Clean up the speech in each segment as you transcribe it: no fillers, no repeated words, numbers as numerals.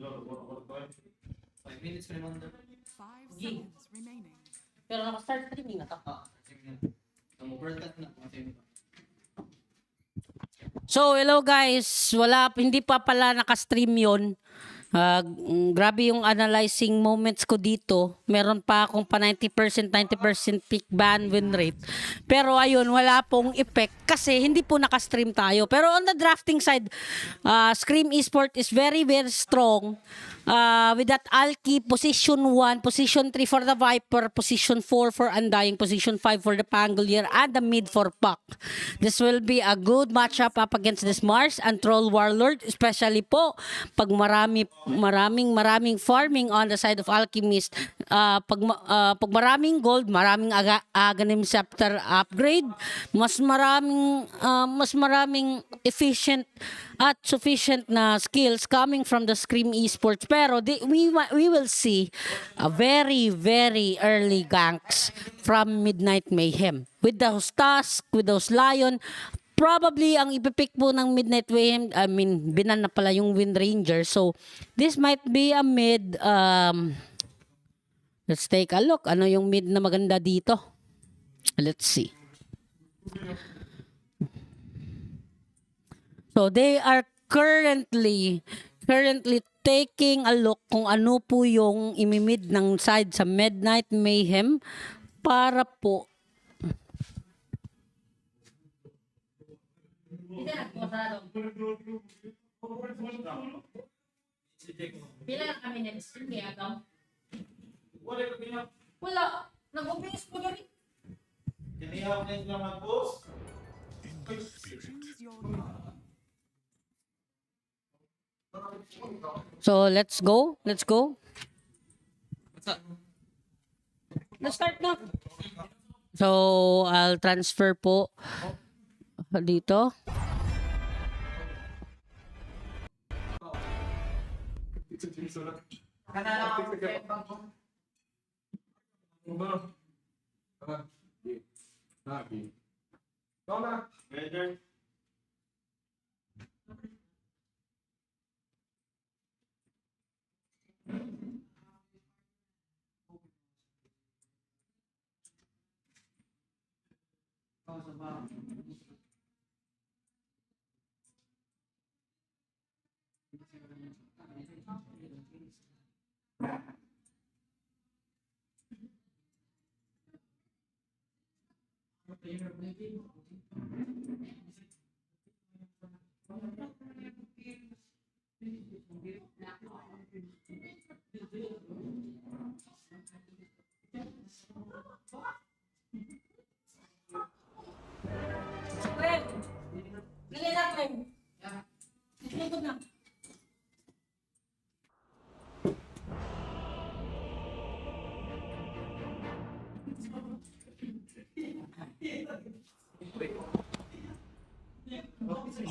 5 minutes pa naman. 5 seconds remaining. Pero naka-start streaming na taka. So, hello guys. Hindi pa pala naka-stream yun. Grabe yung analyzing moments ko dito. Meron pa akong pa 90% peak ban win rate. Pero ayun, wala pong effect kasi hindi po naka-stream tayo. Pero on the drafting side, Scream Esport is very strong. With that Alki, position 1, position 3 for the Viper, position 4 for Undying, position 5 for the Pangolier, and the mid for Puck. This will be a good matchup up against this Mars and Troll Warlord, especially po pag maraming farming on the side of Alchemist. Pag maraming gold, maraming Aghanim Scepter upgrade, mas maraming efficient at sufficient na skills coming from the Scream Esports. Pero we will see a very early ganks from Midnight Mayhem. With those Tusk, with those Lion, probably ang ipipick po ng Midnight Mayhem, binan na pala yung Wind Ranger. So, this might be a mid, let's take a look. Ano yung mid na maganda dito? Let's see. So, they are currently taking a look kung ano po yung imimid ng side sa Midnight Mayhem para po pila lang kami nag-stream kaya ikaw? Wala. Nag-obvious po gari. Kinihaw na yung mag-post. Choose your path. So, let's go. What's up? Let's start na. So, I'll transfer po dito.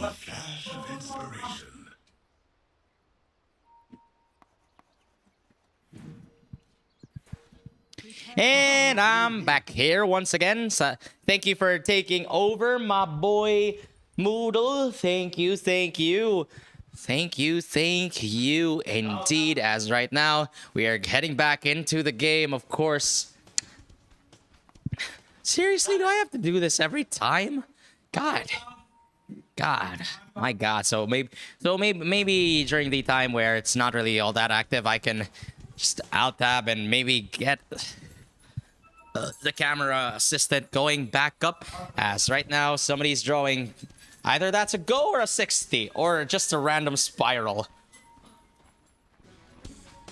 A flash of inspiration. And I'm back here once again. So thank you for taking over, my boy Moodle. Thank you. Indeed, as right now, we are heading back into the game, of course. Seriously, do I have to do this every time? God, my God. So maybe during the time where it's not really all that active, I can just alt tab and maybe get the camera assistant going back up. As right now, somebody's drawing. Either that's a go or a 60, or just a random spiral.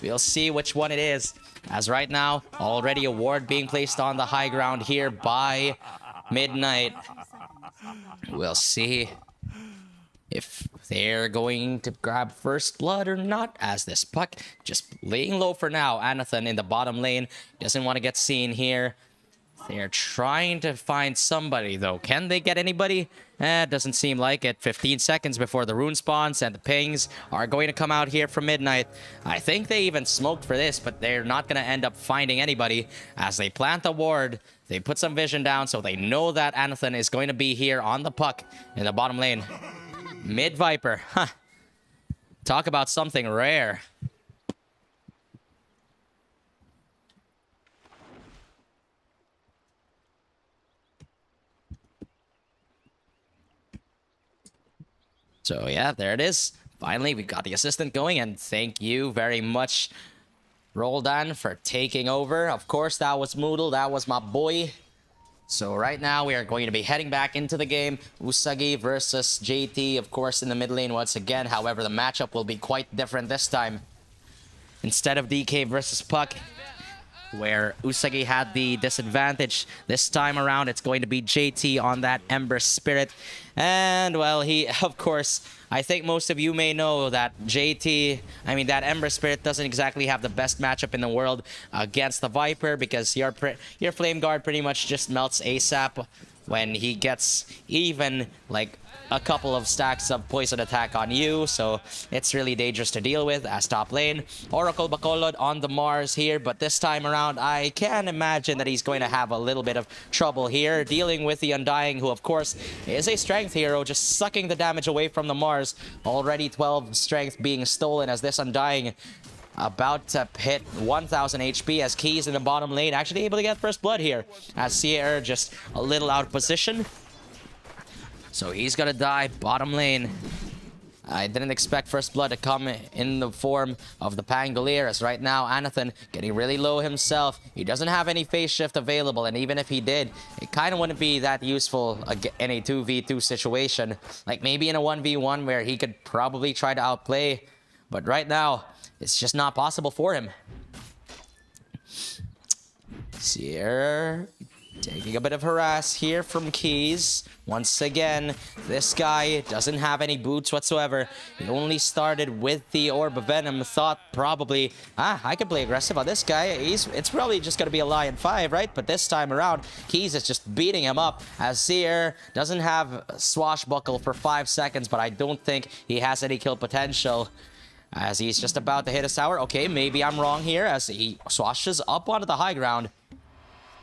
We'll see which one it is. As right now, already a ward being placed on the high ground here by Midnight. We'll see if they're going to grab first blood or not, as this Puck just laying low for now. Anathan in the bottom lane doesn't want to get seen here. They're trying to find somebody, though. Can they get anybody? It doesn't seem like it. 15 seconds before the rune spawns, and the pings are going to come out here from Midnight. I think they even smoked for this, but they're not going to end up finding anybody. As they plant the ward, they put some vision down, so they know that Anathan is going to be here on the Puck in the bottom lane. Mid Viper. Huh. Talk about something rare. So yeah, there it is. Finally, we got the assistant going, and thank you very much, Roldan, for taking over. Of course, that was Moodle. That was my boy. So right now, we are going to be heading back into the game. Usagi versus JT, of course, in the mid lane once again. However, the matchup will be quite different this time. Instead of DK versus Puck, where Usagi had the disadvantage, this time around, it's going to be JT on that Ember Spirit. And, well, he, of course, I think most of you may know that that Ember Spirit doesn't exactly have the best matchup in the world against the Viper, because your Flame Guard pretty much just melts ASAP when he gets even like a couple of stacks of poison attack on you, so it's really dangerous to deal with as top lane. Oracle Bacolod on the Mars here, but this time around I can imagine that he's going to have a little bit of trouble here dealing with the Undying, who of course is a strength hero, just sucking the damage away from the Mars. Already 12 strength being stolen as this Undying about to hit 1000 HP as Keys in the bottom lane, actually able to get first blood here as Sierra just a little out of position. So he's gonna die bottom lane. I didn't expect first blood to come in the form of the Pangolier, as right now Anathan getting really low himself. He doesn't have any phase shift available, and even if he did, it kind of wouldn't be that useful in a 2v2 situation. Like maybe in a 1v1 where he could probably try to outplay, but right now it's just not possible for him. Sierra taking a bit of harass here from Keys. Once again, this guy doesn't have any boots whatsoever. He only started with the Orb of Venom, thought probably, I could play aggressive on this guy. It's probably just going to be a Lion 5, right? But this time around, Keys is just beating him up as Seer doesn't have Swashbuckle for 5 seconds, but I don't think he has any kill potential, as he's just about to hit a tower. Okay, maybe I'm wrong here as he swashes up onto the high ground.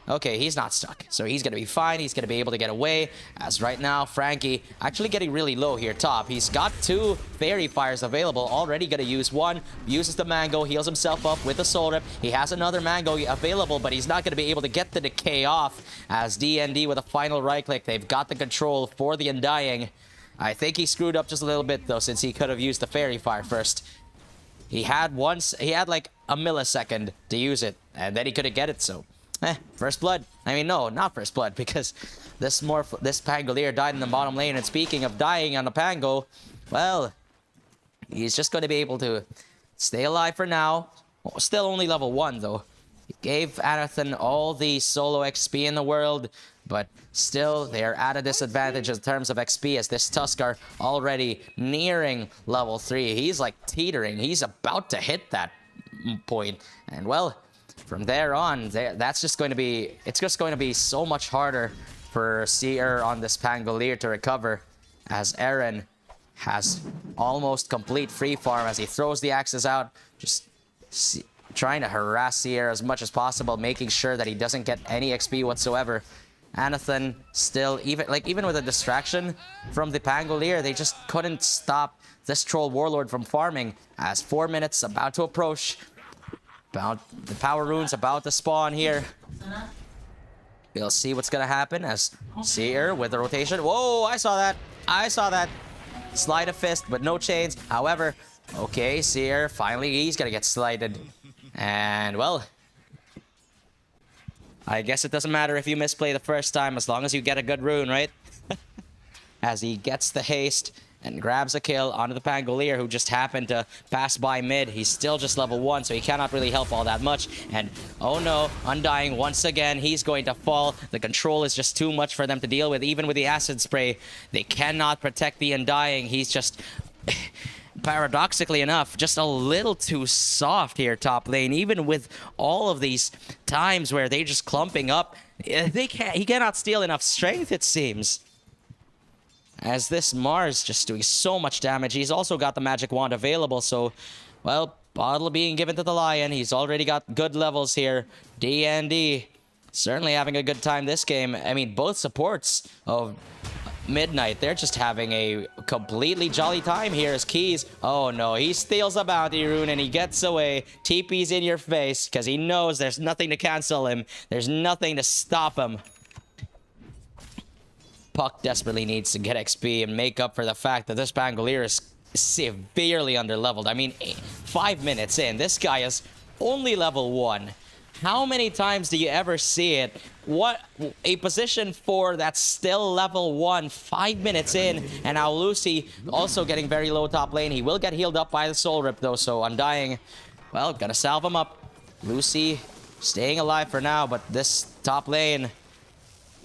Okay, he's not stuck, so he's gonna be fine. He's gonna be able to get away, as right now Frankie actually getting really low here top. He's got 2 Fairy Fires available, already gonna use one, uses the Mango, heals himself up with the Soul Rip. He has another Mango available, but he's not gonna be able to get the Decay off, as DND with a final right click. They've got the control for the Undying. I think he screwed up just a little bit though, since he could have used the Fairy Fire first. He had like a millisecond to use it, and then he couldn't get it, so first blood. I mean, no, not first blood, because this Pangolier died in the bottom lane. And speaking of dying on the Pango, well, he's just going to be able to stay alive for now. Still only level 1, though. He gave Anathan all the solo XP in the world, but still, they are at a disadvantage in terms of XP, as this Tuskar already nearing level 3. He's like teetering. He's about to hit that point. And, well, from there on, it's just going to be so much harder for Seer on this Pangolier to recover, as Eren has almost complete free farm as he throws the axes out, just trying to harass Seer as much as possible, making sure that he doesn't get any XP whatsoever. Anathan still, even with a distraction from the Pangolier, they just couldn't stop this Troll Warlord from farming, as 4 minutes about to approach. The power rune's about to spawn here. We'll see what's gonna happen as Seer with the rotation. Whoa, I saw that. I saw that. Slide of fist, but no chains. However, okay, Seer, finally he's gonna get slighted. And, well, I guess it doesn't matter if you misplay the first time as long as you get a good rune, right? As he gets the haste and grabs a kill onto the Pangolier, who just happened to pass by mid. He's still just level 1, so he cannot really help all that much. And, oh no, Undying once again, he's going to fall. The control is just too much for them to deal with. Even with the Acid Spray, they cannot protect the Undying. He's just, paradoxically enough, just a little too soft here top lane. Even with all of these times where they're just clumping up, he cannot steal enough strength, it seems. As this Mars just doing so much damage. He's also got the magic wand available, so, well, bottle being given to the Lion. He's already got good levels here. DND certainly having a good time this game. I mean, both supports of Midnight, they're just having a completely jolly time here as Keys. Oh no, he steals a bounty rune and he gets away. TP's in your face because he knows there's nothing to cancel him. There's nothing to stop him. Puck desperately needs to get XP and make up for the fact that this Pangolier is severely underleveled. I mean, 5 minutes in, this guy is only level 1. How many times do you ever see it? What a position 4 that's still level 1 5 minutes in, and now Lucy also getting very low top lane. He will get healed up by the Soul Rip though, so Undying, well, gonna salve him up. Lucy staying alive for now, but this top lane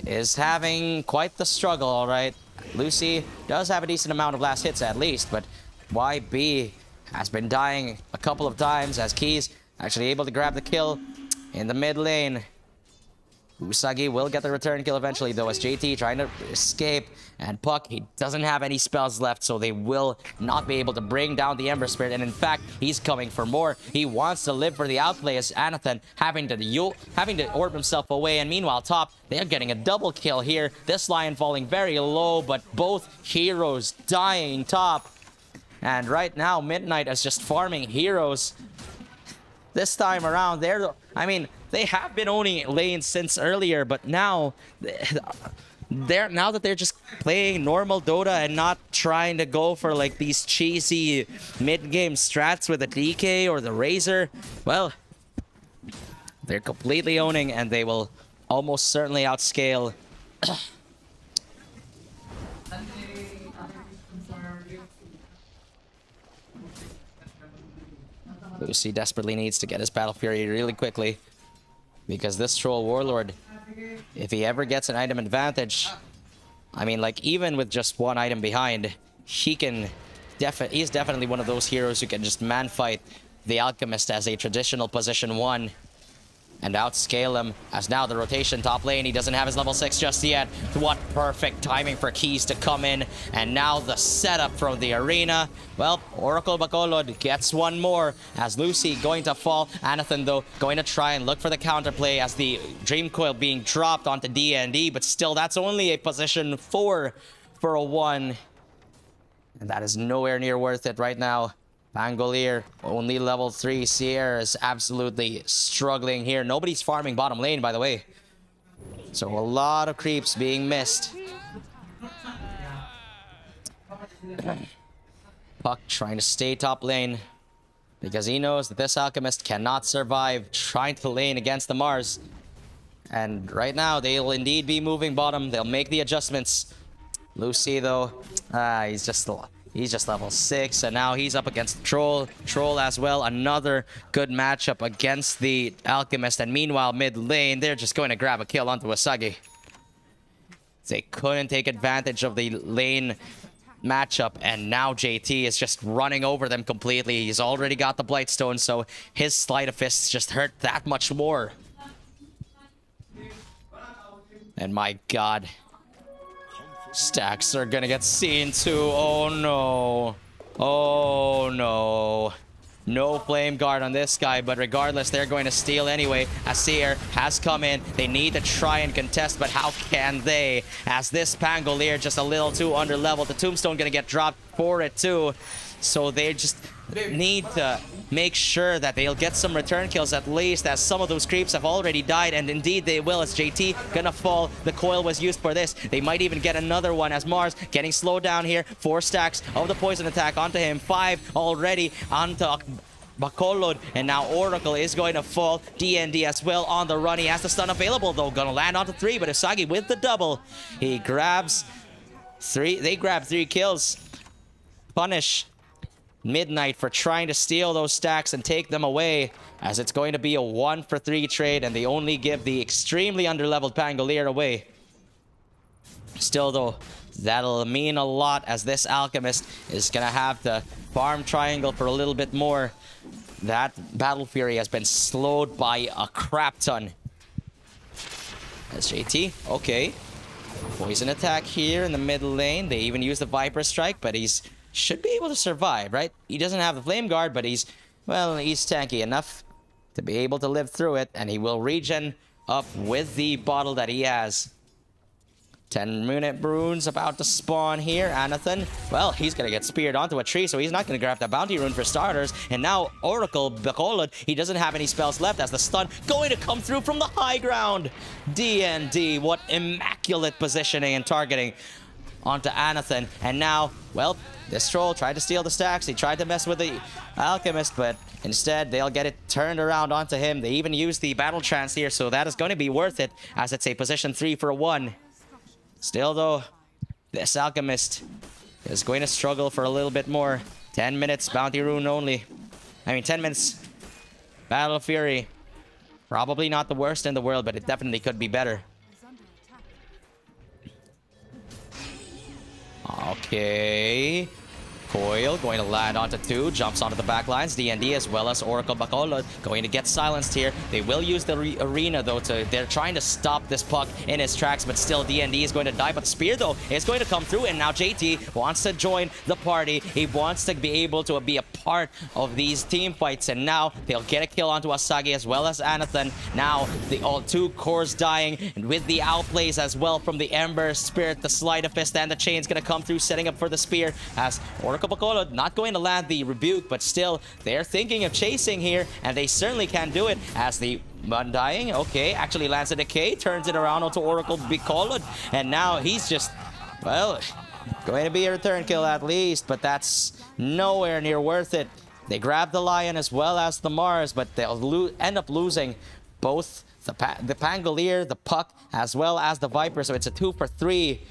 is having quite the struggle, all right. Lucy does have a decent amount of last hits at least, but YB has been dying a couple of times as Keys actually able to grab the kill in the mid lane. Usagi will get the return kill eventually though, as JT trying to escape, and Puck, he doesn't have any spells left, so they will not be able to bring down the Ember Spirit, and in fact, he's coming for more. He wants to live for the outplay as Anathan having to orb himself away, and meanwhile top, they're getting a double kill here. This Lion falling very low, but both heroes dying top. And right now, Midnight is just farming heroes. This time around, they have been owning lanes since earlier, but now that they're just playing normal Dota and not trying to go for like these cheesy mid-game strats with the DK or the Razor, well, they're completely owning, and they will almost certainly outscale Lucy desperately needs to get his Battle Fury really quickly, because this Troll Warlord, if he ever gets an item advantage, I mean, like, even with just one item behind, he's definitely one of those heroes who can just man-fight the Alchemist as a traditional position 1 and outscale him, as now the rotation top lane, he doesn't have his level 6 just yet. What perfect timing for Keys to come in, and now the setup from the arena. Well, Oracle Bacolod gets one more, as Lucy going to fall. Anathan though going to try and look for the counterplay as the Dream Coil being dropped onto D&D, but still that's only a position 4 for a 1, and that is nowhere near worth it right now. Pangolier, only level 3. Sierra is absolutely struggling here. Nobody's farming bottom lane, by the way. So a lot of creeps being missed. Puck trying to stay top lane, because he knows that this Alchemist cannot survive trying to lane against the Mars. And right now, they'll indeed be moving bottom. They'll make the adjustments. Lucy, though, he's just level 6, and now he's up against Troll. Troll as well, another good matchup against the Alchemist. And meanwhile, mid lane, they're just going to grab a kill onto Asagi. They couldn't take advantage of the lane matchup, and now JT is just running over them completely. He's already got the Blightstone, so his Sleight of Fists just hurt that much more. And my god, stacks are gonna get seen too. Oh no. Oh no. No Flame Guard on this guy, but regardless, they're going to steal anyway. Asir has come in. They need to try and contest, but how can they? As this Pangolier just a little too underleveled. The Tombstone gonna get dropped for it too. So they just need to make sure that they'll get some return kills at least, as some of those creeps have already died, and indeed they will, as JT gonna fall. The coil was used for this. They might even get another one, as Mars getting slowed down here. 4 stacks of the poison attack onto him. 5 already onto Bacolod, and now Oracle is going to fall. D&D as well on the run. He has the stun available though, gonna land onto 3, but Usagi with the double. He grabs 3. They grab 3 kills. Punish Midnight for trying to steal those stacks and take them away, as it's going to be a 1 for 3 trade, and they only give the extremely underleveled Pangolier away. Still though, that'll mean a lot, as this Alchemist is gonna have to farm triangle for a little bit more. That Battle Fury has been slowed by a crap ton. That's JT. Okay. Poison attack here in the middle lane. They even use the Viper Strike, but he's should be able to survive, right? He doesn't have the Flame Guard, but he's tanky enough to be able to live through it, and he will regen up with the bottle that he has. 10-minute runes about to spawn here. Anathan, well, he's going to get speared onto a tree, so he's not going to grab that bounty rune for starters. And now Oracle Bacolod, he doesn't have any spells left as the stun going to come through from the high ground. DND, what immaculate positioning and targeting onto Anathan. And now, well, this troll tried to steal the stacks. He tried to mess with the alchemist, but instead they'll get it turned around onto him. They even use the battle trance here, so that is going to be worth it as it's a position 3 for 1. Still though, this alchemist is going to struggle for a little bit more. 10 minutes bounty rune only. 10 minutes Battle of Fury. Probably not the worst in the world, but it definitely could be better. Is under attack. Okay. Coil going to land onto 2, jumps onto the back lines. DND as well as Oracle Bacolod going to get silenced here. They will use the arena though they're trying to stop this puck in his tracks, but still DND is going to die. But Spear though is going to come through, and now JT wants to join the party. He wants to be able to be a part of these team fights, and now they'll get a kill onto Asagi as well as Anathan. Now the all 2 cores dying, and with the outplays as well from the Ember Spirit, the Sleight of Fist and the Chain's going to come through, setting up for the Spear as Oracle Bacolod not going to land the rebuke, but still they're thinking of chasing here, and they certainly can do it as the Undying, okay, actually lands a decay, turns it around onto Oracle Bacolod, and now he's just, well, going to be a return kill at least, but that's nowhere near worth it. They grab the Lion as well as the Mars, but they'll end up losing both the Pangolier, the Puck, as well as the Viper, so it's a 2 for 3,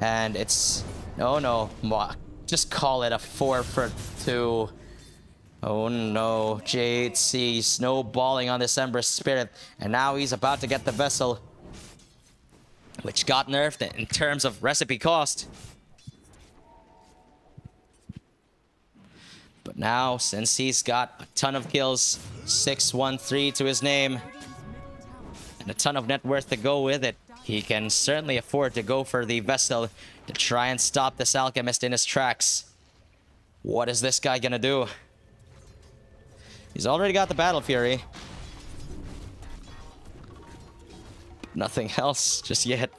and it's, no, just call it a 4 for 2. Oh no, JHC snowballing on this Ember Spirit, and now he's about to get the Vessel, which got nerfed in terms of recipe cost. But now, since he's got a ton of kills, 613 to his name, and a ton of net worth to go with it, he can certainly afford to go for the Vessel to try and stop this Alchemist in his tracks. What is this guy gonna do? He's already got the Battle Fury. Nothing else just yet.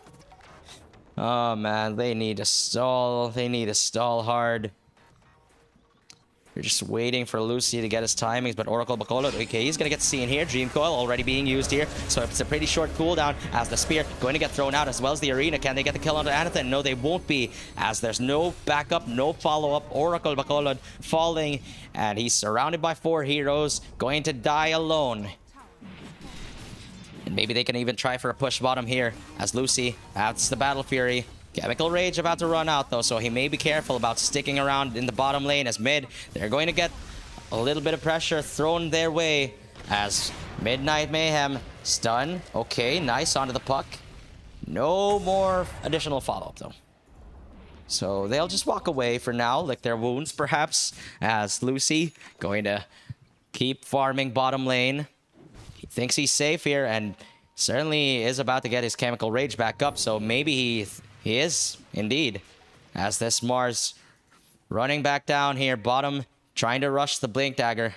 Oh man, they need to stall. They need to stall hard. They're just waiting for Lucy to get his timings, but Oracle Bacolod, okay, he's gonna get seen here. Dream Coil already being used here, so it's a pretty short cooldown as the Spear going to get thrown out as well as the Arena. Can they get the kill onto Anathan? No, they won't be, as there's no backup, no follow-up. Oracle Bacolod falling, and he's surrounded by 4 heroes, going to die alone. And maybe they can even try for a push bottom here, as Lucy adds the Battle Fury. Chemical Rage about to run out though, so he may be careful about sticking around in the bottom lane as mid. They're going to get a little bit of pressure thrown their way as Midnight Mayhem stun. Okay, nice onto the Puck. No more additional follow-up though. So they'll just walk away for now, lick their wounds perhaps, as Lucy going to keep farming bottom lane. He thinks he's safe here and certainly is about to get his Chemical Rage back up, so maybe he is, indeed, as this Mars running back down here, bottom, trying to rush the Blink Dagger.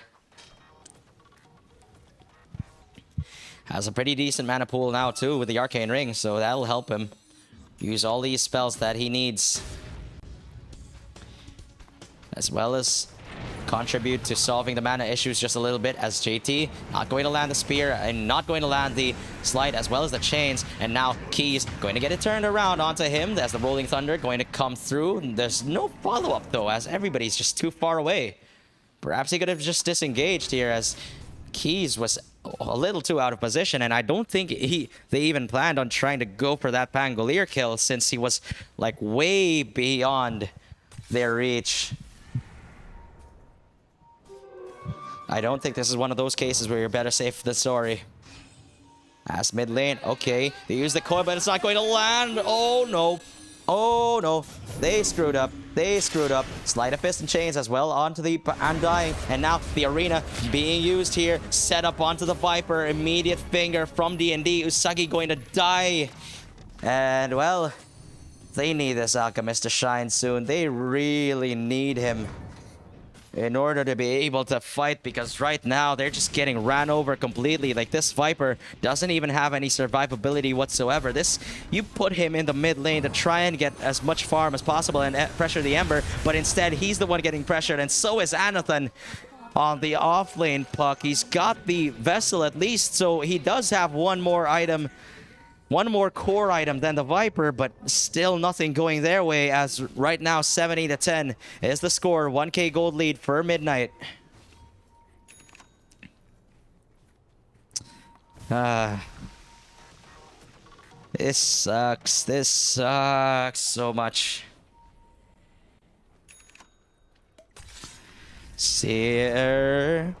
Has a pretty decent mana pool now, too, with the Arcane Ring, so that'll help him use all these spells that he needs, as well as contribute to solving the mana issues just a little bit, as JT not going to land the Spear and not going to land the Slide as well as the Chains, and now Keys going to get it turned around onto him as the Rolling Thunder going to come through. There's no follow-up though, as everybody's just too far away. Perhaps he could have just disengaged here, as Keys was a little too out of position, and I don't think they even planned on trying to go for that Pangolier kill, since he was like way beyond their reach. I don't think this is one of those cases where you're better safe than sorry. As mid lane, okay, they use the coin, but it's not going to land. Oh no, oh no, they screwed up. They screwed up. Sleight of Fist and Chains as well onto the Undying, and now the Arena being used here, set up onto the Viper. Immediate finger from DND. Usagi going to die, and well, they need this Alchemist to shine soon. They really need him. in order to be able to fight, because right now they're just getting ran over completely. Like, this Viper doesn't even have any survivability whatsoever. This, you put him in the mid lane to try and get as much farm as possible and pressure the Ember, but instead he's the one getting pressured, and so is Anathan on the off lane. Puck, he's got the Vessel at least, so he does have one more item, one more core item than the Viper, but still nothing going their way, as right now 70-10 is the score. 1k gold lead for Midnight. This sucks. This sucks so much. Seer.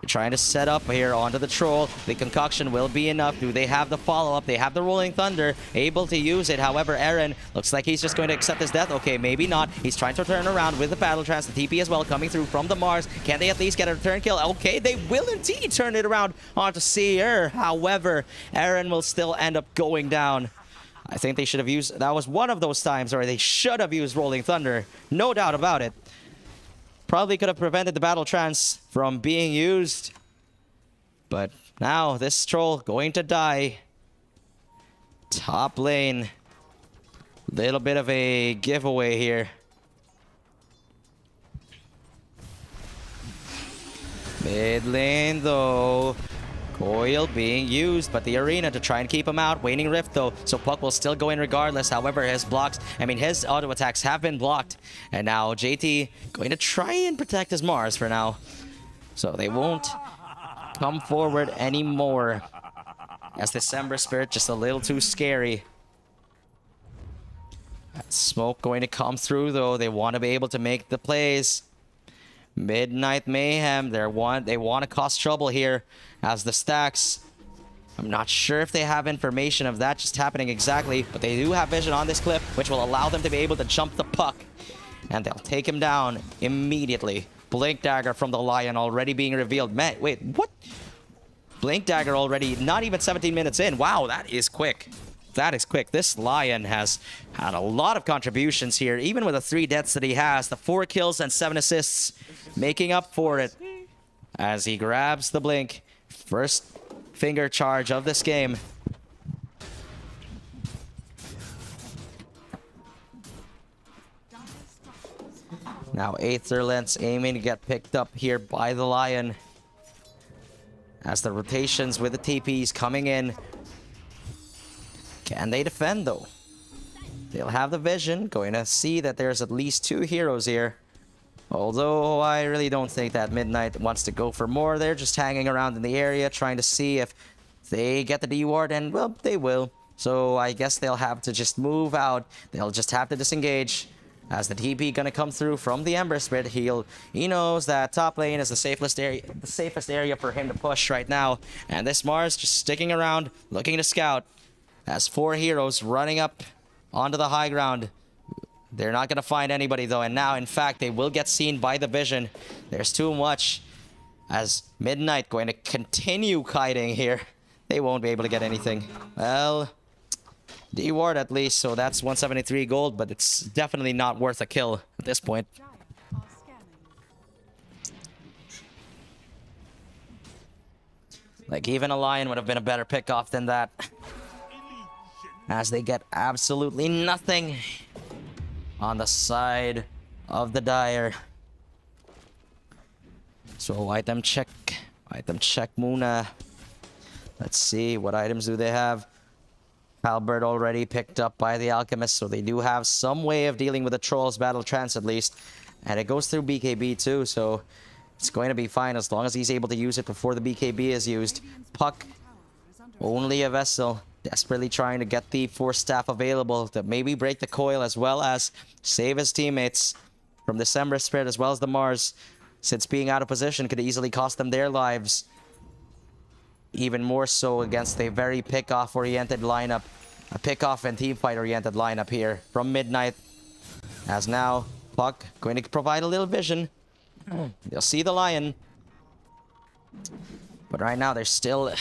They're trying to set up here onto the troll. The concoction will be enough. Do they have the follow-up? They have the Rolling Thunder, able to use it. However, Eren looks like he's just going to accept his death. Okay, maybe not. He's trying to turn around with the Battle Trance. The TP as well coming through from the Mars. Can they at least get a return kill? Okay, they will indeed turn it around onto Seer. However, Eren will still end up going down. I think they should have used... That was one of those times where they should have used Rolling Thunder. No doubt about it. Probably could have prevented the Battle Trance from being used. But now this troll going to die. Top lane. Little bit of a giveaway here. Mid lane though. Coil being used, but the arena to try and keep him out. Waning Rift though, so Puck will still go in regardless. However, his blocks, his auto attacks have been blocked. And now JT going to try and protect his Mars for now. So they won't come forward anymore. As December Spirit just a little too scary. That smoke going to come through though. They want to be able to make the plays. Midnight Mayhem, they want to cause trouble here as the stacks. I'm not sure if they have information of that just happening exactly, but they do have vision on this cliff, which will allow them to be able to jump the Puck. And they'll take him down immediately. Blink Dagger from the Lion already being revealed. Man, wait, what? Blink Dagger already, not even 17 minutes in. Wow, that is quick. That is quick. This Lion has had a lot of contributions here, even with the 3 deaths that he has. The 4 kills and 7 assists making up for it as he grabs the Blink. First finger charge of this game. Now Aether Lens aiming to get picked up here by the Lion. As the rotations with the TPs coming in. Can they defend though? They'll have the vision, going to see that there's at least 2 heroes here. Although I really don't think that Midnight wants to go for more. They're just hanging around in the area trying to see if they get the D ward, and well, they will. So I guess they'll have to just move out. They'll just have to disengage. As the TP gonna come through from the Ember Spirit, he knows that top lane is the safest area for him to push right now. And this Mars just sticking around, looking to scout. As 4 heroes running up onto the high ground. They're not going to find anybody though. And now, in fact, they will get seen by the vision. There's too much. As Midnight going to continue kiting here. They won't be able to get anything. Well, D-ward at least. So that's 173 gold. But it's definitely not worth a kill at this point. Like, even a Lion would have been a better pick-off than that. As they get absolutely nothing on the side of the Dire. So item check Muna. Let's see, what items do they have? Halberd already picked up by the Alchemist, so they do have some way of dealing with the Troll's Battle Trance at least. And it goes through BKB too, so it's going to be fine as long as he's able to use it before the BKB is used. Puck, only a Vessel. Desperately trying to get the Force Staff available to maybe break the coil as well as save his teammates from December Spirit as well as the Mars, since being out of position could easily cost them their lives. Even more so against a very pick-off oriented lineup. A pick-off and teamfight oriented lineup here from Midnight. As now, Puck going to provide a little vision. They'll see the Lion. But right now they're still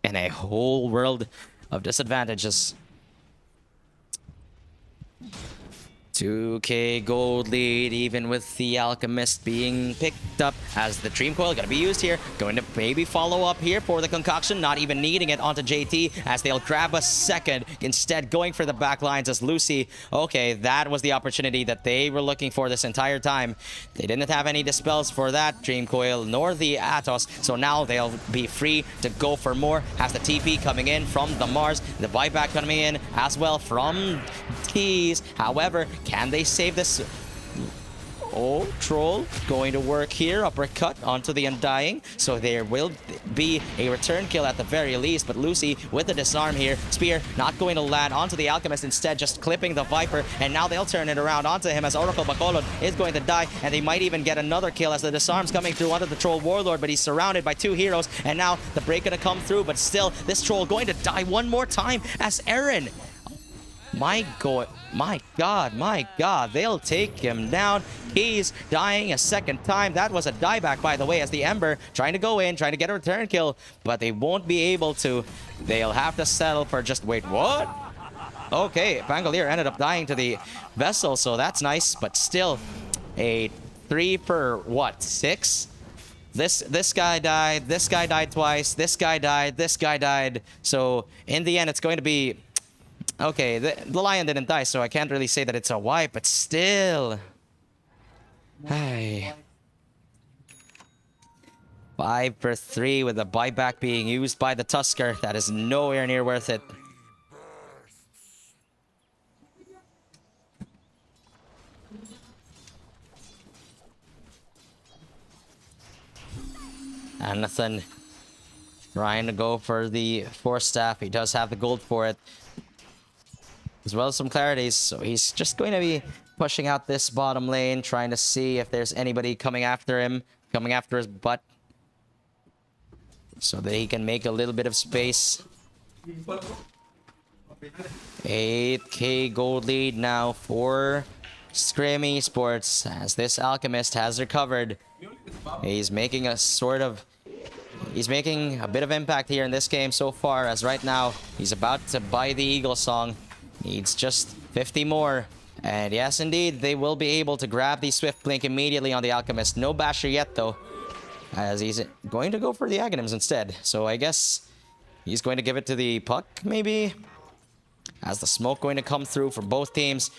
in a whole world of disadvantages. 2k gold lead, even with the Alchemist being picked up as the Dream Coil going to be used here. Going to maybe follow up here for the concoction, not even needing it onto JT as they'll grab a second. Instead, going for the back lines as Lucy. Okay, that was the opportunity that they were looking for this entire time. They didn't have any dispels for that Dream Coil nor the Atos, so now they'll be free to go for more. Has the TP coming in from the Mars, the buyback coming in as well from Keys. However, can they save this? Oh, Troll going to work here. Uppercut onto the Undying. So there will be a return kill at the very least. But Lucy with the disarm here. Spear not going to land onto the Alchemist. Instead, just clipping the Viper. And now they'll turn it around onto him as Oracle Bacolod is going to die. And they might even get another kill as the disarm's coming through onto the Troll Warlord. But he's surrounded by two heroes. And now the break going to come through. But still, this Troll going to die one more time as Aaron. My God, they'll take him down. He's dying a second time. That was a dieback, by the way, as the Ember trying to go in, trying to get a return kill, but they won't be able to. They'll have to settle for just, wait, what? Okay, Pangolier ended up dying to the Vessel, so that's nice, but still a 3 per, what, 6? This guy died, this guy died twice, this guy died, this guy died. So in the end, it's going to be... Okay, the Lion didn't die, so I can't really say that it's a wipe, but still. Hey. 5 per 3 with the buyback being used by the Tusker. That is nowhere near worth it. Anathan trying to go for the Force Staff. He does have the gold for it, as well as some clarities, so he's just going to be pushing out this bottom lane, trying to see if there's anybody coming after him, coming after his butt, so that he can make a little bit of space. 8k gold lead now for Scrim Esports, as this Alchemist has recovered. He's making a bit of impact here in this game so far, as right now he's about to buy the Eagle Song. Needs just 50 more. And yes, indeed, they will be able to grab the Swift Blink immediately on the Alchemist. No Basher yet, though, as he's going to go for the Aghanims instead. So I guess he's going to give it to the Puck, maybe? As the smoke going to come through for both teams.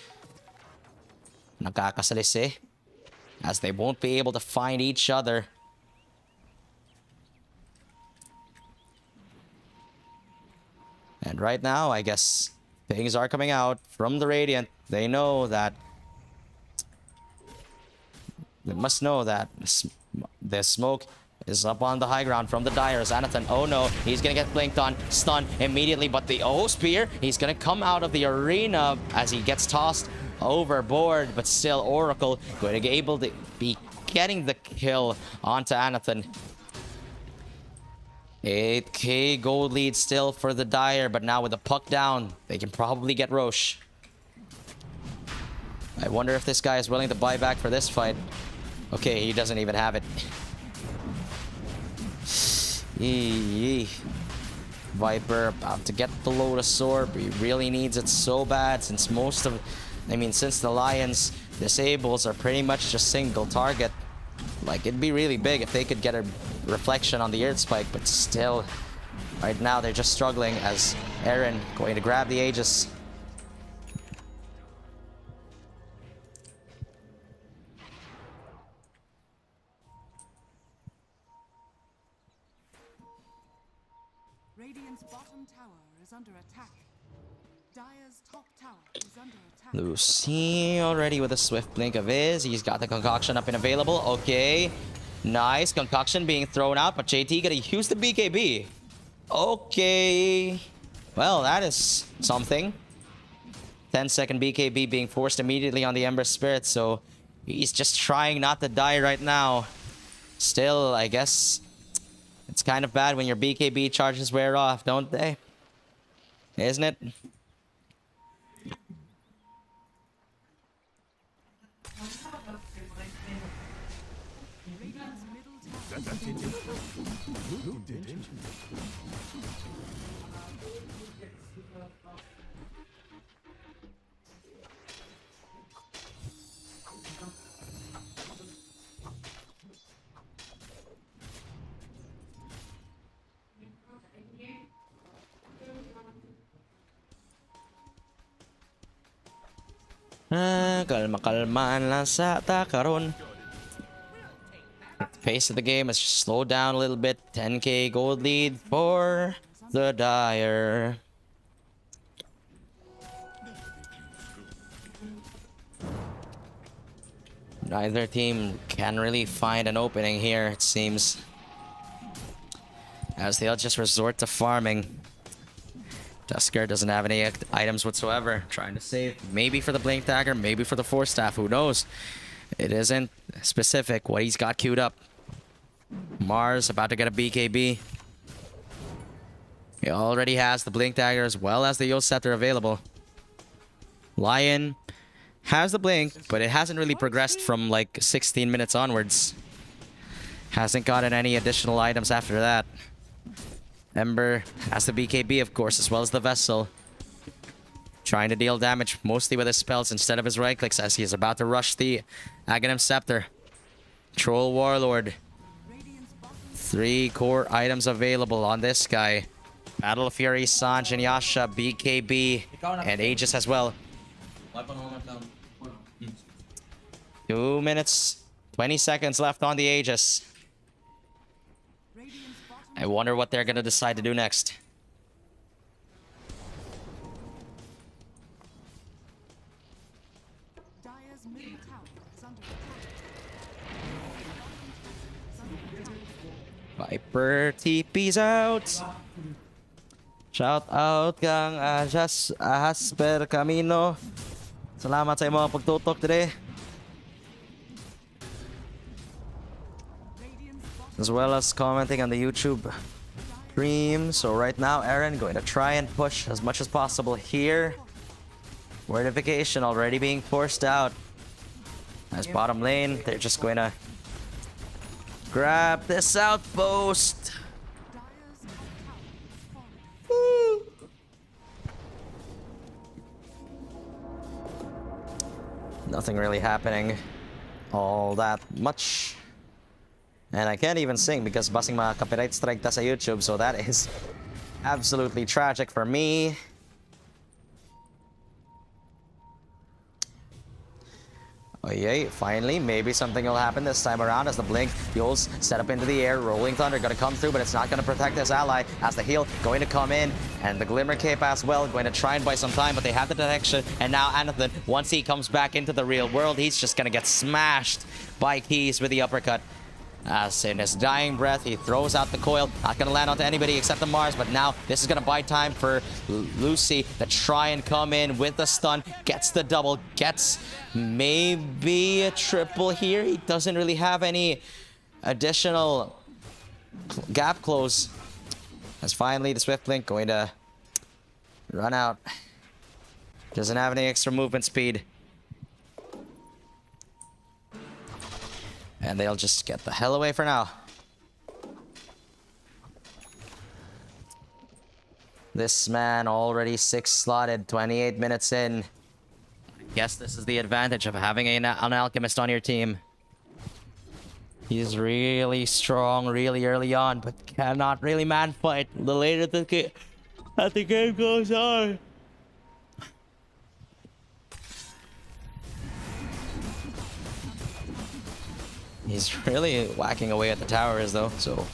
Nakakasalisi, as they won't be able to find each other. And right now, I guess... things are coming out from the Radiant. They know that... They must know that the smoke is up on the high ground from the Dire. Xanathan, oh no, he's gonna get blinked on, stunned immediately, but the Spear, he's gonna come out of the arena as he gets tossed overboard, but still Oracle going to be able to be getting the kill onto Anathan. 8k gold lead still for the Dire, but now with the Puck down, they can probably get Roche. I wonder if this guy is willing to buy back for this fight. Okay, he doesn't even have it. Viper about to get the Lotus Orb. He really needs it so bad, since since the Lions disables are pretty much just single target. Like, it'd be really big if they could get a reflection on the Earth Spike, but still, right now they're just struggling as Aaron going to grab the Aegis. Radiant's bottom tower is under attack. Dire's top tower is under attack. Lucy already with a Swift Blink of his. He's got the Concoction up and available. Okay. Nice. Concoction being thrown out, but JT gonna use the BKB. Okay. Well, that is something. 10-second BKB being forced immediately on the Ember Spirit, so he's just trying not to die right now. Still, I guess it's kind of bad when your BKB charges wear off, don't they? Isn't it? Kalma-kalmaan lang sa takaron. The pace of the game has just slowed down a little bit. 10k gold lead for the Dire. Neither team can really find an opening here, it seems, as they'll just resort to farming. Tusker doesn't have any items whatsoever. Trying to save, maybe for the Blink Dagger, maybe for the Force Staff, who knows? It isn't specific what he's got queued up. Mars about to get a BKB. He already has the Blink Dagger as well as the Yo Scepter available. Lion has the Blink, but it hasn't really progressed from like 16 minutes onwards. Hasn't gotten any additional items after that. Ember has the BKB, of course, as well as the Vessel. Trying to deal damage mostly with his spells instead of his right clicks as he is about to rush the Aghanim Scepter. Troll Warlord. 3 core items available on this guy. Battle of Fury, Sanj and Yasha, BKB, and Aegis as well. 2 minutes, 20 seconds left on the Aegis. I wonder what they're gonna decide to do next. Dire's middle tower is under attack. Viper TP's out. Shout out kang Jasper Camino. Salamat sa imong pagtutok today. As well as commenting on the YouTube stream. So right now, Aaron going to try and push as much as possible here. Fortification already being forced out. As bottom lane, they're just going to grab this outpost. Woo. Nothing really happening all that much. And I can't even sing because basing mga copyright strike ta sa YouTube, so that is absolutely tragic for me. Oh yay, finally, maybe something will happen this time around as the Blink Yules set up into the air. Rolling Thunder gonna come through, but it's not gonna protect his ally as the heal going to come in. And the Glimmer Cape as well, going to try and buy some time, but they have the detection. And now Anathan, once he comes back into the real world, he's just gonna get smashed by Keys with the uppercut. As in his dying breath, he throws out the coil. Not gonna land onto anybody except the Mars, but now this is gonna buy time for Lucy to try and come in with the stun. Gets the double, gets maybe a triple here. He doesn't really have any additional gap close. As finally the Swift Link going to run out. Doesn't have any extra movement speed. And they'll just get the hell away for now. This man already 6 slotted, 28 minutes in. Guess this is the advantage of having an alchemist on your team. He's really strong really early on, but cannot really man fight the later the game goes on. He's really whacking away at the towers though, so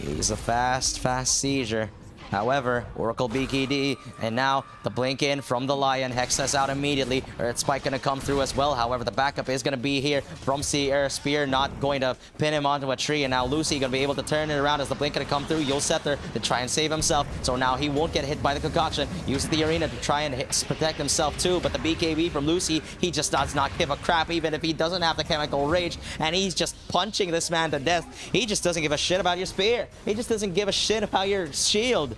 he's a fast seizure. However, Oracle BKD, and now the blink in from the Lion. Hex us out immediately. Earth Spike gonna come through as well. However, the backup is gonna be here from Sea Air Spear, not going to pin him onto a tree. And now Lucy gonna be able to turn it around as the blink gonna come through. You'll set there to try and save himself. So now he won't get hit by the concoction. Uses the arena to try and protect himself too. But the BKB from Lucy, he just does not give a crap even if he doesn't have the chemical rage. And he's just punching this man to death. He just doesn't give a shit about your spear. He just doesn't give a shit about your shield.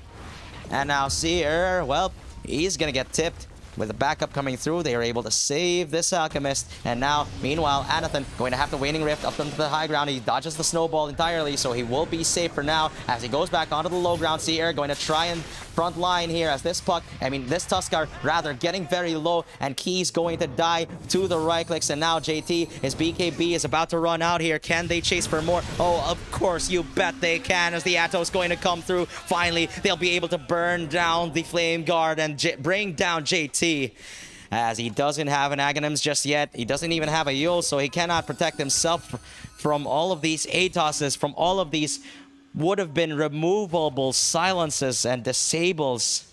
And now Seer, well, he's gonna get tipped. With the backup coming through, they are able to save this Alchemist. And now, meanwhile, Anathan going to have the Waning Rift up into the high ground. He dodges the snowball entirely, so he will be safe for now. As he goes back onto the low ground, Seer going to try and front line here as this this Tuskar, rather, getting very low. And Key's going to die to the right clicks. And now JT, his BKB is about to run out here. Can they chase for more? Oh, of course, you bet they can, as the Atos going to come through. Finally, they'll be able to burn down the Flame Guard and bring down JT. as he doesn't have an Aghanims just yet. He doesn't even have a Yule, so he cannot protect himself from all of these ATOSes, from all of these would have been removable silences and disables.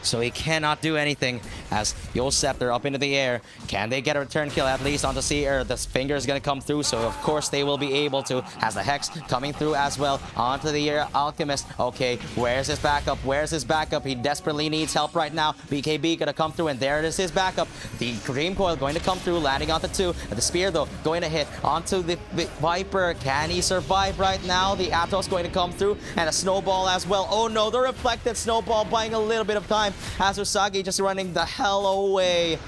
So he cannot do anything as Yule Scepter up into the air. Can they get a return kill at least onto Seer? The finger is going to come through, so of course they will be able to. Has the Hex coming through as well onto the Alchemist. Okay, where's his backup? Where's his backup? He desperately needs help right now. BKB going to come through, and there it is, his backup. The Dream Coil going to come through, landing onto 2. The Spear, though, going to hit onto the Viper. Can he survive right now? The Atos going to come through, and a Snowball as well. Oh no, the Reflected Snowball buying a little bit of time. As Usagi just running the hell away.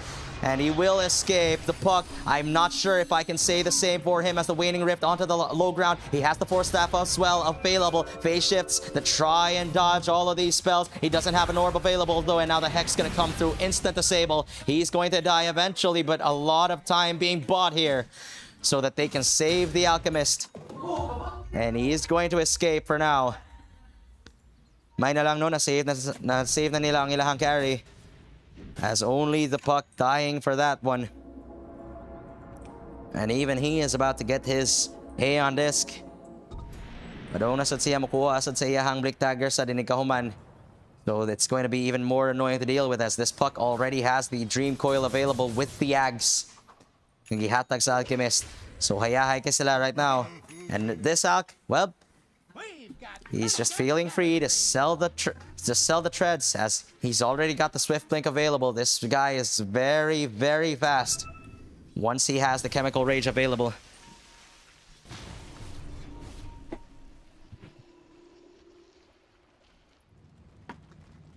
And he will escape the puck. I'm not sure if I can say the same for him as the Waning Rift onto the low ground. He has the Force Staff as well available. Phase shifts to try and dodge all of these spells. He doesn't have an orb available though, and now the Hex going to come through. Instant disable. He's going to die eventually, but a lot of time being bought here so that they can save the Alchemist. And he is going to escape for now. May na lang no, na-save na nila ang ilahang carry. As only the puck dying for that one. And even he is about to get his A on disc. But una sad siya makuha asad sa iyahang Brick Dagger sa dinig kahuman. So it's going to be even more annoying to deal with as this puck already has the Dream Coil available with the Ags. Yung gihatag sa Alchemist. So hayahay ka sila right now. And this Alch, well, he's just feeling free to sell the treads as he's already got the Swift Blink available. This guy is very, very fast once he has the Chemical Rage available.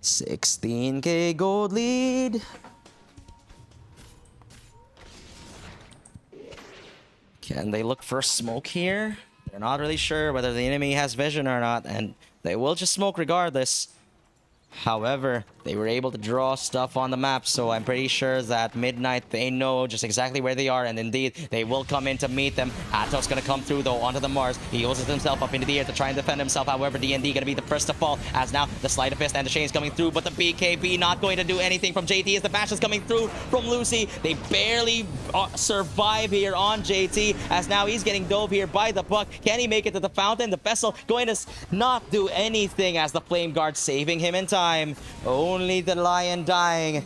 $16K gold lead. Can they look for smoke here? They're not really sure whether the enemy has vision or not, and they will just smoke regardless. However, they were able to draw stuff on the map, so I'm pretty sure that Midnight, they know just exactly where they are, and indeed, they will come in to meet them. Atos gonna come through, though, onto the Mars. He holds himself up into the air to try and defend himself. However, DND gonna be the first to fall, as now the Sleight of Fist and the Chains coming through, but the BKB not going to do anything from JT as the bash is coming through from Lucy. They barely survive here on JT, as now he's getting dove here by the Buck. Can he make it to the fountain? The Vessel going to not do anything as the Flame Guard saving him in time. Only the Lion dying.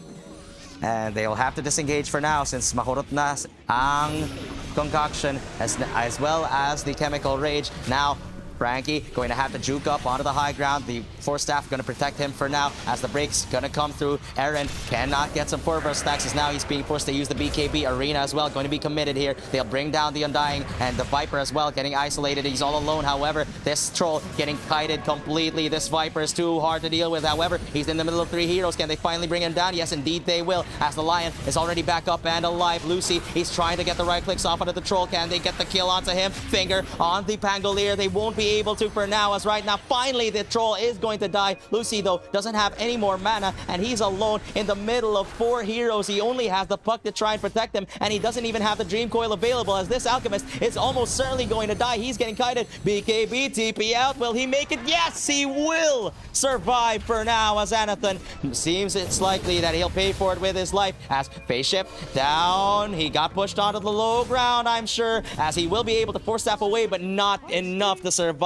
And they'll have to disengage for now since mahurot na ang concoction as well as the Chemical Rage. Now, Frankie going to have to juke up onto the high ground. The Force Staff going to protect him for now as the break's going to come through. Aaron cannot get some forward stacks as now he's being forced to use the BKB. Arena as well going to be committed here. They'll bring down the Undying and the Viper as well getting isolated. He's all alone. However, this Troll getting kited completely. This Viper is too hard to deal with. However, he's in the middle of 3 heroes. Can they finally bring him down? Yes, indeed they will. As the Lion is already back up and alive. Lucy, he's trying to get the right clicks off onto the Troll. Can they get the kill onto him? Finger on the Pangolier. They won't be able to for now, as right now, finally the Troll is going to die. Lucy, though, doesn't have any more mana, and he's alone in the middle of 4 heroes. He only has the Puck to try and protect him, and he doesn't even have the Dream Coil available, as this Alchemist is almost certainly going to die. He's getting kited. BKB, TP out. Will he make it? Yes, he will survive for now, as Anathan seems it's likely that he'll pay for it with his life, as Phase Shift down. He got pushed onto the low ground, I'm sure, as he will be able to Force Staff away, but not enough to survive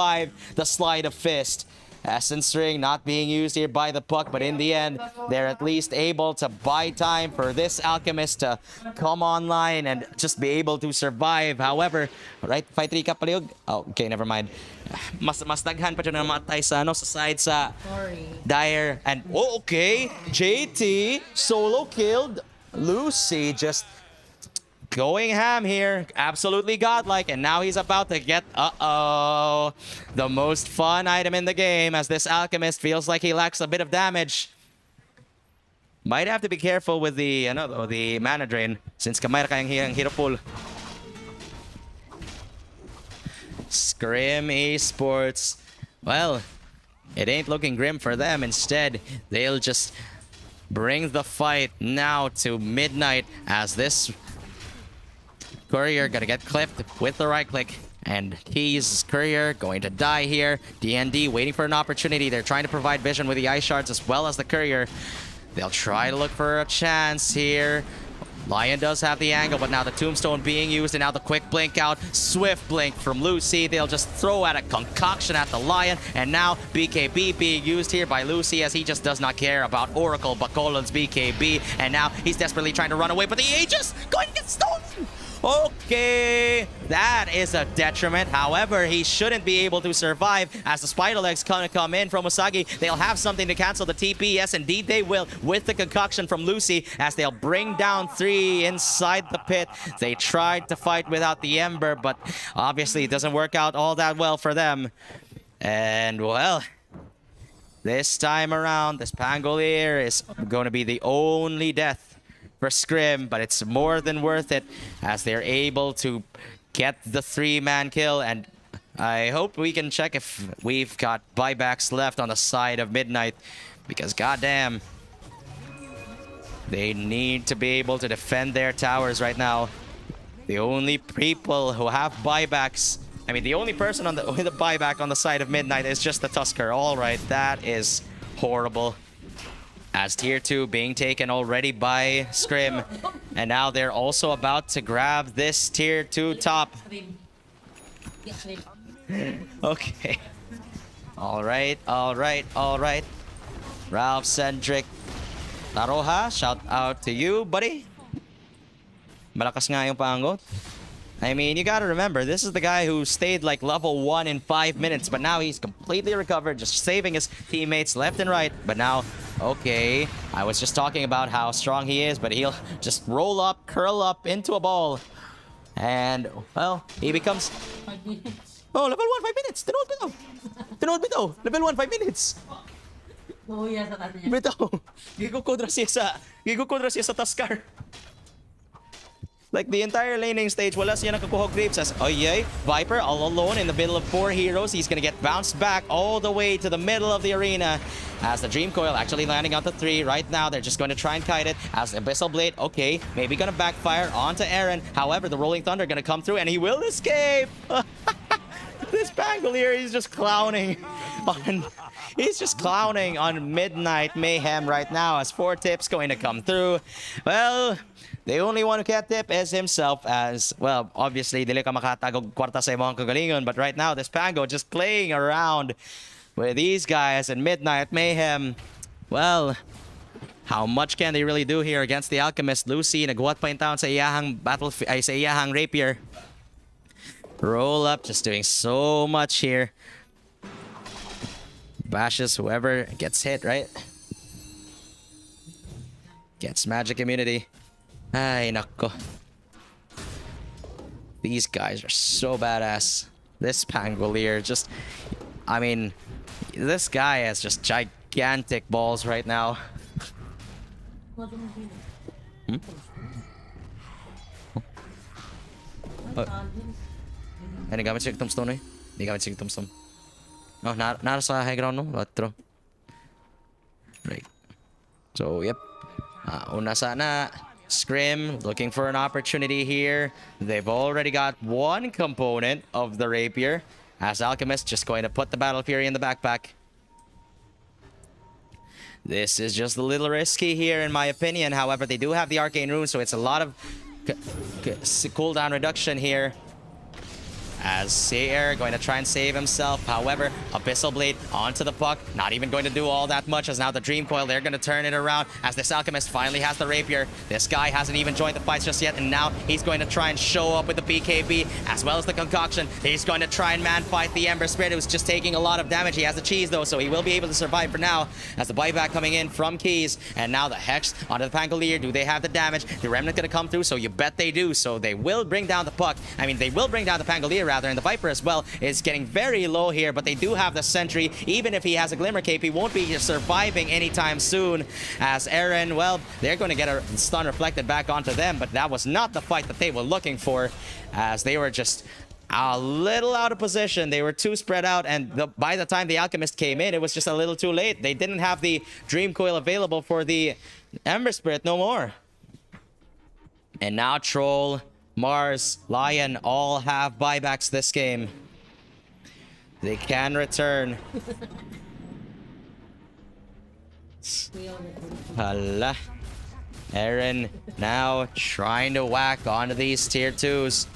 the Sleight of Fist. Essence Ring not being used here by the Puck, but in the end, they're at least able to buy time for this Alchemist to come online and just be able to survive. However, right, fight recap paliog. Oh, okay, never mind. Mas daghan pa dyan na matay sa side sa Dire. And, oh, okay, JT solo killed Lucy, just going ham here, absolutely godlike, and now he's about to get, the most fun item in the game, as this Alchemist feels like he lacks a bit of damage. Might have to be careful with the the mana drain, since kamay kayang hero pool. Scrim Esports, well, it ain't looking grim for them. Instead, they'll just bring the fight now to Midnight, as this Courier gonna get clipped with the right click, and Keys Courier going to die here. DND waiting for an opportunity. They're trying to provide vision with the Ice Shards as well as the Courier. They'll try to look for a chance here. Lion does have the angle, but now the tombstone being used, and now the quick blink out. Swift blink from Lucy. They'll just throw out a concoction at the Lion, and now BKB being used here by Lucy as he just does not care about Oracle, but Colon's BKB, and now he's desperately trying to run away, but the Aegis going to get stolen! Okay, that is a detriment. However, he shouldn't be able to survive as the spider legs gonna come in from Usagi. They'll have something to cancel the TP. Yes, indeed they will, with the concoction from Lucy as they'll bring down 3 inside the pit. They tried to fight without the Ember, but obviously it doesn't work out all that well for them. And well, this time around, this Pangolier is going to be the only death for Scrim, but it's more than worth it as they're able to get the 3-man kill. And I hope we can check if we've got buybacks left on the side of Midnight, because goddamn, they need to be able to defend their towers right now. The only people who have buybacks, I mean, the only person on with a buyback on the side of Midnight is just the Tusker. All right, that is horrible. As tier 2 being taken already by Scrim. And now they're also about to grab this tier 2 top. Okay. Alright. Ralph Cendric Taroha, shout out to you, buddy. Malakas nga yung pangot. I mean, you gotta remember, this is the guy who stayed like level 1 in 5 minutes, but now he's completely recovered, just saving his teammates left and right. But now, okay, I was just talking about how strong he is, but he'll just roll up, curl up into a ball. And, well, he becomes... Oh, level 1, 5 minutes! Tinood bitaw! Level 1, 5 minutes! Bitaw! Gigo kodra siya sa Tusker. Like, the entire laning stage, wala siya nakakuha creeps as, oh yay, Viper all alone in the middle of 4 heroes. He's gonna get bounced back all the way to the middle of the arena as the Dream Coil actually landing onto 3. Right now, they're just going to try and kite it as Abyssal Blade, okay, maybe gonna backfire onto Aaron. However, the Rolling Thunder gonna come through and he will escape. This Pangolier, he's just clowning on Midnight Mayhem right now as 4 tips going to come through. Well, the only one who can't tip is himself as, well, obviously, dili ka makatagog kwarta sa imong kagalingon, but right now, this Pango just playing around with these guys in Midnight Mayhem. Well, how much can they really do here against the Alchemist? Lucy, nagwat pa in town sa iyahang sa iyahang rapier. Roll up, just doing so much here. Bashes whoever gets hit, right? Gets magic immunity. Ay, nako. These guys are so badass. This Pangolier just... I mean, this guy has just gigantic balls right now. Hmm? Ay, nagamit siya tombstone eh. Nagamit siya tombstone. No, nara sa high ground no? True. Right. So, yep. Una sana. Scrim looking for an opportunity here. They've already got 1 component of the rapier. As Alchemist just going to put the Battle Fury in the backpack. This is just a little risky here in my opinion. However, they do have the Arcane Rune, so it's a lot of cooldown reduction here. As Seer going to try and save himself. However, Abyssal Blade onto the puck. Not even going to do all that much as now the Dream Coil, they're going to turn it around as this Alchemist finally has the Rapier. This guy hasn't even joined the fights just yet, and now he's going to try and show up with the BKB as well as the Concoction. He's going to try and man fight the Ember Spirit, who's just taking a lot of damage. He has the cheese though, so he will be able to survive for now as the buyback coming in from Keys. And now the Hex onto the Pangolier. Do they have the damage? The Remnant going to come through, so you bet they do. So they will bring down the puck. I mean, they will bring down the Pangolier rather, and the Viper as well is getting very low here, but they do have the Sentry. Even if he has a Glimmer Cape, he won't be surviving anytime soon. As Aaron, well, they're going to get a stun reflected back onto them, but that was not the fight that they were looking for, as they were just a little out of position. They were too spread out, and by the time the Alchemist came in, it was just a little too late. They didn't have the Dream Coil available for the Ember Spirit no more. And now Troll, Mars, Lion all have buybacks this game. They can return. Hala. Aaron now trying to whack onto these tier 2s.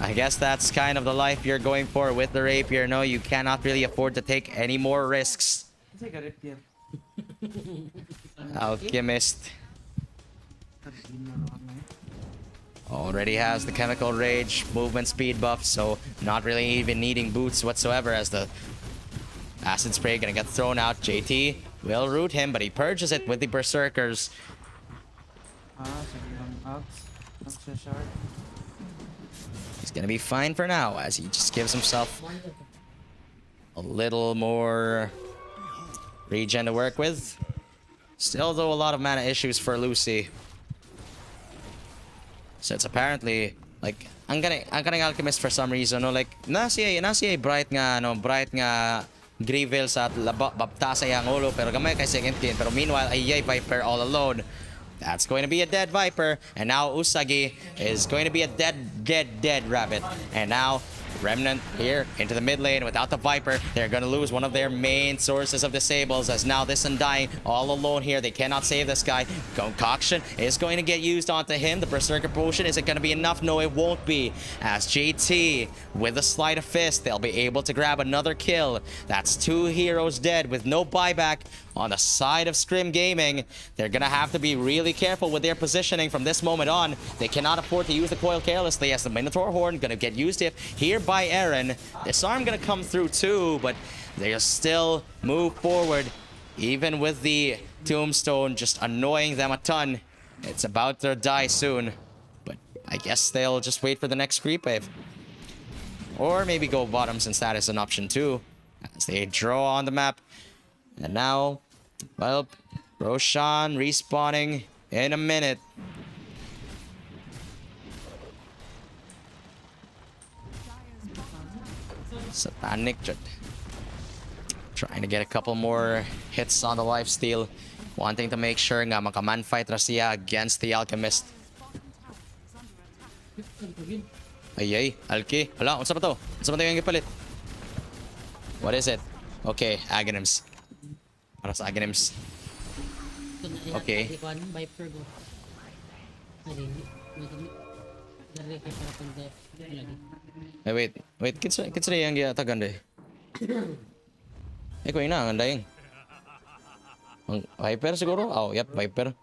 I guess that's kind of the life you're going for with the rapier. No, you cannot really afford to take any more risks. Alchemist already has the chemical rage movement speed buff, so not really even needing boots whatsoever as the acid spray gonna get thrown out. JT will root him, but he purges it with the berserkers. He's gonna be fine for now as he just gives himself a little more regen to work with. Still, though, a lot of mana issues for Lucy. So it's apparently like ang galing alchemist for some reason, no, like nasiya bright nga Grieville sa baptasa yang ulo pero gamay kay second kin, pero meanwhile ay Viper all alone. That's going to be a dead Viper, and now Usagi is going to be a dead rabbit. And now Remnant here into the mid lane without the Viper. They're going to lose one of their main sources of disables as now this Undying all alone here. They cannot save this guy. Concoction is going to get used onto him. The Berserker Potion, is it going to be enough? No, it won't be. As JT with a sleight of fist, they'll be able to grab another kill. That's 2 heroes dead with no buyback on the side of Scrim Gaming. They're going to have to be really careful with their positioning from this moment on. They cannot afford to use the coil carelessly as the Minotaur Horn going to get used here by Aaron. Disarm going to come through too, but they'll still move forward even with the Tombstone just annoying them a ton. It's about to die soon, but I guess they'll just wait for the next creep wave. Or maybe go bottom since that is an option too, as they draw on the map. And now, well, Roshan respawning in a minute. Satanic trying to get a couple more hits on the lifesteal, wanting to make sure nga makaman fight siya against the Alchemist. Ay, Alki. Hala, unsa ba to? Unsa ba to yung gipalit? What is it? Okay, Aghanims. Para sa Aghanims. Okay. Hey, wait. Kinsa yung giyatagan day? Eh, ko ina ang dayang. Viper siguro? Oh, yep, Viper.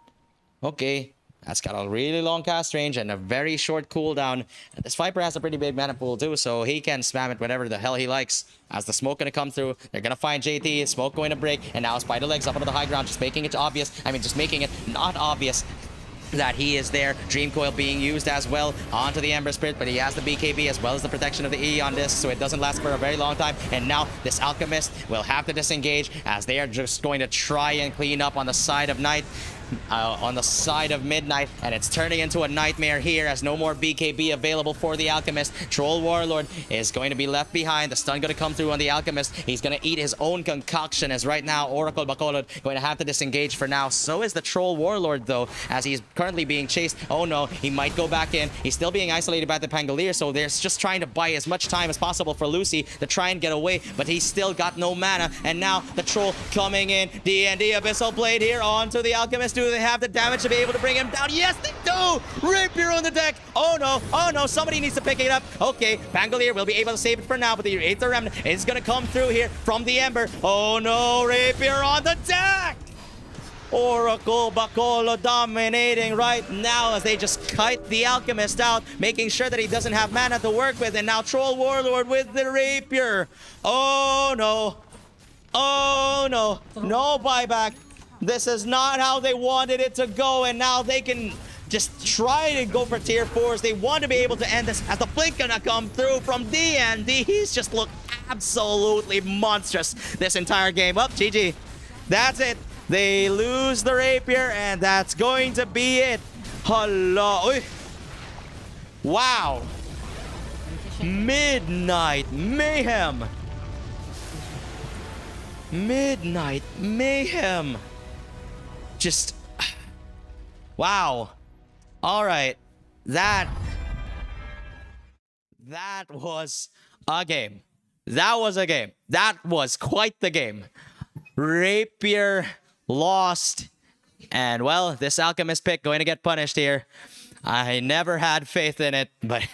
Okay. That's got a really long cast range and a very short cooldown. And this Viper has a pretty big mana pool too, so he can spam it whenever the hell he likes. As the smoke gonna come through, they're gonna find JT, smoke going to break, and now Spider Legs up onto the high ground, just making it obvious. I mean, just making it not obvious that he is there. Dream Coil being used as well onto the Ember Spirit, but he has the BKB as well as the protection of the E on this, so it doesn't last for a very long time. And now this Alchemist will have to disengage as they are just going to try and clean up on the side of Night. On the side of Midnight, and it's turning into a nightmare here as no more BKB available for the Alchemist. Troll Warlord is going to be left behind. The stun going to come through on the Alchemist. He's going to eat his own concoction as right now Oracle Bacolod going to have to disengage for now. So is the Troll Warlord though, as he's currently being chased. Oh no, he might go back in. He's still being isolated by the Pangolier, so they're just trying to buy as much time as possible for Lucy to try and get away, but he's still got no mana. And now the Troll coming in. D&D Abyssal Blade here onto the Alchemist. Do they have the damage to be able to bring him down? Yes, they do! Rapier on the deck. Oh no, somebody needs to pick it up. Okay, Pangolier will be able to save it for now, but the Aether Remnant is going to come through here from the Ember. Oh no, Rapier on the deck! Oracle Bacolo dominating right now as they just kite the Alchemist out, making sure that he doesn't have mana to work with. And now Troll Warlord with the Rapier. Oh no, no buyback. This is not how they wanted it to go, and now they can just try to go for tier 4s. They want to be able to end this as the blink gonna come through from D&D. He's just looked absolutely monstrous this entire game. Up, GG. That's it. They lose the Rapier, and that's going to be it. Hello. Uy. Wow. Midnight Mayhem. Midnight Mayhem. Just wow. All right. That was a game. That was a game. That was quite the game. Rapier lost. And well, this Alchemist pick going to get punished here. I never had faith in it, but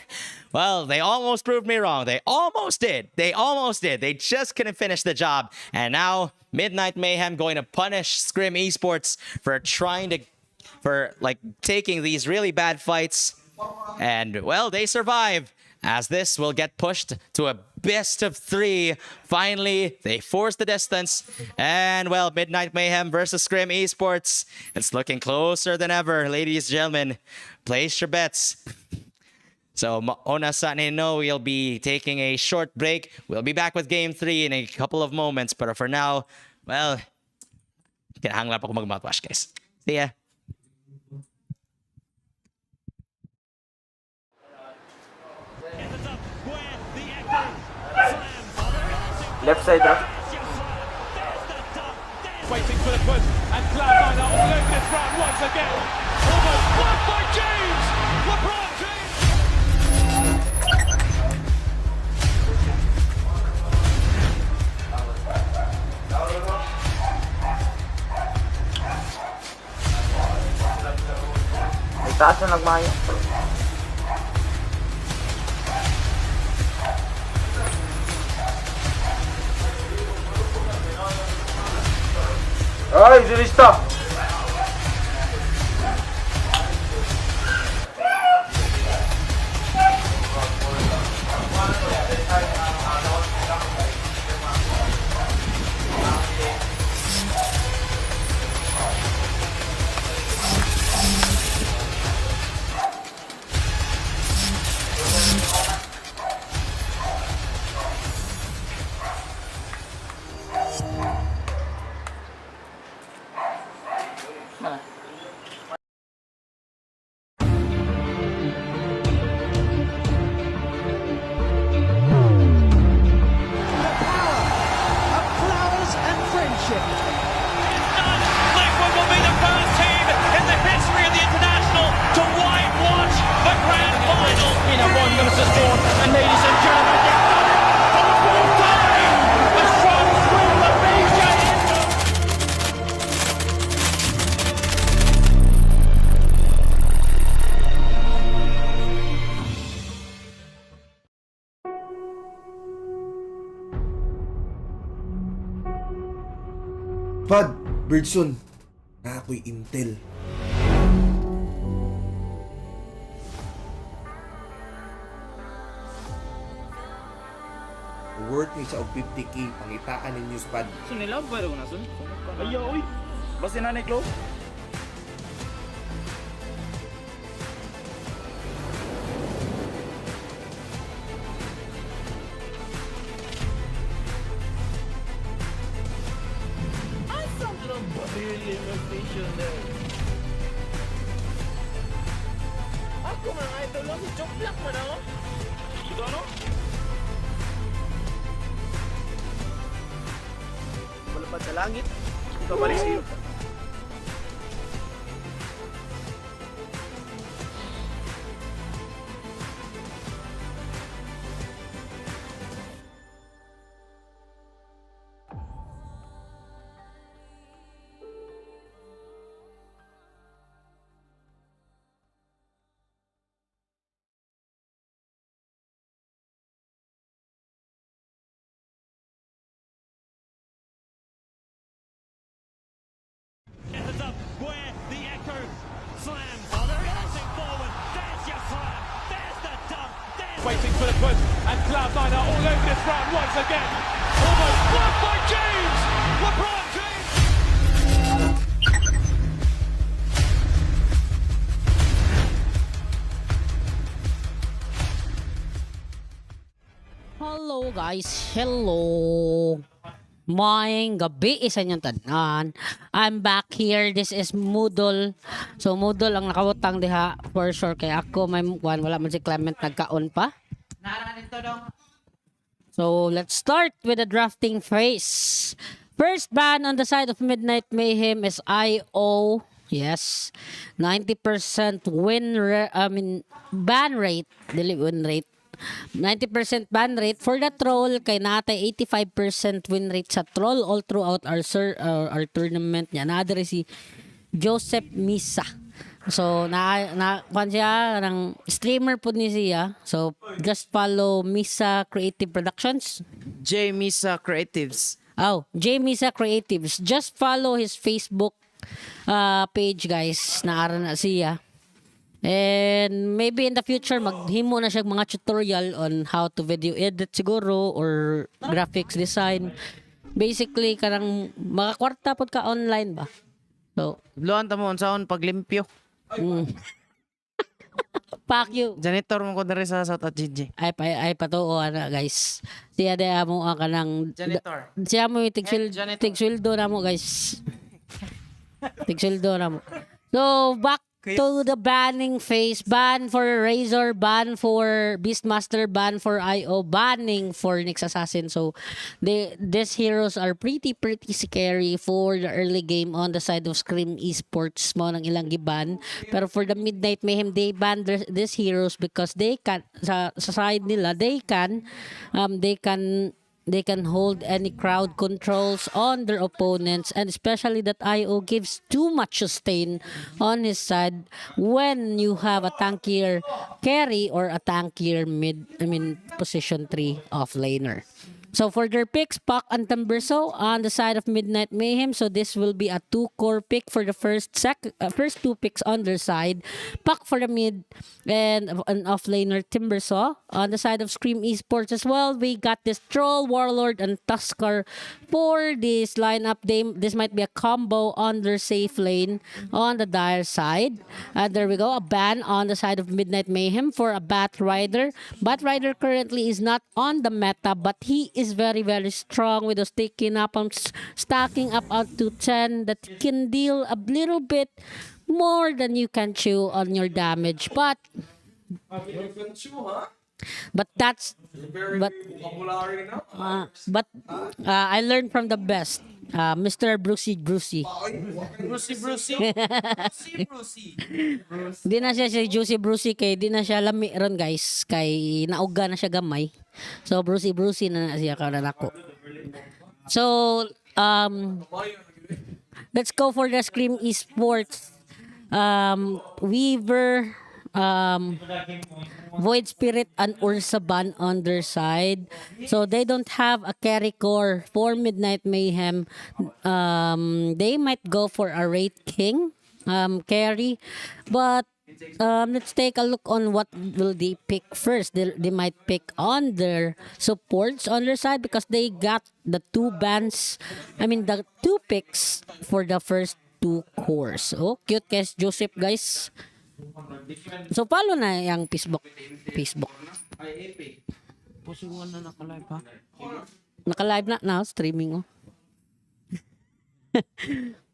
well, they almost proved me wrong. They almost did. They almost did. They just couldn't finish the job. And now Midnight Mayhem going to punish Scrim Esports for taking these really bad fights. And well, they survive, as this will get pushed to a best of 3. Finally, they force the distance. And well, Midnight Mayhem versus Scrim Esports. It's looking closer than ever, ladies and gentlemen. Place your bets. So, mauna sa ninyo, we'll be taking a short break. We'll be back with Game 3 in a couple of moments. But for now, well, kinahanglan pa ko mag-mouthwash, guys. See ya. Left side, bro. Waiting for the push, and Cloud9 are all over this round once again. Almost blocked by James! LeBron James! May taas na nagmaya. Ay, Zurista! Liquid will be the first team in the history of the International to whitewash the grand final. In a one versus four, and ladies and gentlemen, they've done it for the fourth time. A strong swing of Major Indo. Pad, Birdson, na ako'y intel. Worth ni sa og 50k, pangitaan ninyo Pad. So nila ba rin na sun? Ayaw, uy. Basta na ni Klo. Ako mga idol lang, joke lang mo na, oh. Ito ano? Malapad sa langit, ikaw balik sa iyo. Heads up where the echo slams. Oh, they're passing forward. There's your slam. There's the dunk. Waiting for the push, and Cloud9 are all over this round once again. Almost blocked by James. LeBron James. Hello guys, hello. Maayong gabi isa niyong tanan. I'm back here. This is Moodle. So Moodle ang nakawutang diha for sure kay ako may wala man si Clement nagkaon pa. So let's start with the drafting phase. First ban on the side of Midnight Mayhem is IO. Yes. 90% ban rate, dili win rate. 90% ban rate for the troll, kay natay 85% win rate sa troll all throughout our tournament niya. Naadre si Joseph Misa. So kwan siya ng streamer po ni siya. So just follow Misa Creative Productions. J Misa Creatives. Oh, J Misa Creatives. Just follow his Facebook page, guys. Naara na siya. And maybe in the future maghimo na siya mga tutorial on how to video edit siguro or graphics design. Basically kanang makakwarta pod ka online ba. So, Luan ta mo unsaon paglimpyo. fuck you. Janitor mo ko diri sa South at GG. Ay patuo ana guys. Siya de amo ang kanang Janitor. siya mo Janitor. tigsildo na mo guys. Tigsildo na mo. So back to the banning phase. Ban for Razor, ban for Beastmaster, ban for IO, banning for Nyx Assassin. So these heroes are pretty scary for the early game on the side of Scream Esports mo nang ilang giban. Pero for the Midnight Mayhem, they ban these heroes because they can sa side nila they can hold any crowd controls on their opponents, and especially that IO gives too much sustain on his side when you have a tankier carry or a tankier position 3 offlaner. So for their picks, Puck and Timbersaw on the side of Midnight Mayhem. So this will be a 2-core pick for the first 2 picks on their side. Puck for the mid and an offlaner Timbersaw. On the side of Scream Esports as well, we got this Troll, Warlord, and Tusker for this lineup. This might be a combo on their safe lane on the Dire side. There we go, a ban on the side of Midnight Mayhem for a Bat Rider. Bat Rider currently is not on the meta, but he is very strong with those stacking up out to 10 that can deal a little bit more than you can chew on your damage, but I learned from the best, Mr. Brucey. Brucey. Di na siya si Juicy Brucey kay di na siya lami ron guys kay nauga na siya gamay. So Brucey na siya karon ako. So let's go for the Scream Esports. Weaver, Void Spirit, and Ursaban on their side. So they don't have a carry core for Midnight Mayhem. They might go for a Wraith King carry, but let's take a look on what will they pick first. They might pick on their supports on their side because they got the 2 picks for the first 2 cores. Oh, cute guys, Joseph guys. So follow na yung Facebook. Pusuan na naka-live ha. Naka-live na now, streaming oh.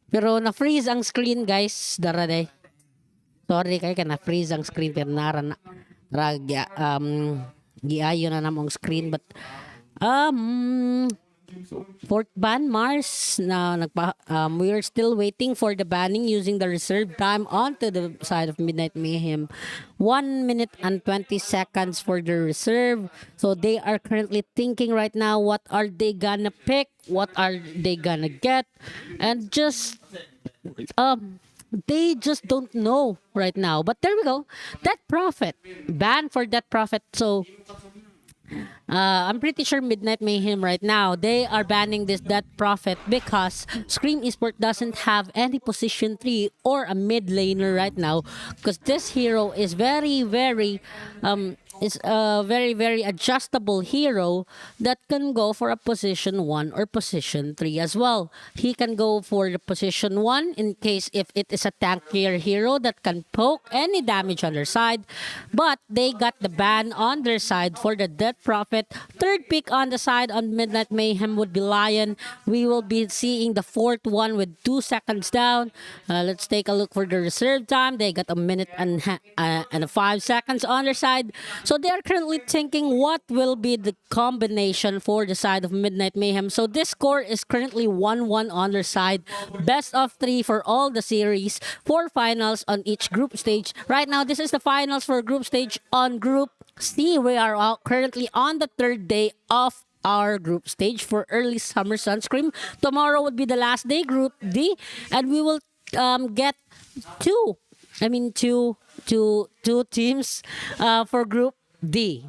Pero na-freeze ang screen guys, daraday. Sorry kay na-freeze ang screen pero nara na. Giayo na namong screen but fourth ban Mars we're still waiting for the banning using the reserve time onto the side of Midnight Mayhem. 1 minute and 20 seconds for the reserve. So they are currently thinking right now what are they gonna pick, what are they gonna get, and just they just don't know right now. But there we go, Death Prophet ban for Death Prophet. So I'm pretty sure Midnight Mayhem right now, they are banning this Death Prophet because Scream Esports doesn't have any position 3 or a mid laner right now because this hero is very adjustable hero that can go for a position 1 or position 3 as well. He can go for the position 1 in case if it is a tankier hero that can poke any damage on their side, but they got the ban on their side for the Death Prophet. Third pick on the side on Midnight Mayhem would be Lion. We will be seeing the 4th one with 2 seconds down. Let's take a look for the reserve time. They got a minute and 5 seconds on their side. So they are currently thinking what will be the combination for the side of Midnight Mayhem. So this score is currently 1-1 on their side. Best of 3 for all the series. 4 finals on each group stage. Right now, this is the finals for group stage on group C. We are currently on the third day of our group stage for Early Summer Sunscream. Tomorrow would be the last day, Group D, and we will get two teams for Group D.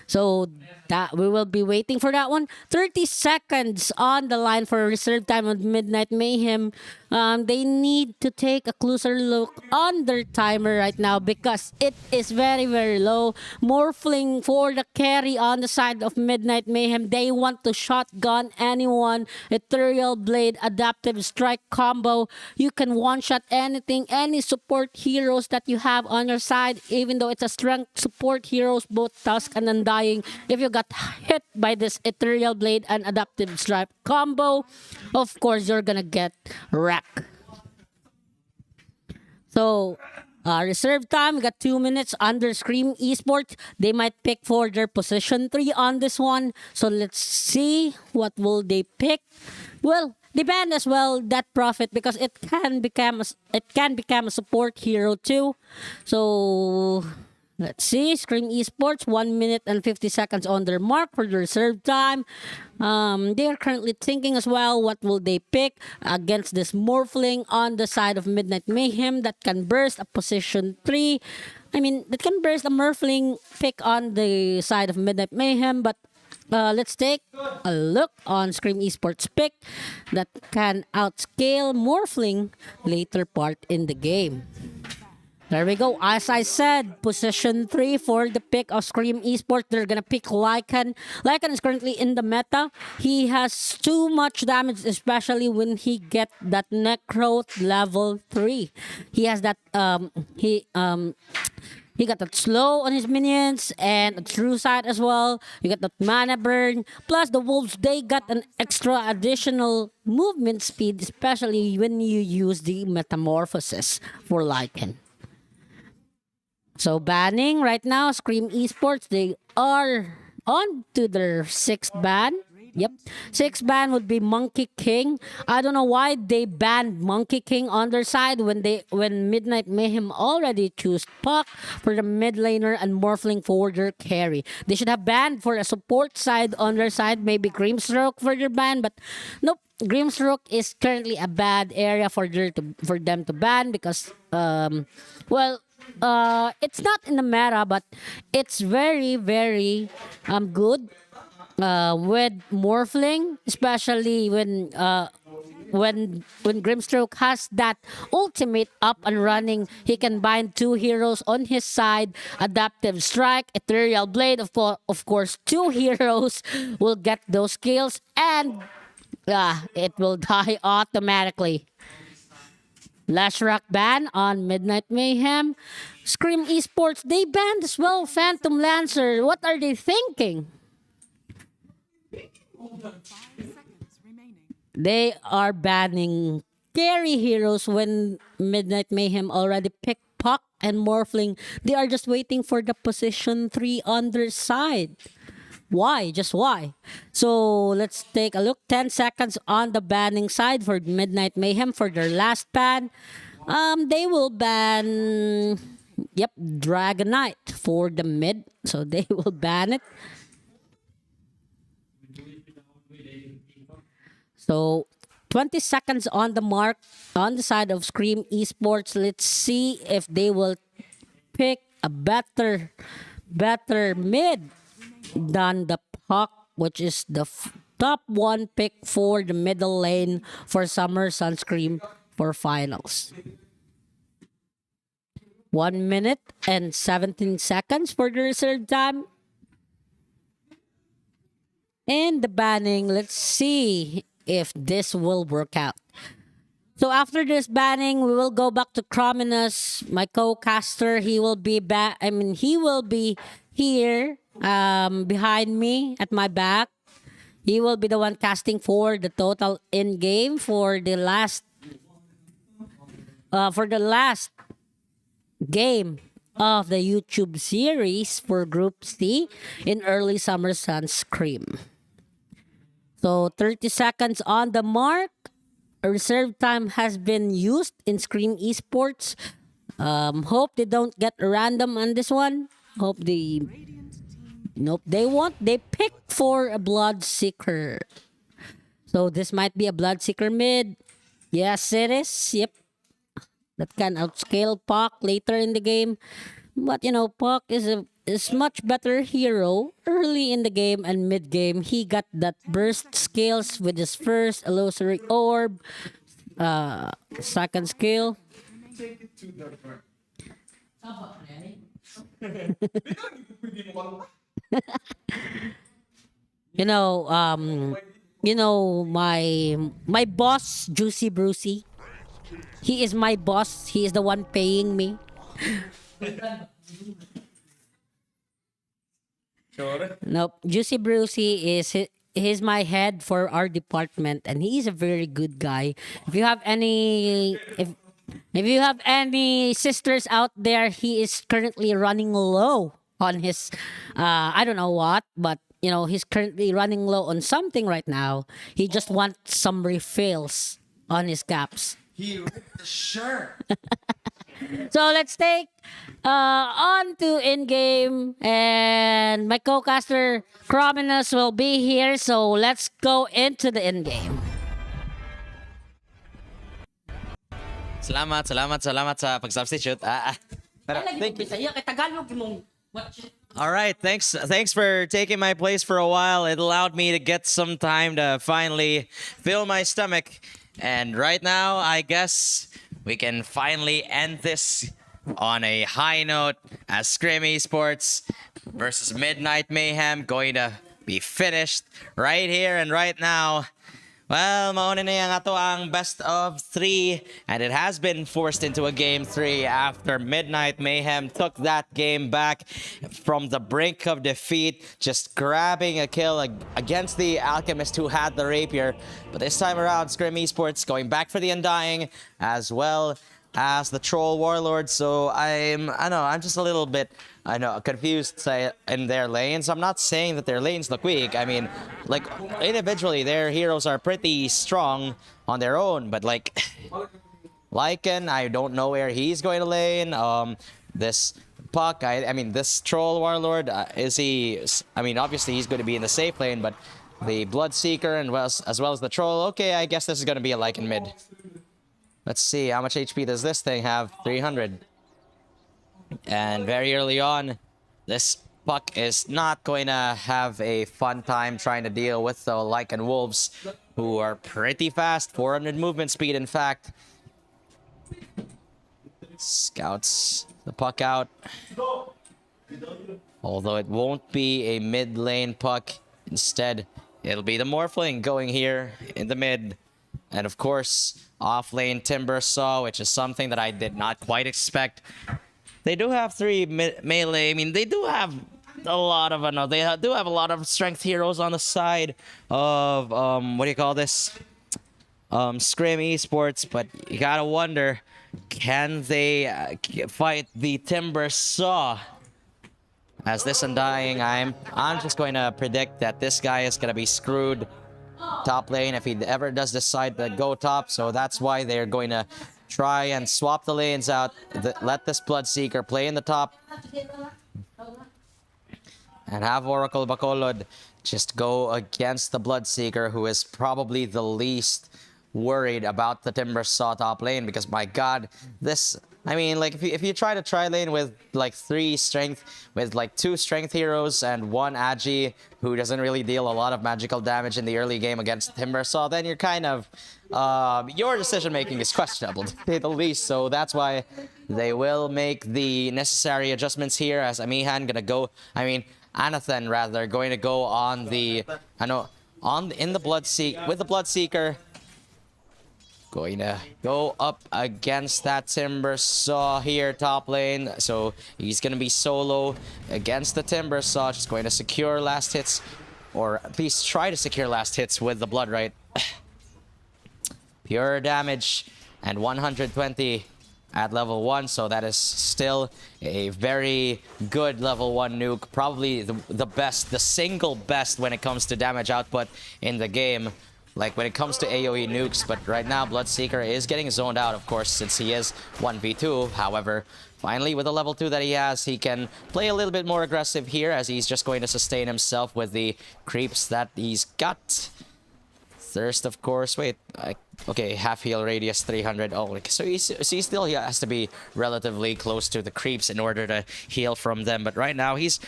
So that we will be waiting for that one. 30 seconds on the line for reserve time of Midnight Mayhem. They need to take a closer look on their timer right now because it is very, very low. Morphling for the carry on the side of Midnight Mayhem. They want to shotgun anyone. Ethereal Blade, Adaptive Strike combo. You can one-shot anything, any support heroes that you have on your side, even though it's a strength support heroes, both Tusk and Undying. If you got hit by this Ethereal Blade and Adaptive Strike combo, of course, you're gonna get wrecked. So, reserve time, we got 2 minutes under Scream Esports. They might pick for their position 3 on this one. So let's see what will they pick. Well, they ban as well that Prophet because it can become a support hero too. So let's see, Scream Esports, 1 minute and 50 seconds on their mark for the reserve time. They are currently thinking as well, what will they pick against this Morphling on the side of Midnight Mayhem that can burst a position 3. I mean, that can burst a Morphling pick on the side of Midnight Mayhem, but let's take a look on Scream Esports pick that can outscale Morphling later part in the game. There we go. As I said, position 3 for the pick of Scream Esports. They're gonna pick Lycan. Lycan is currently in the meta. He has too much damage, especially when he get that Necro level 3. He has that he got that slow on his minions and a true sight as well. You got that mana burn. Plus the wolves, they got an extra additional movement speed, especially when you use the metamorphosis for Lycan. So banning right now, Scream Esports, they are on to their 6th ban. Yep. 6th ban would be Monkey King. I don't know why they banned Monkey King on their side when Midnight Mayhem already chose Puck for the mid laner and Morphling for their carry. They should have banned for a support side on their side, maybe Grimstroke for their ban, but nope. Grimstroke is currently a bad area for them to ban because it's not in the meta, but it's very, very good with Morphling, especially when Grimstroke has that ultimate up and running. He can bind 2 heroes on his side, Adaptive Strike, Ethereal Blade. Of course, 2 heroes will get those kills, and it will die automatically. Lashrak ban on Midnight Mayhem. Scream Esports, they banned as well Phantom Lancer. What are they thinking? 5 seconds remaining. They are banning carry heroes when Midnight Mayhem already picked Puck and Morphling. They are just waiting for the position 3 on their side. Why? Just why? So let's take a look. 10 seconds on the banning side for Midnight Mayhem for their last ban. They will ban Dragonite for the mid. So they will ban it. So 20 seconds on the mark on the side of Scream Esports. Let's see if they will pick a better mid than the Puck, which is the top 1 pick for the middle lane for Summer Sunscream for finals. 1 minute and 17 seconds for the reserve time. And the banning, let's see if this will work out. So after this banning, we will go back to Crominus, my co-caster. He will be he will be here behind me at my back. He will be the one casting for the total in game for the last game of the YouTube series for Group C in Early Summer Sunscream. So 30 seconds on the mark. A reserve time has been used in Scream Esports. Hope they don't get random on this one. Hope they Nope, they won't. They pick for a Bloodseeker. So this might be a Bloodseeker mid. Yes, it is. Yep. That can outscale Puck later in the game. But you know, Puck is much better hero early in the game and mid game. He got that burst skills with his first illusory orb, second skill. You know, my boss, Juicy Brucey. He is my boss. He is the one paying me. Nope. Juicy Brucey he's my head for our department, and he's a very good guy. If you have any sisters out there, he is currently running low on his I don't know what, but you know, he's currently running low on something right now. He just wants some refills on his caps. He ripped the shirt. So let's take on to in-game, and my co-caster Crominus will be here, so let's go into the in-game. Salamat sa pag-substitute. All right, thanks for taking my place for a while. It allowed me to get some time to finally fill my stomach. And right now, I guess we can finally end this on a high note as Scrim Esports versus Midnight Mayhem going to be finished right here and right now. Well, mauna na yang ato ang best of 3, and it has been forced into a game 3 after Midnight Mayhem took that game back from the brink of defeat, just grabbing a kill against the Alchemist who had the rapier. But this time around, Scrim Esports going back for the Undying as well as the Troll Warlord. So I'm just a little bit confused in their lanes. I'm not saying that their lanes look weak. I mean, like, individually their heroes are pretty strong on their own, but like Lycan, I don't know where he's going to lane. This Puck, I mean this Troll Warlord, is he, I mean, obviously he's going to be in the safe lane, but the Bloodseeker and as well as the Troll, okay, I guess this is going to be a Lycan mid. Let's see, how much HP does this thing have? 300. And very early on, this Puck is not going to have a fun time trying to deal with the Lycan Wolves, who are pretty fast, 400 movement speed in fact. Scouts the Puck out. Although it won't be a mid lane Puck. Instead, it'll be the Morphling going here in the mid. And of course, off lane Timber Saw, which is something that I did not quite expect. They do have 3 melee. I mean, they do have a lot of they do have a lot of strength heroes on the side of what do you call this? Scrim Esports, but you gotta wonder, can they fight the Timber Saw? As this Undying, I'm just going to predict that this guy is gonna be screwed top lane if he ever does decide to go top. So that's why they're going to try and swap the lanes out. Let this Bloodseeker play in the top. And have Oracle Bacolod just go against the Bloodseeker, who is probably the least worried about the Timber Saw top lane. Because my god, this... I mean, like, if you try to tri-lane with, like, 3 strength, with, like, 2 strength heroes and 1 Agi, who doesn't really deal a lot of magical damage in the early game against Timber Saw, then you're kind of... your decision-making is questionable, to say the least. So that's why they will make the necessary adjustments here, as Amihan gonna go... I mean, Anathan, rather, going to go on the... with the Bloodseeker... Going to go up against that Timber Saw here, top lane. So he's going to be solo against the Timber Saw. Just going to secure last hits, or at least try to secure last hits with the Blood Right. Pure damage and 120 at level 1. So that is still a very good level 1 nuke. Probably the best, the single best when it comes to damage output in the game. Like, when it comes to AoE nukes, but right now Bloodseeker is getting zoned out, of course, since he is 1v2. However, finally, with the level 2 that he has, he can play a little bit more aggressive here as he's just going to sustain himself with the creeps that he's got. Thirst, of course. Wait, okay, half heal radius 300. Oh, so he still has to be relatively close to the creeps in order to heal from them. But right now, he's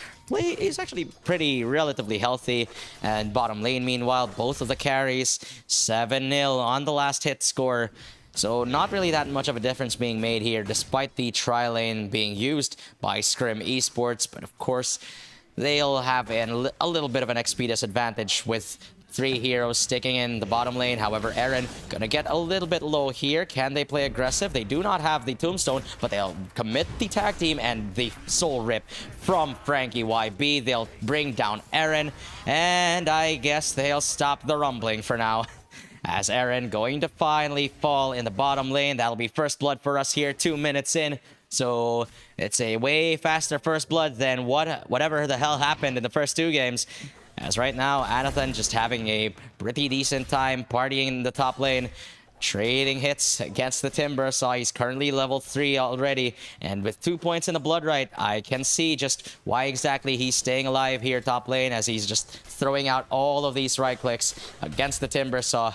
actually pretty relatively healthy. And bottom lane, meanwhile, both of the carries 7-0 on the last hit score. So not really that much of a difference being made here, despite the tri-lane being used by Scrim Esports. But of course, they'll have a little bit of an XP disadvantage with 3 heroes sticking in the bottom lane. However, Eren gonna get a little bit low here. Can they play aggressive? They do not have the tombstone, but they'll commit the tag team and the soul rip from Frankie YB. They'll bring down Eren, and I guess they'll stop the rumbling for now. As Eren going to finally fall in the bottom lane. That'll be first blood for us here, 2 minutes in. So it's a way faster first blood than whatever the hell happened in the first 2 games. As right now, Anathan just having a pretty decent time partying in the top lane, trading hits against the Timber. Saw he's currently level 3 already, and with 2 points in the blood right, I can see just why exactly he's staying alive here top lane, as he's just throwing out all of these right clicks against the Timber Saw,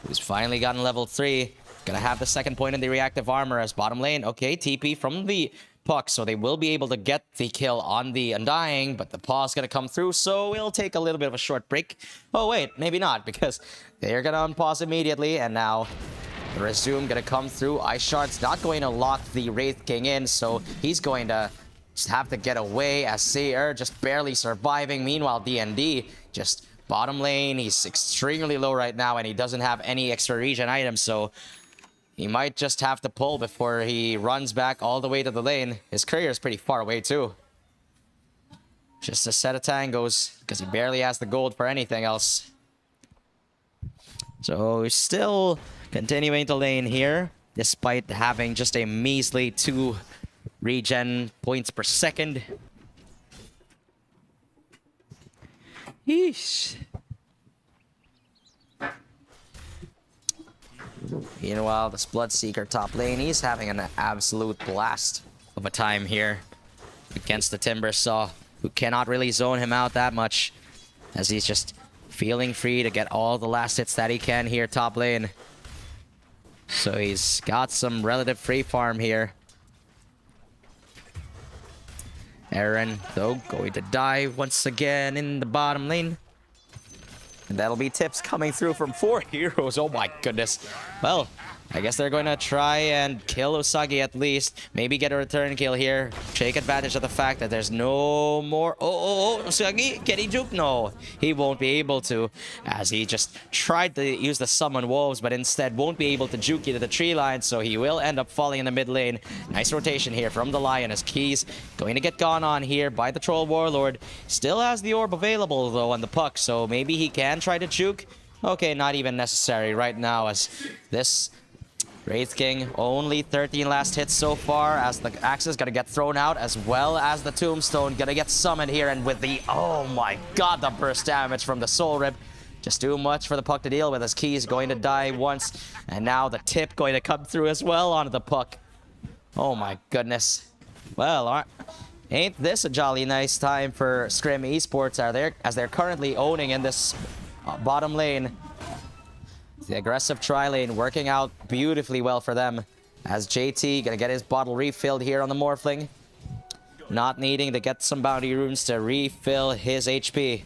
who's finally gotten level 3. Gonna have the second point in the reactive armor as bottom lane. Okay, TP from the puck, so they will be able to get the kill on the Undying, but the pause gonna come through, so it'll take a little bit of a short break. Oh wait, maybe not, because they're gonna unpause immediately, and now the resume gonna come through. Ice Shard's not going to lock the Wraith King in, so he's going to just have to get away as Seer just barely surviving. Meanwhile, DND just bottom lane, he's extremely low right now, and he doesn't have any extra regen items, so he might just have to pull before he runs back all the way to the lane. His career is pretty far away too. Just a set of tangos, because he barely has the gold for anything else. So he's still continuing to lane here, despite having just a measly 2 regen points per second. Yeesh. Meanwhile, this Bloodseeker top lane, he's having an absolute blast of a time here against the Timber Saw, who cannot really zone him out that much, as he's just feeling free to get all the last hits that he can here top lane. So he's got some relative free farm here. Eren, though, going to die once again in the bottom lane. And that'll be tips coming through from 4 heroes. Oh my goodness. Well, I guess they're going to try and kill Usagi at least. Maybe get a return kill here. Take advantage of the fact that there's no more... Oh, Usagi, can he juke? No, he won't be able to, as he just tried to use the summon wolves, but instead won't be able to juke into the tree line, so he will end up falling in the mid lane. Nice rotation here from the Lion, as Keys going to get gone on here by the Troll Warlord. Still has the orb available though on the puck, so maybe he can try to juke. Okay, not even necessary right now, as this Wraith King only 13 last hits so far, as the axe is gonna get thrown out, as well as the tombstone gonna get summoned here, and with the, oh my god, the burst damage from the soul rip, just too much for the puck to deal with, as Keys going to die once, and now the tip going to come through as well onto the puck. Oh my goodness. Well, ain't this a jolly nice time for Scrim Esports, as they're currently owning in this bottom lane. The aggressive tri-lane working out beautifully well for them, as JT gonna get his bottle refilled here on the Morphling, not needing to get some bounty runes to refill his HP.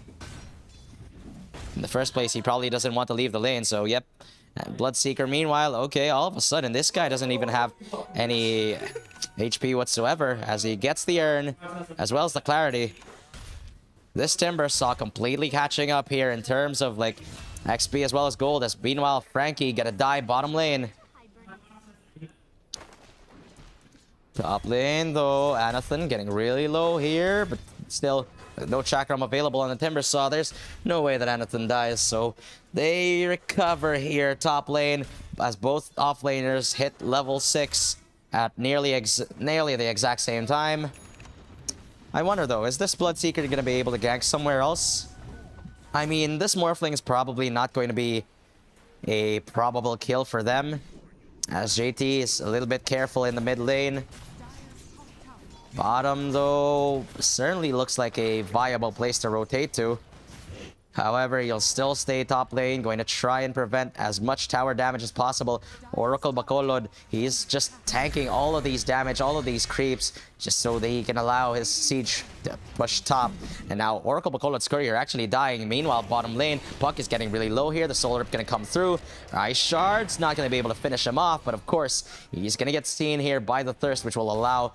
In the first place, he probably doesn't want to leave the lane, so yep. And Bloodseeker, meanwhile, okay, all of a sudden, this guy doesn't even have any HP whatsoever, as he gets the urn, as well as the clarity. This Timber Saw completely catching up here in terms of, like, XP as well as gold, as meanwhile Frankie gonna die bottom lane. Top lane though, Anathan getting really low here, but still no chakram available on the Timber Saw. There's no way that Anathan dies, so they recover here top lane, as both offlaners hit level 6 at nearly the exact same time. I wonder though, is this Bloodseeker gonna be able to gank somewhere else? I mean, this Morphling is probably not going to be a probable kill for them, As JT is a little bit careful in the mid lane. Bottom, though, certainly looks like a viable place to rotate to. However, he'll still stay top lane, going to try and prevent as much tower damage as possible. Oracle Bacolod, he's just tanking all of these damage, all of these creeps, just so that he can allow his siege to push top. And now Oracle Bacolod's courier actually dying. Meanwhile, bottom lane, Puck is getting really low here. The Soul Rip going to come through. Ice Shard's not going to be able to finish him off, but of course, he's going to get seen here by the Thirst, which will allow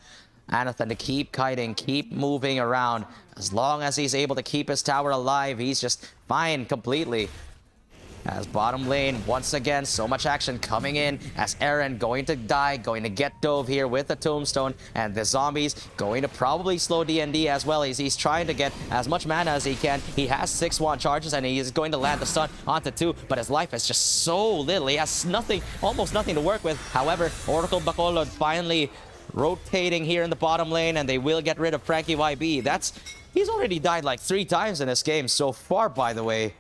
Anathan to keep kiting, keep moving around. As long as he's able to keep his tower alive, he's just fine completely. As bottom lane, once again, so much action coming in as Aaron going to die, going to get dove here with the tombstone, and the zombies going to probably slow DND as well as he's trying to get as much mana as he can. He has 6 wand charges and he is going to land the stun onto 2, but his life is just so little. He has nothing, almost nothing to work with. However, Oracle Bacolod finally rotating here in the bottom lane, and they will get rid of Frankie YB. He's already died like 3 times in this game so far, by the way.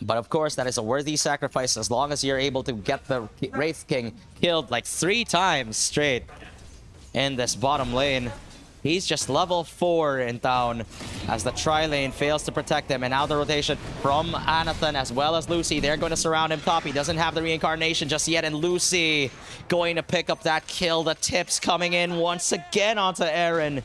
But of course, that is a worthy sacrifice as long as you're able to get the Wraith King killed like 3 times straight in this bottom lane. He's just level 4 in town as the tri-lane fails to protect him. And now the rotation from Anathan as well as Lucy. They're going to surround him top. He doesn't have the reincarnation just yet. And Lucy going to pick up that kill. The tips coming in once again onto Aaron.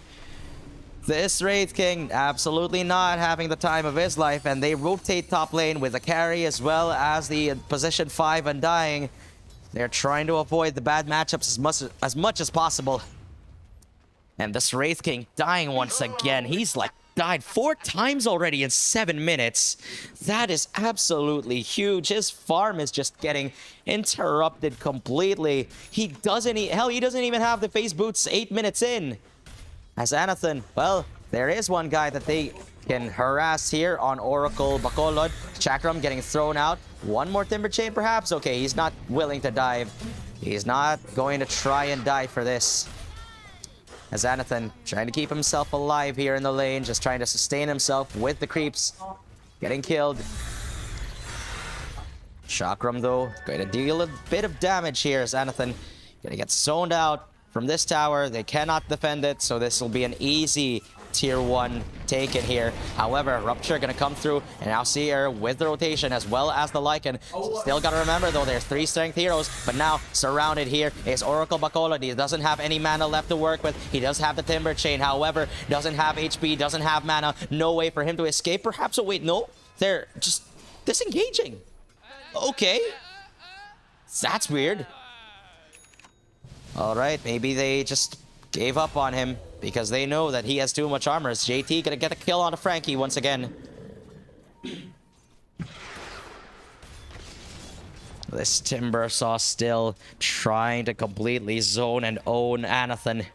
This Wraith King absolutely not having the time of his life. And they rotate top lane with the carry as well as the position 5 Undying. They're trying to avoid the bad matchups as much as possible. And this Wraith King dying once again. He's like died 4 times already in 7 minutes. That is absolutely huge. His farm is just getting interrupted completely. He doesn't even have the phase boots 8 minutes in. As Anathan, well, there is one guy that they can harass here on Oracle Bacolod. Chakram getting thrown out. One more Timber Chain perhaps? Okay, he's not willing to dive. He's not going to try and die for this. As Anathan trying to keep himself alive here in the lane, just trying to sustain himself with the creeps. Getting killed. Chakram, though, going to deal a bit of damage here as Anathan going to get zoned out from this tower. They cannot defend it, so this will be an easy tier 1 taken here. However, Rupture going to come through, and now Seer with the rotation as well as the Lycan. Still got to remember, though, there's 3 strength heroes, but now surrounded here is Oracle Bacolod. He doesn't have any mana left to work with. He does have the Timber Chain, however, doesn't have HP, doesn't have mana. No way for him to escape. Perhaps, oh wait, no. They're just disengaging. Okay. That's weird. Alright, maybe they just gave up on him because they know that he has too much armor. Is JT gonna get a kill onto Frankie once again? This Timber Saw still trying to completely zone and own Anathan.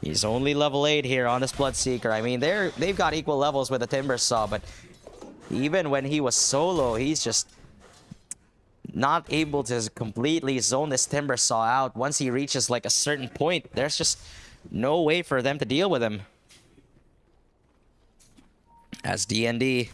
He's only level 8 here on this Bloodseeker. I mean, they've got equal levels with the Timber Saw, but even when he was solo, he's just not able to completely zone this Timber Saw out. Once he reaches like a certain point, there's just no way for them to deal with him. As DND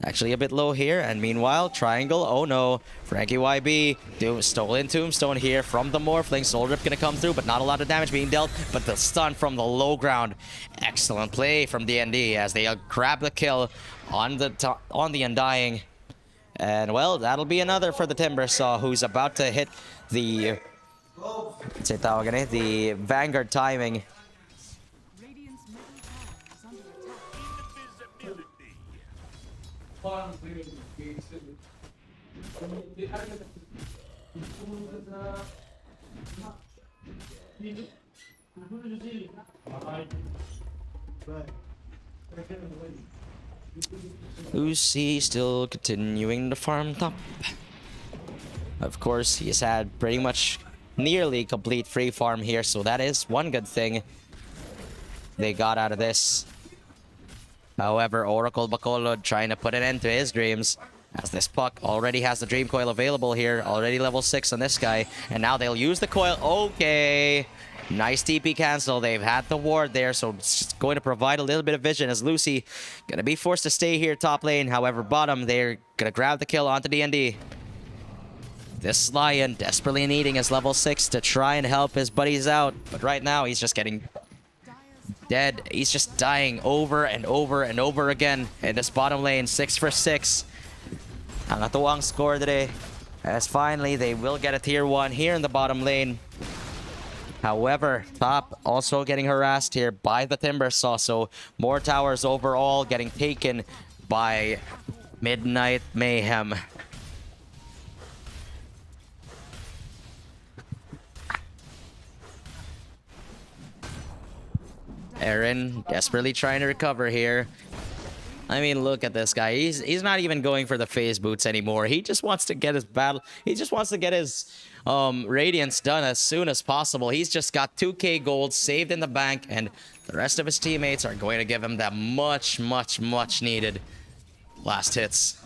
actually a bit low here, and meanwhile, Triangle, oh no, Frankie YB, stolen Tombstone here from the Morphling. Soul Rip gonna come through, but not a lot of damage being dealt, but the stun from the low ground. Excellent play from DND as they grab the kill on the Undying. And well, that'll be another for the Timber Saw, who's about to hit the the Vanguard timing. Radiant's middle tower is under Lucy still continuing to farm top. Of course, he's had pretty much nearly complete free farm here, so that is one good thing they got out of this. However, Oracle Bacolod trying to put an end to his dreams, as this Puck already has the Dream Coil available here, already level 6 on this guy, and now they'll use the coil. Okay, nice TP cancel. They've had the ward there, so it's just going to provide a little bit of vision as Lucy gonna be forced to stay here top lane. However, bottom, they're gonna grab the kill onto DND. This Lion desperately needing his level 6 to try and help his buddies out. But right now, he's just getting dead. He's just dying over and over and over again in this bottom lane. 6 for 6. Ang atuwang score today. As finally, they will get a tier 1 here in the bottom lane. However, top also getting harassed here by the Timbersaw. So more towers overall getting taken by Midnight Mayhem. Aaron desperately trying to recover here. I mean, look at this guy. He's not even going for the phase boots anymore. He just wants to get his battle. He just wants to get his radiance done as soon as possible. He's just got 2k gold saved in the bank, and the rest of his teammates are going to give him that much needed last hits.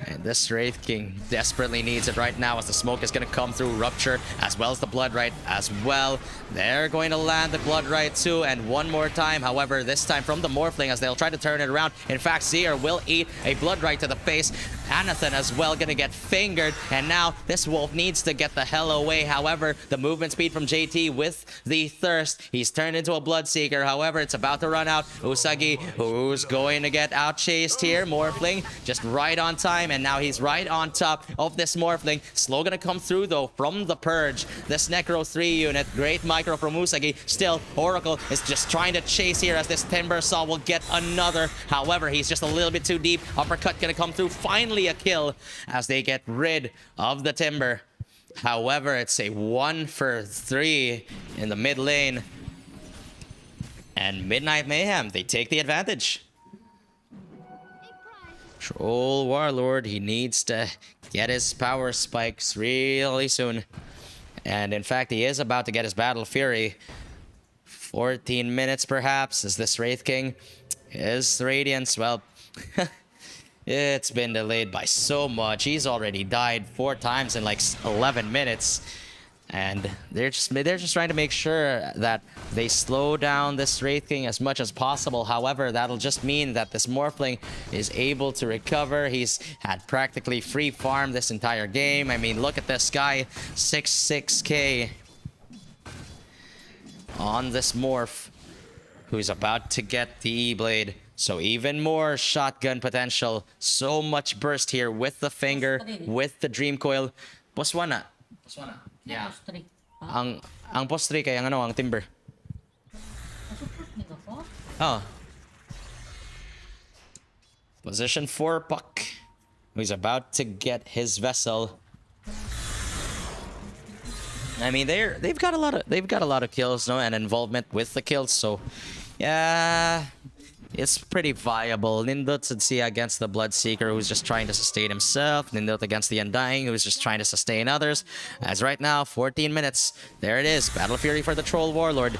And this Wraith King desperately needs it right now as the smoke is going to come through. Rupture as well as the Blood Right as well. They're going to land the Blood Right too, and one more time. However, this time from the Morphling as they'll try to turn it around. In fact, Seer will eat a Blood Right to the face. Anathan as well going to get fingered, and now this wolf needs to get the hell away. However, the movement speed from JT with the thirst, he's turned into a Bloodseeker. However, it's about to run out. Usagi, who's going to get out chased here. Morphling just right on time, and now he's right on top of this Morphling. Slow gonna come through though from the Purge. This Necro 3 unit, great micro from Usagi. Still, Oracle is just trying to chase here as this Timbersaw will get another. However, he's just a little bit too deep. Uppercut gonna come through. Finally a kill as they get rid of the Timber. However, it's a 1 for 3 in the mid lane. And Midnight Mayhem, they take the advantage. Troll Warlord, he needs to get his power spikes really soon. And in fact, he is about to get his Battle Fury. 14 minutes perhaps as this Wraith King. His Radiance, well, it's been delayed by so much. He's already died 4 times in like 11 minutes. And they're just trying to make sure that they slow down this Wraith King as much as possible. However, that'll just mean that this Morphling is able to recover. He's had practically free farm this entire game. I mean, look at this guy, 6k on this Morph, who's about to get the E-Blade. So even more shotgun potential. So much burst here with the finger, with the Dream Coil. Poswana. Yeah. Ang post 3 kay ang Timber. Oh. Position 4 Puck. He's about to get his vessel. I mean, they've got a lot of kills, no, and involvement with the kills. So, yeah, it's pretty viable. Nindot Sidsia against the Bloodseeker, who's just trying to sustain himself. Nindot against the Undying, who's just trying to sustain others. As right now, 14 minutes. There it is. Battle Fury for the Troll Warlord.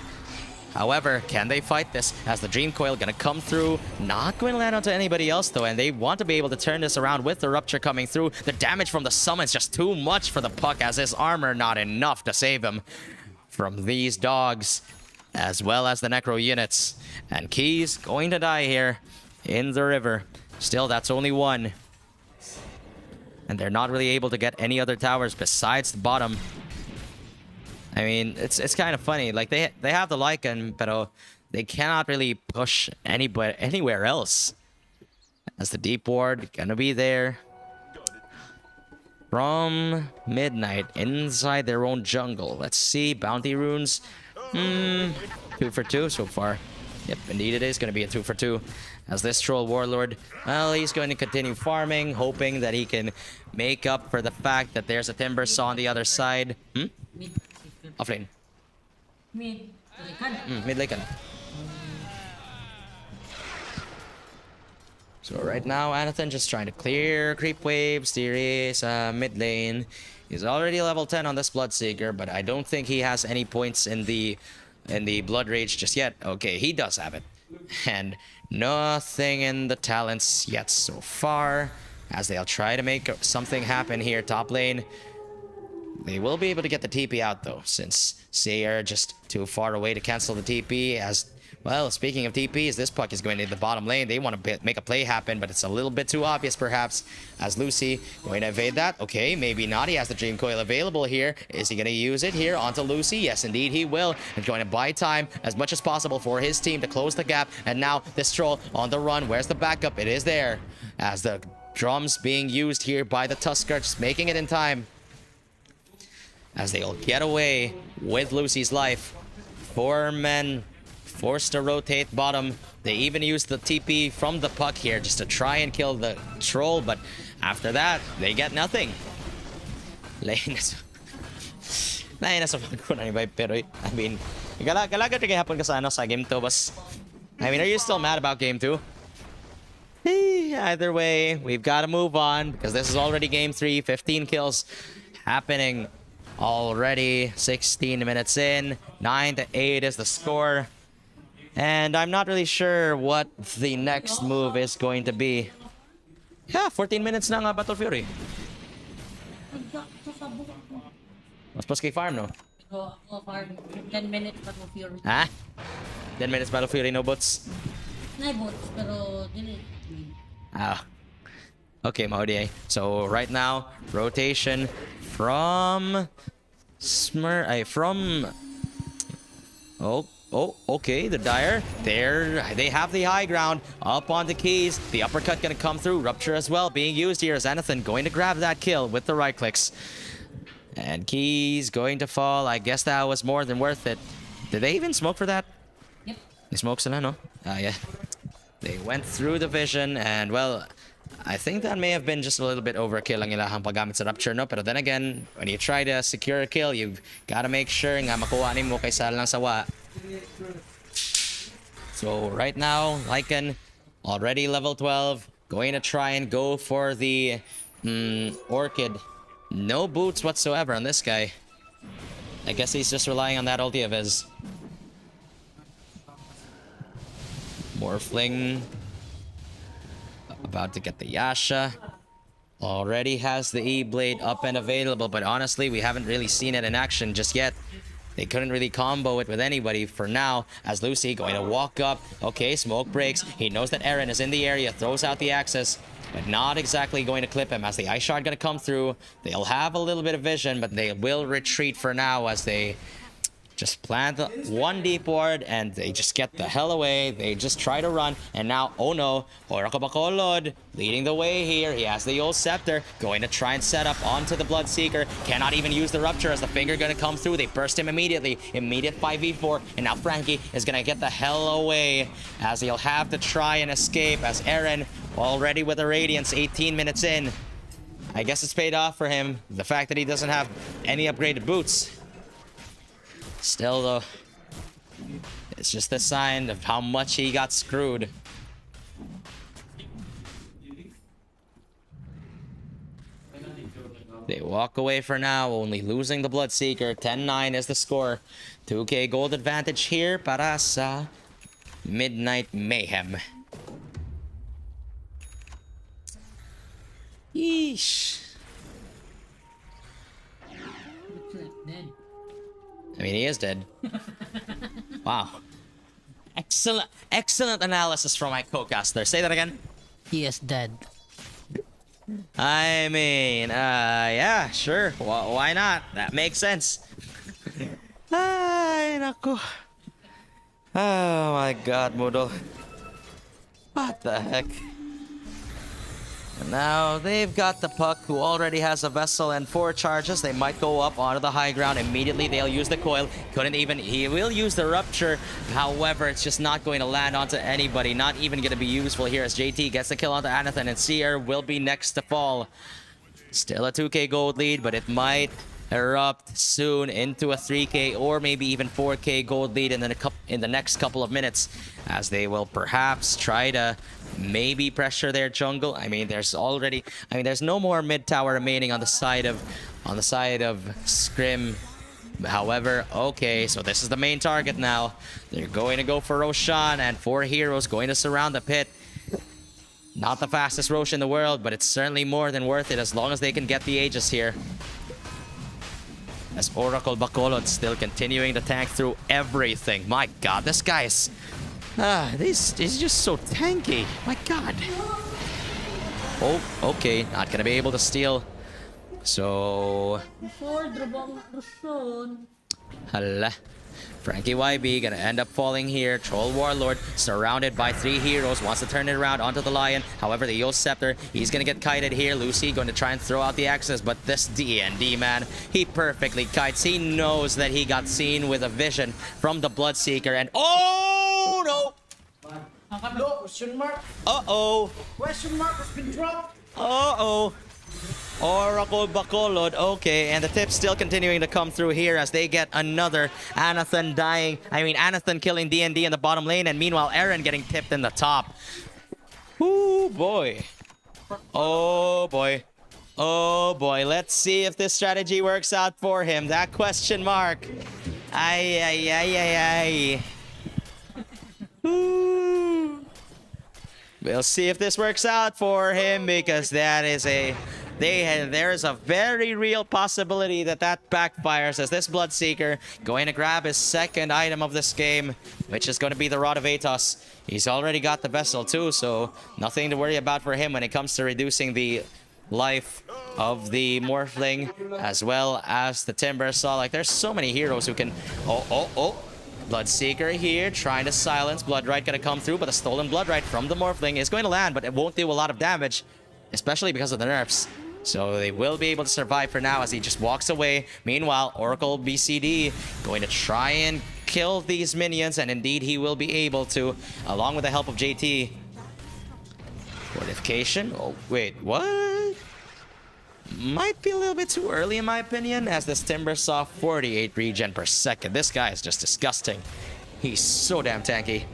However, can they fight this? As the Dream Coil gonna come through. Not going to land onto anybody else, though. And they want to be able to turn this around with the Rupture coming through. The damage from the summon is just too much for the Puck, as his armor not enough to save him from these dogs, as well as the Necro units. And Key's going to die here in the river. Still, that's only 1. And they're not really able to get any other towers besides the bottom. I mean, it's kind of funny. Like, they have the Lycan, but they cannot really push anywhere else. As the Deep Ward gonna be there from Midnight inside their own jungle. Let's see, Bounty Runes. 2 for 2 so far. Yep, indeed it is going to be a 2 for 2. As this Troll Warlord, well, he's going to continue farming, hoping that he can make up for the fact that there's a Timbersaw on the other side. Offlane. Mid Lycan. So right now, Anathan just trying to clear creep waves. There is mid lane. He's already level 10 on this Bloodseeker, but I don't think he has any points in the Blood Rage just yet. Okay, he does have it. And nothing in the talents yet so far, as they'll try to make something happen here top lane. They will be able to get the TP out though, since Sayer just too far away to cancel the TP, as Well, speaking of TPs, this puck is going to the bottom lane. They want to make a play happen, but it's a little bit too obvious, perhaps, as Lucy going to evade that. Okay, maybe not. He has the Dream Coil available here. Is he going to use it here onto Lucy? Yes, indeed, he will. And going to buy time as much as possible for his team to close the gap. And now this troll on the run. Where's the backup? It is there. As the drums being used here by the Tusker, just making it in time. As they'll get away with Lucy's life. 4 men forced to rotate bottom. They even used the TP from the puck here just to try and kill the troll, but after that, they get nothing. Lain na sa pagkunan ni Vibe, pero I mean, galagat rin hapon ka sa game 2, boss. I mean, are you still mad about game 2? Either way, we've got to move on because this is already game 3, 15 kills happening already. 16 minutes in, 9-8 is the score. And I'm not really sure what the next move is going to be. Yeah, 14 minutes na nga Battle Fury. Mas pas kay farm, no? 10 minutes Battle Fury. Ha? 10 minutes Battle Fury, no bots? Nay bots, pero dili. Ah. Okay, Maudi. So right now, rotation from okay, the Dire. They have the high ground up on the keys. The uppercut gonna come through. Rupture as well being used here as Anathan going to grab that kill with the right clicks. And keys going to fall. I guess that was more than worth it. Did they even smoke for that? Yep. They smoked sila, no? Yeah. They went through the vision and well, I think that may have been just a little bit overkill ang ilahang paggamit sa Rupture, no? Pero then again, when you try to secure a kill, you've got to make sure nga makuha ni mo kaysa lang sawa. So right now, Lycan already level 12, going to try and go for the Orchid. No boots whatsoever on this guy. I guess he's just relying on that ulti of his. Morphling. About to get the Yasha. Already has the E-Blade up and available, but honestly, we haven't really seen it in action just yet. They couldn't really combo it with anybody for now, as Lucy going to walk up. Okay, smoke breaks. He knows that Eren is in the area, throws out the Axis, but not exactly going to clip him as the Ice Shard going to come through. They'll have a little bit of vision, but they will retreat for now as they just plant one deep ward and they just get the hell away. They just try to run and now, oh no, Oracle Bacolod leading the way here. He has the old scepter going to try and set up onto the Bloodseeker. Cannot even use the Rupture as the finger going to come through. They burst him immediately. Immediate 5v4 and now Frankie is going to get the hell away as he'll have to try and escape as Eren already with a Radiance 18 minutes in. I guess it's paid off for him. The fact that he doesn't have any upgraded boots. Still, though, it's just a sign of how much he got screwed. They walk away for now, only losing the Bloodseeker. 10-9 is the score. 2k gold advantage here para sa Midnight Mayhem. Yeesh. I mean, he is dead. Wow. Excellent analysis from my co-caster. Say that again. He is dead. I mean, yeah, sure. Why not? That makes sense. Ay, naku. Oh my god, Moodle. What the heck? And now they've got the Puck, who already has a vessel and 4 charges. They might go up onto the high ground. Immediately they'll use the coil. He will use the Rupture. However, it's just not going to land onto anybody. Not even going to be useful here as JT gets the kill onto Anathan, and Seer will be next to fall. Still a 2k gold lead, but it might erupt soon into a 3k or maybe even 4k gold lead in the next couple of minutes, as they will perhaps try to maybe pressure their jungle. I mean, there's no more mid tower remaining on the side of Scrim. However, okay, so this is the main target now. They're going to go for Roshan, and 4 heroes going to surround the pit. Not the fastest Rosh in the world, but it's certainly more than worth it as long as they can get the Aegis here. As Oracle Bacolod still continuing to tank through everything. My god, this guy is This is just so tanky. My god. Oh, okay. Not gonna be able to steal. So... Hala. Frankie YB gonna end up falling here. Troll Warlord surrounded by 3 heroes. Wants to turn it around onto the Lion. However, the Eos Scepter, he's gonna get kited here. Lucy going to try and throw out the axes, but this D&D man, he perfectly kites. He knows that he got seen with a vision from the Bloodseeker, and oh no! Question mark? Uh-oh! Question mark has been dropped. Uh-oh! Oracle Bacolod, okay, and the tip's still continuing to come through here as they get another Anathan dying. Anathan killing D&D in the bottom lane, and meanwhile Eren getting tipped in the top. Ooh, boy. Oh, boy. Oh, boy. Let's see if this strategy works out for him. That question mark. Ay, ay, ay, ay, ay. Ooh. We'll see if this works out for him, because that is there's a very real possibility that backfires, as this Bloodseeker going to grab his second item of this game, which is going to be the Rod of Atos. He's already got the Vessel too, so nothing to worry about for him when it comes to reducing the life of the Morphling, as well as the Timber Saw. Like, there's so many heroes who can... Oh. Bloodseeker here, trying to silence. Bloodright gonna come through, but a stolen Bloodright from the Morphling is going to land, but it won't do a lot of damage, especially because of the nerfs. So they will be able to survive for now as he just walks away. Meanwhile, Oracle BCD going to try and kill these minions, and indeed he will be able to, along with the help of JT. Fortification? Oh, wait, what? Might be a little bit too early in my opinion, as this Timber Saw 48 regen per second. This guy is just disgusting. He's so damn tanky.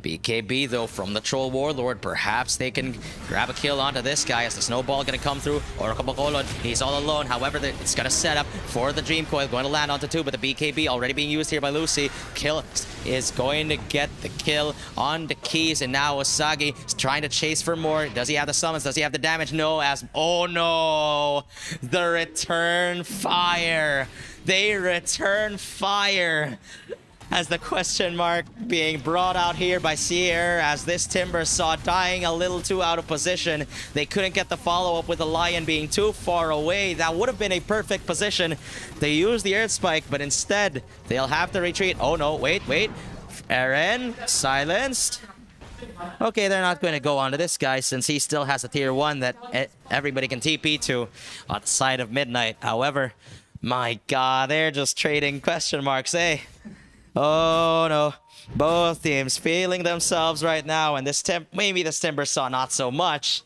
BKB though from the Troll Warlord, perhaps they can grab a kill onto this guy as the Snowball gonna come through. Oracle Bacolod, he's all alone. However, it's gonna set up for the Dream Coil, going to land onto 2, but the BKB already being used here by Lucy. Kill is going to get the kill on the Keys, and now Osagi is trying to chase for more. Does he have the summons? Does he have the damage? No, as oh no, the return fire. They return fire. As the question mark being brought out here by Sierra, as this Timber Saw dying a little too out of position. They couldn't get the follow-up with the Lion being too far away. That would have been a perfect position. They use the Earth Spike, but instead they'll have to retreat. Oh no, wait. Eren, silenced. Okay, they're not going to go on to this guy since he still has a tier 1 that everybody can TP to on the side of Midnight. However, my god, they're just trading question marks, eh? Oh no, both teams feeling themselves right now, and maybe this Timber Saw not so much,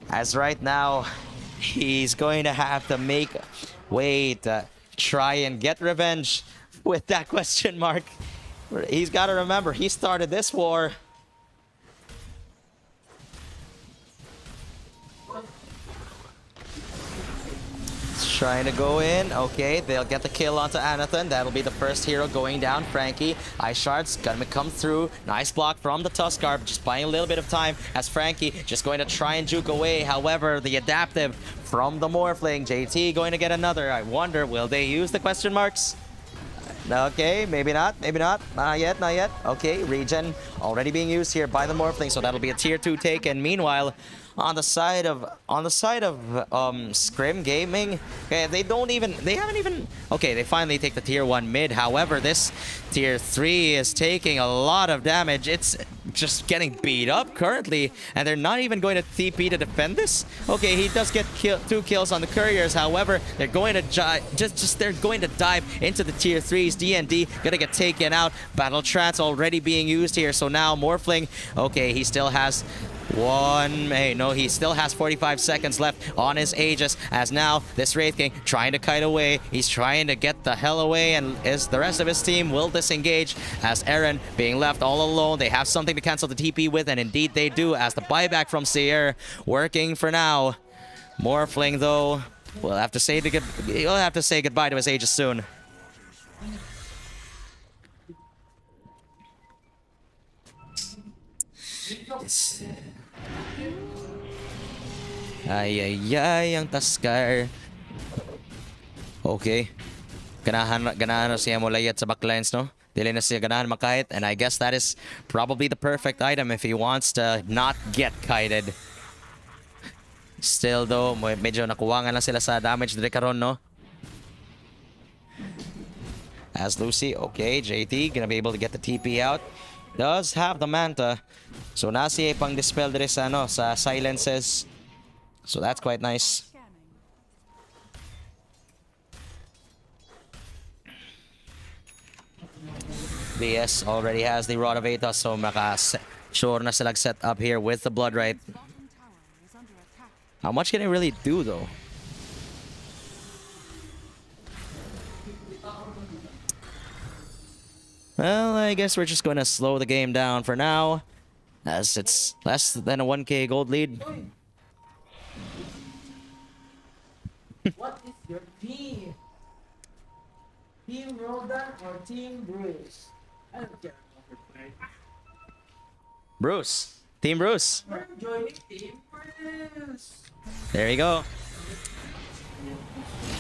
as right now he's going to have to make way to try and get revenge with that question mark. He's got to remember, he started this war. Trying to go in. Okay, they'll get the kill onto Anathan. That'll be the first hero going down. Frankie. Ice Shard's gonna come through. Nice block from the Tuskar, just buying a little bit of time as Frankie just going to try and juke away. However, the adaptive from the Morphling. JT going to get another. I wonder, will they use the question marks? Okay, maybe not. Not yet. Okay, regen already being used here by the Morphling, so that'll be a tier 2 take. And meanwhile, on the side of Scrim Gaming, okay, they finally take the tier 1 mid. However, this tier 3 is taking a lot of damage. It's just getting beat up currently, and they're not even going to TP to defend this. Okay, he does get 2 kills on the couriers. However, they're going to they're going to dive into the tier 3s. D&D gonna get taken out. Battle Trance already being used here, so now Morphling, okay, he still has he still has 45 seconds left on his Aegis, as now this Wraith King trying to kite away. He's trying to get the hell away, and the rest of his team will disengage as Eren being left all alone. They have something to cancel the TP with, and indeed they do, as the buyback from Sierra working for now. Morphling though, he'll have to say goodbye to his Aegis soon. Ay, ang Tuskar. Okay. Ganahan siya mo layat sa backlines, no? Dili na siya ganahan makahit, and I guess that is probably the perfect item if he wants to not get kited. Still though, medyo nakuwangan na sila sa damage dire karon, no? As Lucy, okay, JT gonna be able to get the TP out. Does have the Manta. So nasi pang dispel dire sa ano, sa silences. So that's quite nice. BS already has the Rod of Aethos, so sure na sila set up here with the Blood Right. How much can it really do though? Well, I guess we're just going to slow the game down for now, as it's less than a 1k gold lead. What is your team? Team Roldan or Team Bruce? I don't care about your play. Bruce. Team Bruce. We're joining Team Bruce. There you go.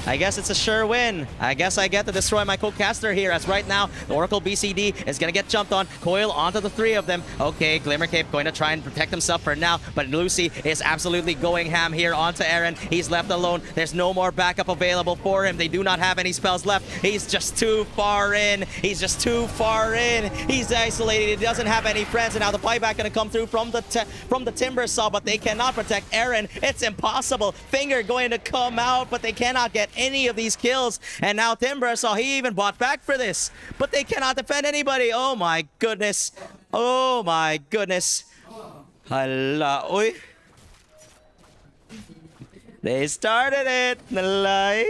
I guess it's a sure win. I guess I get to destroy my co-caster here, as right now the Oracle BCD is gonna get jumped on. Coil onto the three of them. Okay, Glimmer Cape going to try and protect himself for now, but Lucy is absolutely going ham here onto Eren. He's left alone. There's no more backup available for him. They do not have any spells left. He's just too far in. He's just too far in. He's isolated. He doesn't have any friends, and now the buyback gonna come through from the Timber Saw, but they cannot protect Eren. It's impossible. Finger going to come out, but they cannot get any of these kills. And now Timber Saw, he even bought back for this, but they cannot defend anybody. Oh my goodness. Oh my goodness. Hala, oy. They started it. Nalai.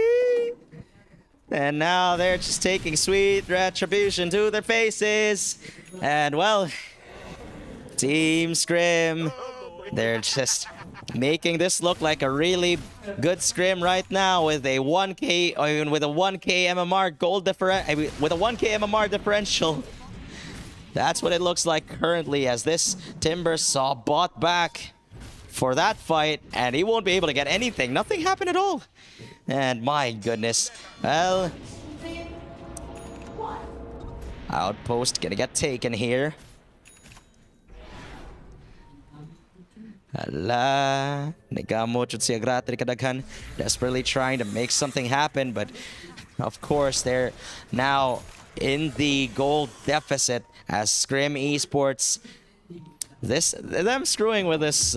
And now they're just taking sweet retribution to their faces. And well, Team Scrim, they're just making this look like a really good scrim right now with a 1k, or even with a 1k MMR gold with a 1k MMR differential. That's what it looks like currently, as this Timber Saw bought back for that fight, and he won't be able to get anything. Nothing happened at all. And my goodness. Well, Outpost gonna get taken here. Hala, nagamot jud siya gratri kadaghan, desperately trying to make something happen, but of course they're now in the gold deficit, as Scrim Esports, them screwing with this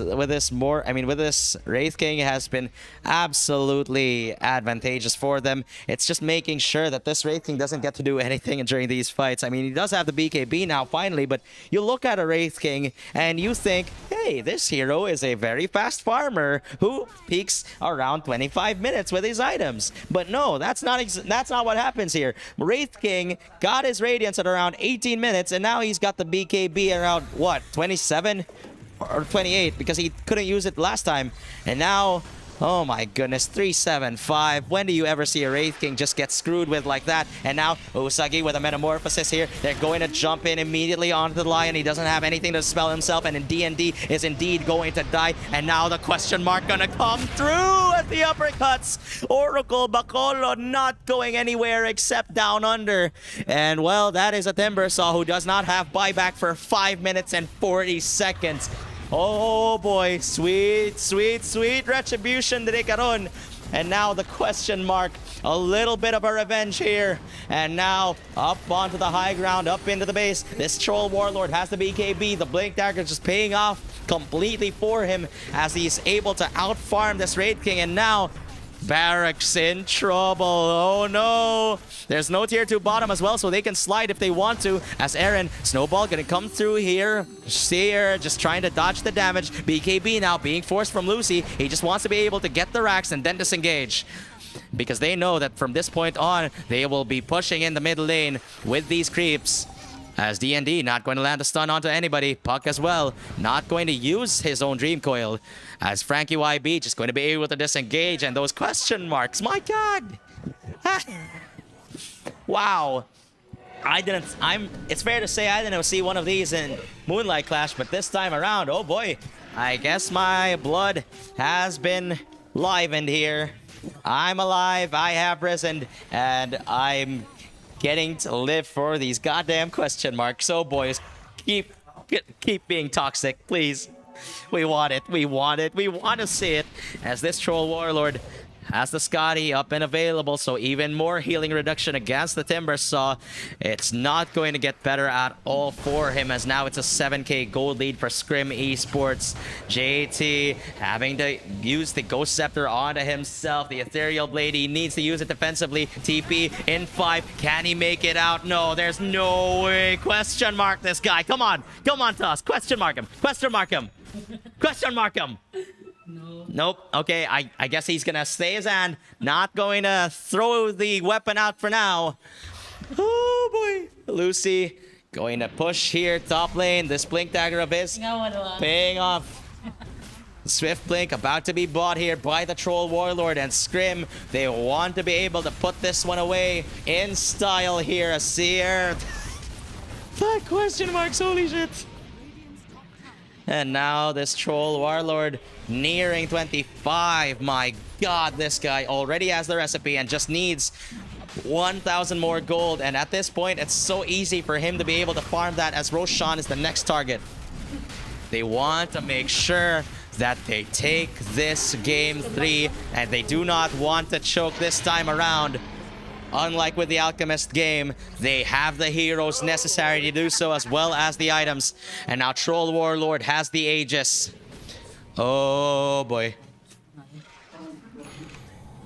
Wraith King has been absolutely advantageous for them. It's just making sure that this Wraith King doesn't get to do anything during these fights. I mean, he does have the BKB now finally, but you look at a Wraith King and you think, hey, this hero is a very fast farmer who peaks around 25 minutes with his items. But no, that's not what happens here. Wraith King got his Radiance at around 18 minutes, and now he's got the BKB around what, 27 or 28, because he couldn't use it last time. And now, oh my goodness, 375. When do you ever see a Wraith King just get screwed with like that? And now Usagi with a Metamorphosis here. They're going to jump in immediately onto the Lion. He doesn't have anything to spell himself, and D&D is indeed going to die. And now the question mark gonna come through at the uppercuts. Oracle Bacolod not going anywhere except down under. And well, that is a Timber Saw who does not have buyback for 5 minutes and 40 seconds. Oh boy, sweet retribution dire karon. And now the question mark, a little bit of a revenge here. And now up onto the high ground, up into the base. This Troll Warlord has the BKB. The Blink Dagger just paying off completely for him, as he's able to outfarm this Wraith King. And now Barracks in trouble. Oh no. There's no tier 2 bottom as well, so they can slide if they want to, as Eren, Snowball gonna come through here. Seer just trying to dodge the damage. BKB now being forced from Lucy. He just wants to be able to get the racks and then disengage, because they know that from this point on, they will be pushing in the mid lane with these creeps. As D&D not going to land a stun onto anybody. Puck as well, not going to use his own Dream Coil. As Frankie YB just going to be able to disengage, and those question marks, my god! Wow. It's fair to say I didn't see one of these in Moonlight Clash, but this time around, oh boy, I guess my blood has been livened here. I'm alive, I have risen, and I'm getting to live for these goddamn question marks. So boys, keep being toxic, please. We want it. We want it. We want to see it. As this Troll Warlord has the Scotty up and available, so even more healing reduction against the Timber Saw. It's not going to get better at all for him, as now it's a 7k gold lead for Scrim Esports. JT having to use the Ghost Scepter onto himself. The Ethereal Blade, he needs to use it defensively. TP in 5. Can he make it out? No, there's no way. Question mark this guy. Come on. Come on, Toss. Question mark him. Question mark him. Question mark him. No. Nope. Okay, I guess he's gonna stay his hand. Not going to throw the weapon out for now. Oh boy. Lucy going to push here top lane. This Blink Dagger of his paying off. Swift Blink about to be bought here by the Troll Warlord, and Scrim, they want to be able to put this one away in style here. A Seer. That question marks, holy shit. And now this Troll Warlord nearing 25. My god, this guy already has the recipe and just needs 1,000 more gold. And at this point, it's so easy for him to be able to farm that, as Roshan is the next target. They want to make sure that they take this game 3, and they do not want to choke this time around. Unlike with the Alchemist game, they have the heroes necessary to do so, as well as the items. And now Troll Warlord has the Aegis. Oh boy.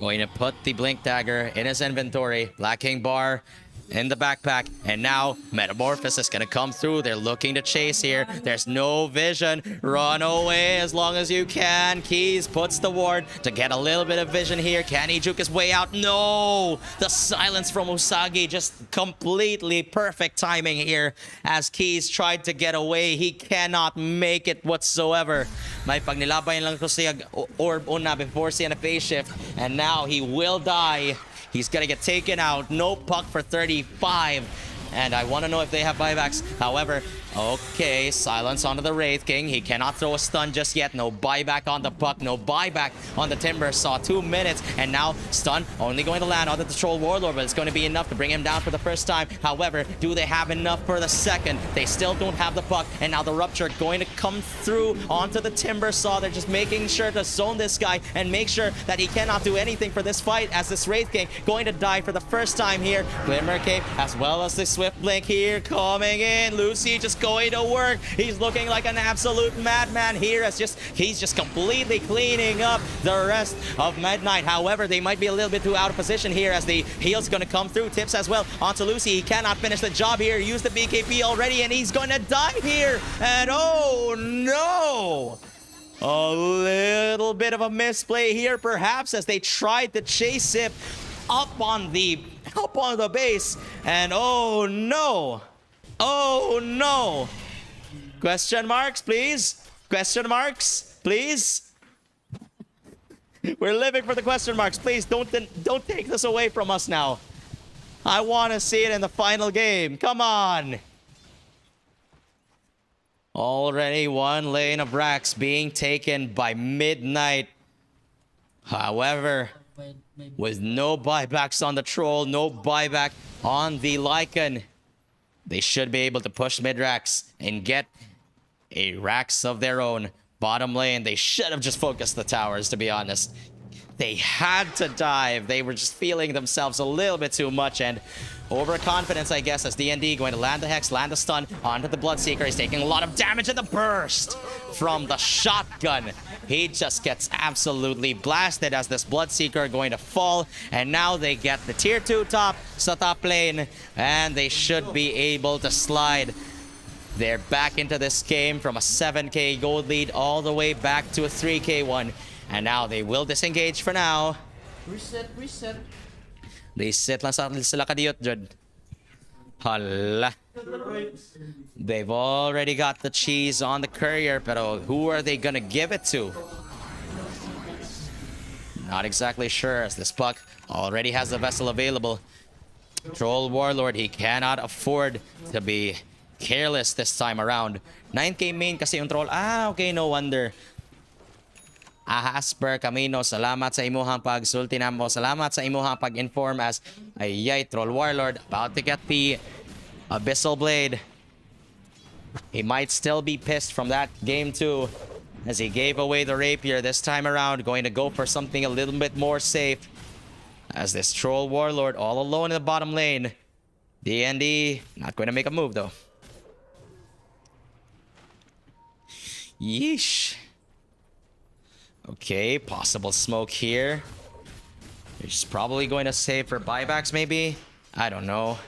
Going to put the Blink Dagger in his inventory. Black King Bar in the backpack, and now Metamorphosis is gonna come through. They're looking to chase here. There's no vision. Run away as long as you can. Keys puts the ward to get a little bit of vision here. Can he juke his way out? No! The silence from Usagi, just completely perfect timing here as Keys tried to get away. He cannot make it whatsoever. May pagnilabay lang to siya orb una before siya na phase shift, and now he will die. He's gonna get taken out. No puck for 35. And I want to know if they have buybacks. However, okay, silence onto the Wraith King. He cannot throw a stun just yet. No buyback on the puck. No buyback on the Timber Saw. 2 minutes. And now stun only going to land on the Troll Warlord, but it's going to be enough to bring him down for the first time. However, do they have enough for the second? They still don't have the puck. And now the Rupture going to come through onto the Timber Saw. They're just making sure to zone this guy and make sure that he cannot do anything for this fight, as this Wraith King going to die for the first time here. Glimmer Cape as well as the Swift Blink here coming in. Lucy just going to work. He's looking like an absolute madman here, as he's just completely cleaning up the rest of Midnight. However, they might be a little bit too out of position here, as the heal's going to come through. Tips as well onto Lucy. He cannot finish the job here. Use the BKB already, and he's going to die here. And oh no! A little bit of a misplay here, perhaps, as they tried to chase him up on the base, and oh no, oh no. Question marks, please. Question marks, please. We're living for the question marks. Please don't take this away from us now. I want to see it in the final game. Come on. Already one lane of Rax being taken by Midnight. However, with no buybacks on the Troll, no buyback on the Lycan, they should be able to push mid-Rax and get a Rax of their own. Bottom lane, they should have just focused the towers, to be honest. They had to dive. They were just feeling themselves a little bit too much, and overconfidence, I guess, as DND going to land the Hex, land the stun onto the Bloodseeker. He's taking a lot of damage, and the burst from the shotgun. He just gets absolutely blasted as this Bloodseeker going to fall, and now they get the tier 2 top sa top lane, and they should be able to slide. They're back into this game from a 7k gold lead all the way back to a 3k one, and now they will disengage for now. Reset. Reset lang sila kadiyot, Jud. Hala. They've already got the cheese on the courier, pero who are they gonna give it to? Not exactly sure, as this puck already has the vessel available. Troll Warlord, he cannot afford to be careless this time around. 9k main kasi yung Troll. Ah, okay, no wonder. Ahasper Camino, salamat sa imuhang pagsulti namo. Salamat sa imuhang pag-inform as ayay Troll Warlord about to get the Abyssal Blade. He might still be pissed from that game too, as he gave away the rapier this time around, going to go for something a little bit more safe. As this Troll Warlord all alone in the bottom lane. D&D not going to make a move though. Yeesh. Okay, possible smoke here. He's probably going to save for buybacks maybe. I don't know.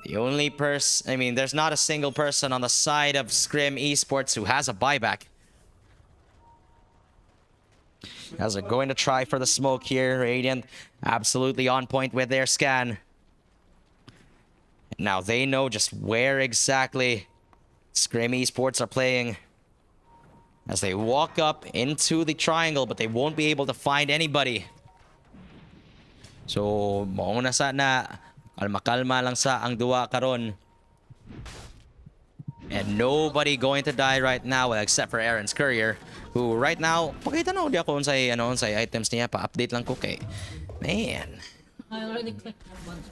The only person, I mean, there's not a single person on the side of Scrim Esports who has a buyback. As they're going to try for the smoke here, Radiant absolutely on point with their scan. Now they know just where exactly Scrim Esports are playing. As they walk up into the triangle, but they won't be able to find anybody. So, mauna sana. Kalma-kalma lang sa ang duwa karon. And nobody going to die right now, well, except for Aaron's courier, who right now, pakita na di ako unsay unsay items niya, pa-update lang ko kay. Man. I already clicked on one.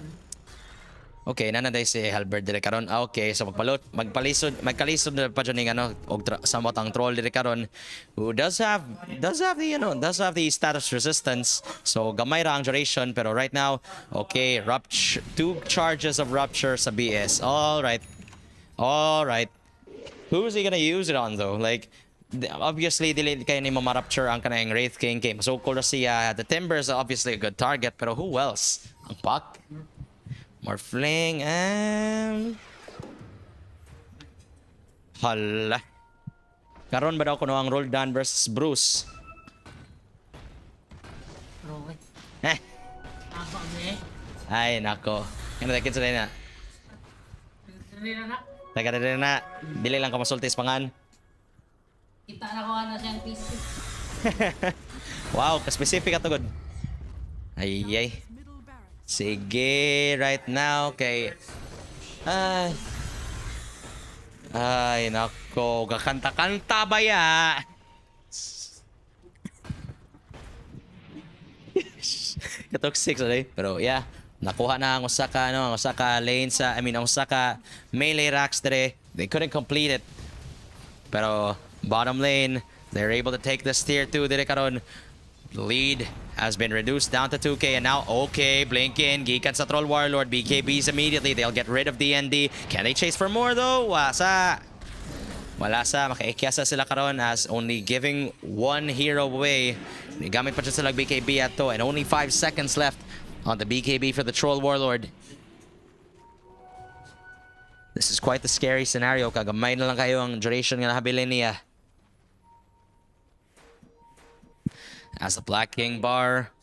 Okay, nanaday si Halbert dire karon. Okay, so magkalisod na pa dyan ng og samot ang troll dire karon, who does have the status resistance. So gamay ra ang duration, pero right now, okay, rupture, 2 charges of rupture sa BS. All right. Who is he gonna use it on though? Like, obviously dili kay ni ma-rupture ang kanang Wraith King kay so cool siya. The Timbers are obviously a good target, pero who else? Ang Puck? More fling and... Hala. Karon ba daw kuno ang Roldan versus Bruce? Eh. Ay, nako. Ano tayo kinsa na? Taga na. Dili lang ka masultis pangan. Kita na ko na siyang PC. Wow, ka-specific ato god. Ay. Sige, right now, kay... Ay, nako, kakanta-kanta ba ya? Katoxic, sorry. Pero yeah, nakuha na ang Osaka, ang Osaka lane ang Osaka melee racks today. They couldn't complete it. Pero, bottom lane, they're able to take this tier 2 dire karon. The lead has been reduced down to 2k, and now, okay, Blinkin, gikan sa Troll Warlord, BKBs immediately, they'll get rid of DND. Can they chase for more though? Wala sa, makaikyasa sila karon as only giving 1 hero away. Gamit pa sila BKB ato, and only 5 seconds left on the BKB for the Troll Warlord. This is quite the scary scenario, kagamay na lang kayo ang duration nga nahabilin niya. As the Black King bar,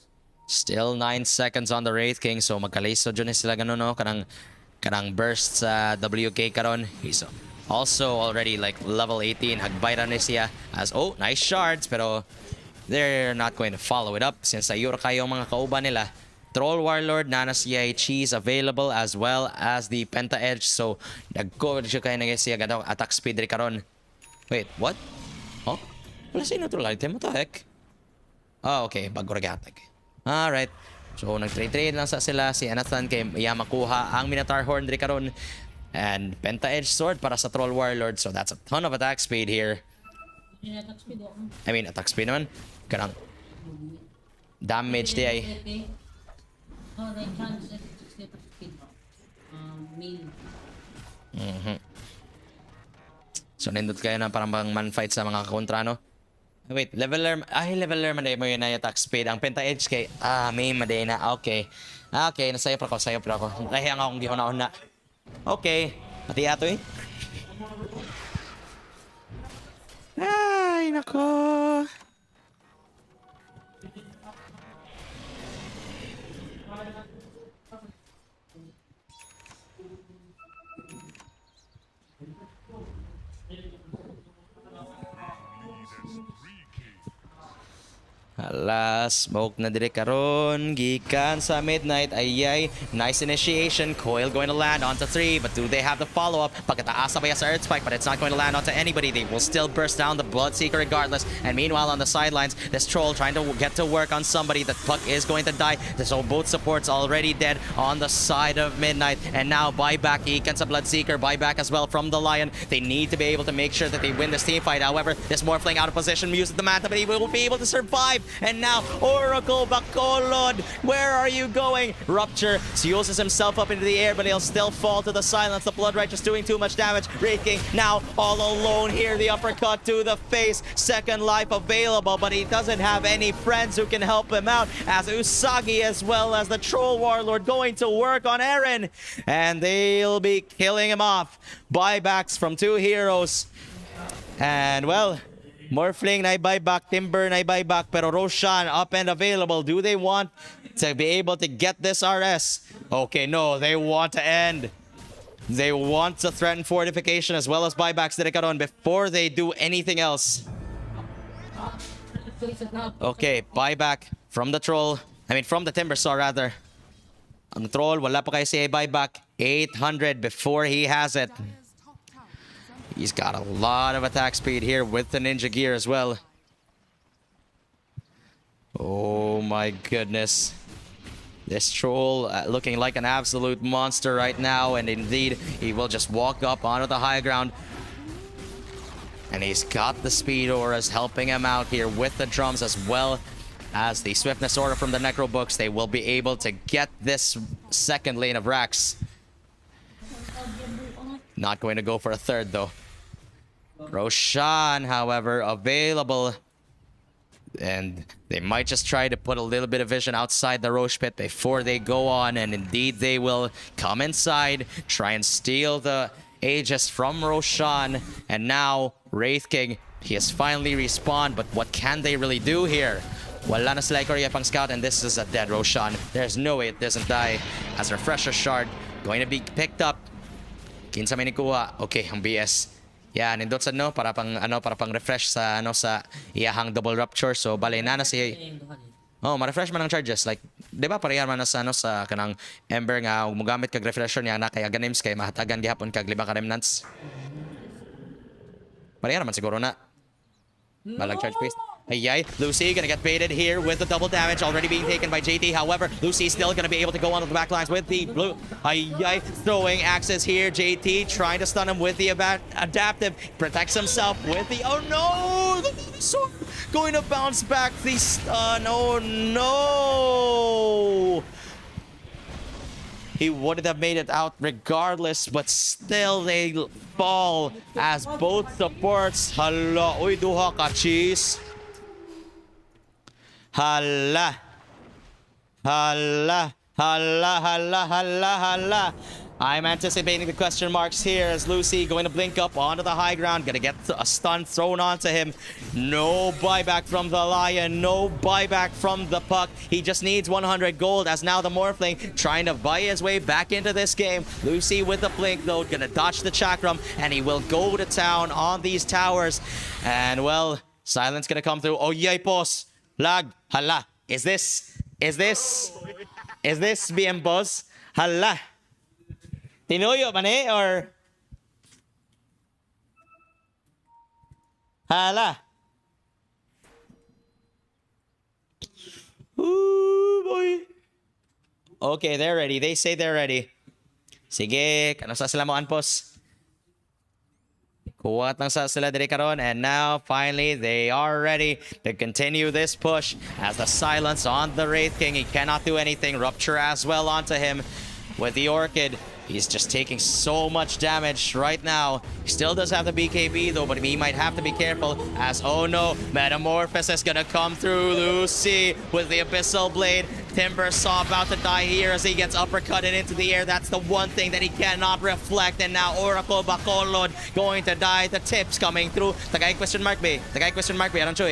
still 9 seconds on the Wraith King, so magkalisod dyan sila ganun, no? Kanang burst sa WK karon. He's also already like level 18, hagbay ra ni siya as, oh, nice shards, pero they're not going to follow it up since ayura kayo mga kauban nila. Troll Warlord, na siya cheese available as well as the Penta Edge, so nag-cover siya kayo na siya gadaw attack speed rin karon. Wait, what? Oh? Wala siya neutral item, what the heck? Oh, okay. Bago ragatak. Alright. So, nag-trade lang sa sila. Si Anathan kay makuha ang Minotaur Horn rin karon. And Penta Edge Sword para sa Troll Warlord. So, that's a ton of attack speed here. I mean, attack speed naman. Kanang damage di ay. So, nindot kayo na parang man fight sa mga kontra, no? Wait, leveler maday mo yun na yung attack speed. Ang Penta Edge kay, may maday na. Okay. Okay, nasayo pa ako. Kaya nga akong gihuna-una. Okay. Pati ato eh. Ay, nako. Hala, smoke na dire karon. Gikan sa midnight. Ayay, nice initiation. Coil going to land onto 3, but do they have the follow-up? Pagkataas pa sa Earth Spike, but it's not going to land onto anybody. They will still burst down the Bloodseeker regardless. And meanwhile, on the sidelines, this troll trying to get to work on somebody. The puck is going to die. So both supports already dead on the side of midnight. And now buyback, Ikan sa Bloodseeker. Buyback as well from the Lion. They need to be able to make sure that they win this team fight. However, this Morphling out of position uses the Manta, but he will be able to survive. And now Oracle Bacolod, where are you going? Rupture seals himself up into the air, but he'll still fall to the silence. The Blood Righteous doing too much damage. Wraith King now all alone here. The uppercut to the face. Second life available, but he doesn't have any friends who can help him out, as Usagi as well as the Troll Warlord going to work on Eren, and they'll be killing him off. Buybacks from two heroes. And well, Morphling na buyback, Timber na buyback, pero Roshan up and available. Do they want to be able to get this RS? Okay, no, they want to end. They want to threaten fortification as well as buybacks Direkaron before they do anything else. Okay, buyback from the Troll. From the Timber Saw rather. Ang Troll, wala pa kayo siya buyback. 800 before he has it. Dire's top tower is under He's got a lot of attack speed here with the ninja gear as well. Oh my goodness. This Troll looking like an absolute monster right now, and indeed he will just walk up onto the high ground. And he's got the speed auras helping him out here with the drums as well as the swiftness aura from the Necro books. They will be able to get this second lane of racks. Not going to go for a third though. Roshan, however, available. And they might just try to put a little bit of vision outside the Roche pit before they go on. And indeed they will come inside, try and steal the Aegis from Roshan. And now Wraith King, he has finally respawned, but what can they really do here? Wala na sila Korea pang scout, and this is a dead Roshan. There's no way it doesn't die, as Refresher Shard going to be picked up. Kinsa may nikuha. Okay, ang BS. Yeah, nindot sa para pang refresh sa sa iyahang double rupture. So balay na si ma-refresh man ang charges, like 'di ba pareha man na sa sa kanang Ember nga mugamit kag refresher niya na kay ganims kay mahatagan gihapon kag lima ka remnants. Pareha man siguro na. Balag charge paste. Ayay, Lucy gonna get baited here with the double damage already being taken by JT. However, Lucy still gonna be able to go onto the back lines with the blue. Ayay, throwing axes here. JT trying to stun him with the adaptive. Protects himself with the, oh no! The sword going to bounce back the stun. Oh no! He wouldn't have made it out regardless, but still they fall as both supports. Hala, uy duha ka cheese. Hala. Hala. Hala, hala, hala, hala. I'm anticipating the question marks here as Lucy going to blink up onto the high ground. Gonna get a stun thrown onto him. No buyback from the Lion. No buyback from the Puck. He just needs 100 gold as now the Morphling trying to buy his way back into this game. Lucy with the blink though. Gonna dodge the Chakram and he will go to town on these towers. And well, silence gonna come through. Oh yay, boss. Lag. Hala. Is this BM boss? Hala. Tinuyo man or hala. Ooh boy. Okay, they're ready. They say they're ready. Sige, kano sa sila mo anpos? Kuwat lang sa sila diri karon, and now finally they are ready to continue this push as the silence on the Wraith King. He cannot do anything. Rupture as well onto him with the Orchid. He's just taking so much damage right now. He still does have the BKB though, but he might have to be careful as, oh no, Metamorphosis is gonna come through. Lucy with the Abyssal Blade Timbersaw about to die here as he gets uppercutted into the air. That's the one thing that he cannot reflect. And now Oracle Bacolod going to die. The tips coming through. Tagay question mark B. Tagay question mark B. Aron choy.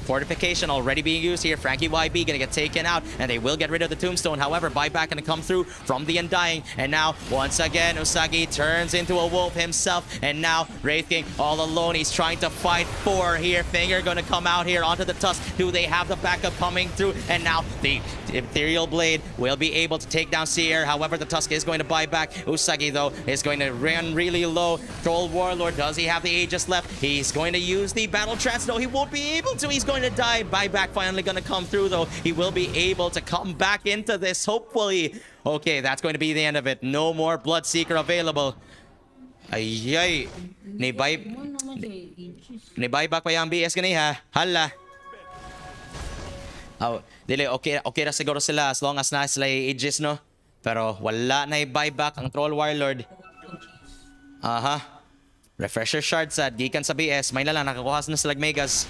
Fortification already being used here. Frankie YB gonna get taken out. And they will get rid of the tombstone. However, buyback gonna come through from the Undying. And now, once again, Usagi turns into a wolf himself. And now, Wraith King all alone. He's trying to fight for here. Finger gonna come out here onto the tusk. Do they have the backup coming through? And now the Ethereal Blade will be able to take down Seer. However, the Tusk is going to buy back. Usagi, though, is going to run really low. Troll Warlord, does he have the Aegis left? He's going to use the Battle Trance. No, he won't be able to. He's going to die. Buyback finally going to come through, though. He will be able to come back into this, hopefully. Okay, that's going to be the end of it. No more Bloodseeker available. Ay, ni buyback pa yung BS gani ha. Hala. Oh, dili okay na siguro sila as long as na sila Aegis, no? Pero wala na i-buyback ang Troll Warlord. Aha. Refresher shard sad gikan sa BS, may lang nakakuha na sila Megas.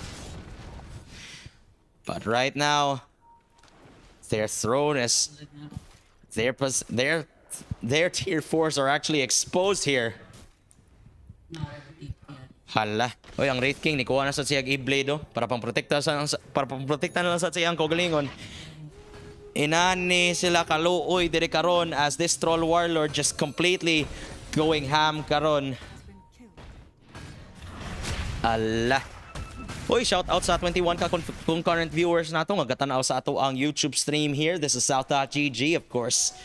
But right now their throne is their tier 4s are actually exposed here. Hala. Oy, ang Wraith King, nikuha na sa siyag i-blade, oh, para pang-protekta na lang sa siyang kogalingon. Inani sila kaluoy dire karon as this Troll Warlord just completely going ham karon. Ala. Oy, shout out sa 21 ka concurrent viewers nato nga gatanaw sa ato ang YouTube stream here. This is South.gg, of course.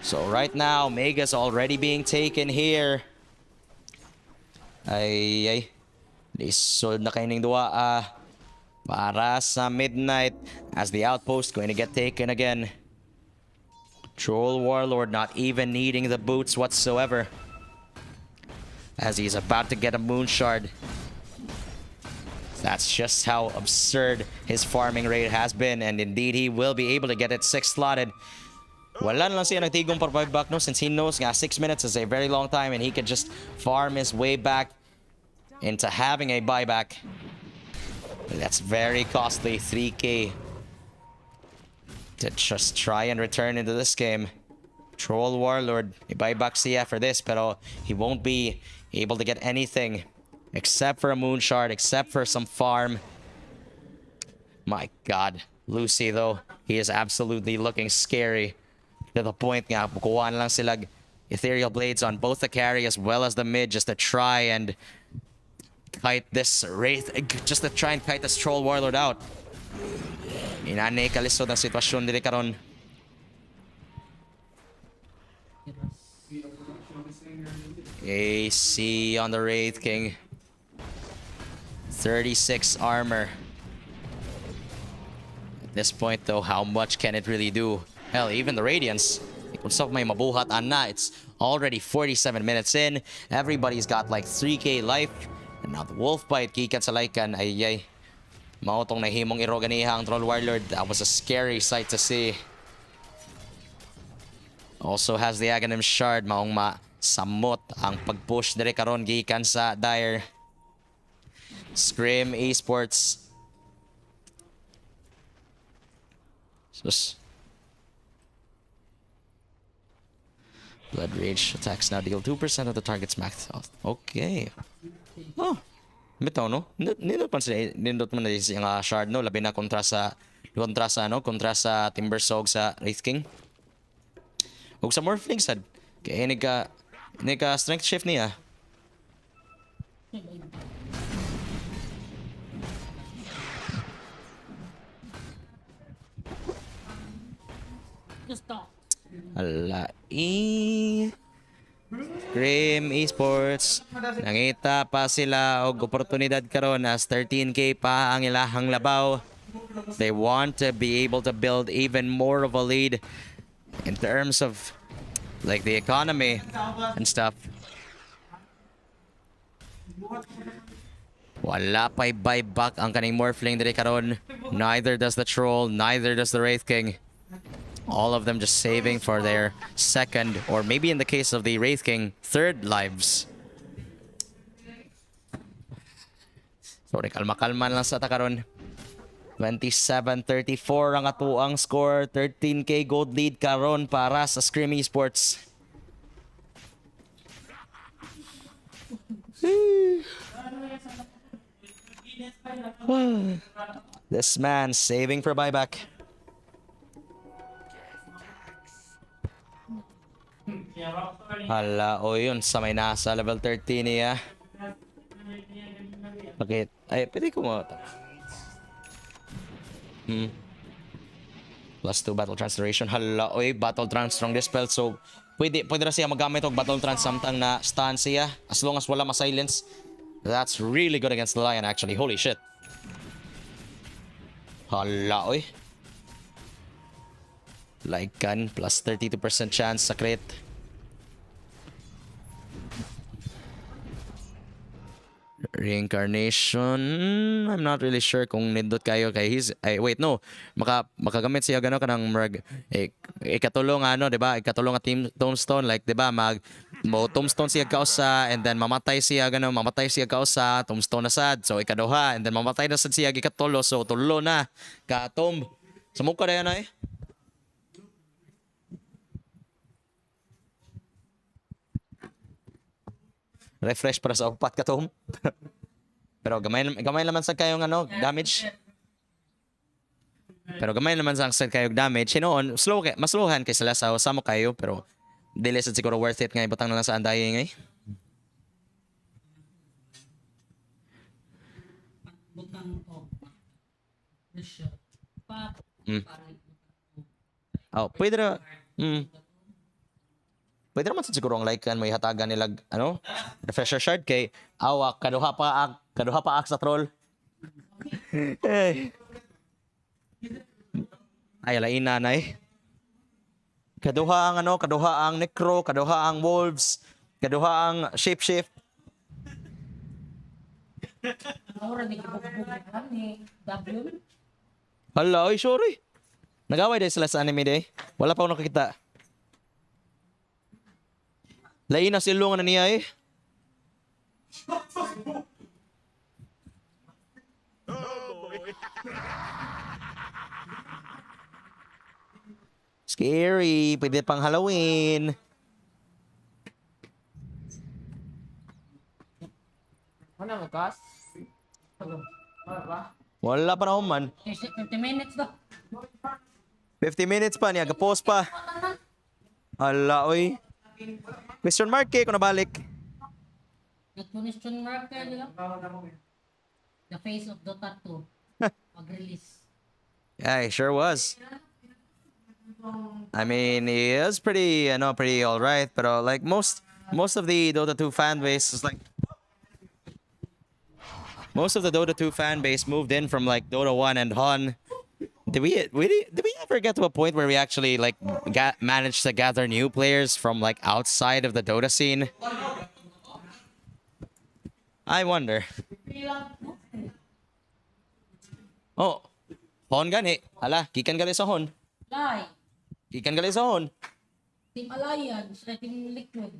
So right now, Mega's already being taken here. Ay. Lisod na kayo ng duwa para sa midnight as the outpost going to get taken again. Troll Warlord not even needing the boots whatsoever as he's about to get a moon shard. That's just how absurd his farming rate has been, and indeed he will be able to get it 6 slotted. Wala na lang siya nagtigong for buyback, no, since he knows nga 6 minutes is a very long time and he can just farm his way back into having a buyback. That's very costly, 3k to just try and return into this game. Troll Warlord, i-buyback siya for this, pero he won't be able to get anything except for a moon shard, except for some farm. My god, Lucy though, he is absolutely looking scary. To the point nga, bukuha na lang sila Ethereal Blades on both the carry as well as the mid just to try and kite this Wraith, just to try and kite this Troll Warlord out. Inane kalisod ang sitwasyon dili karon. AC on the Wraith King. 36 armor. At this point though, how much can it really do? Hell, even the Radiance, kung sa may mabuhat na, it's already 47 minutes in. Everybody's got like 3k life. And now the Wolf Bite, gikan sa Lycan, ay. Mautong nahimong iroganiha ang Troll Warlord. That was a scary sight to see. Also has the Aghanim Shard, maong masamot ang pag-push dire karon gikan sa Dire. Scream Esports. Sus. Blood Rage attacks now deal 2% of the target's max health. Okay. Oh. Bitaw, no? Nindot man sila, nindot man na yung shard, no? Labi na kontra sa Timbersaw sa Wraith King. Ug sa Morphling sad. Kaya nega strength shift niya. Just stop. Ala, Scream Esports, nangita pa sila og oportunidad karon as 13k pa ang ilahang labaw. They want to be able to build even more of a lead in terms of like the economy and stuff. Wala pa'y buyback ang kaning Morphling dire karon. Neither does the Troll, neither does the Wraith King. All of them just saving for their second, or maybe in the case of the Wraith King, third lives. Sorry, kalma-kalma lang sa takaron. 27-34 ang atuang score. 13k gold lead karon para sa Scream Esports. This man saving for buyback. Hala, o yun, sa may nasa level 13 niya. Bakit? Ay, pwede ko mo. Plus 2 battle trance duration. Hala, oy, battle trance strong dispel. So, pwede na siya magamit og battle trance samtang na stun siya. As long as wala ma-silence. That's really good against the Lion actually. Holy shit. Hala, oy. Lycan plus 32% chance sa crit. Reincarnation. I'm not really sure kung nindot kayo kay his. Ay, wait, no. Makagamit siya gano kanang ikatulong ano, 'di ba? Ikatulong nga team tombstone like 'di ba? Mo tombstone siya kausa and then mamatay siya kausa, tombstone na sad. So ikaduha and then mamatay na sad siya gikatulo. So tulo na ka tomb. Sumuko na yan ay. Refresh para sa upat ka tom. Pero gamay naman sa kayong ano, damage. Pero gamay naman sa kayong damage. Hinoon, maslowan kay sila sa mo kayo pero dili sad siguro worth it nga ibutang na lang sa andaye ngay. Oh, pwede na. Pwede naman siguro ang like kan may hatagan nila ano, refresher shard kay awak kaduha pa ak sa troll. Ay lain nanay. Kaduha ang necro, kaduha ang wolves, kaduha ang shapeshift. Hala, oy sorry. Nagaway din sila sa anime day. Wala pa ako nakakita. Lain na silungan na niya eh. Scary. Pwede pang Halloween. Ano mo, Kas? Wala pa na man. 50 minutes daw. 50 minutes pa niya. Gapos pa. Ala, oy. Question mark kung nabalik. Question mark nila. The face of Dota 2. Mag-release. Yeah, he sure was. I mean, he is pretty all right, but like most of the Dota 2 fan base is like most of the Dota 2 fan base moved in from like Dota 1 and HON. Did we ever get to a point where we actually like managed to gather new players from like outside of the Dota scene? I wonder. Oh, HON gani. Hala, gikan gali sa HON. Lai. Gikan gali sa HON. Team Alliance, Team Liquid.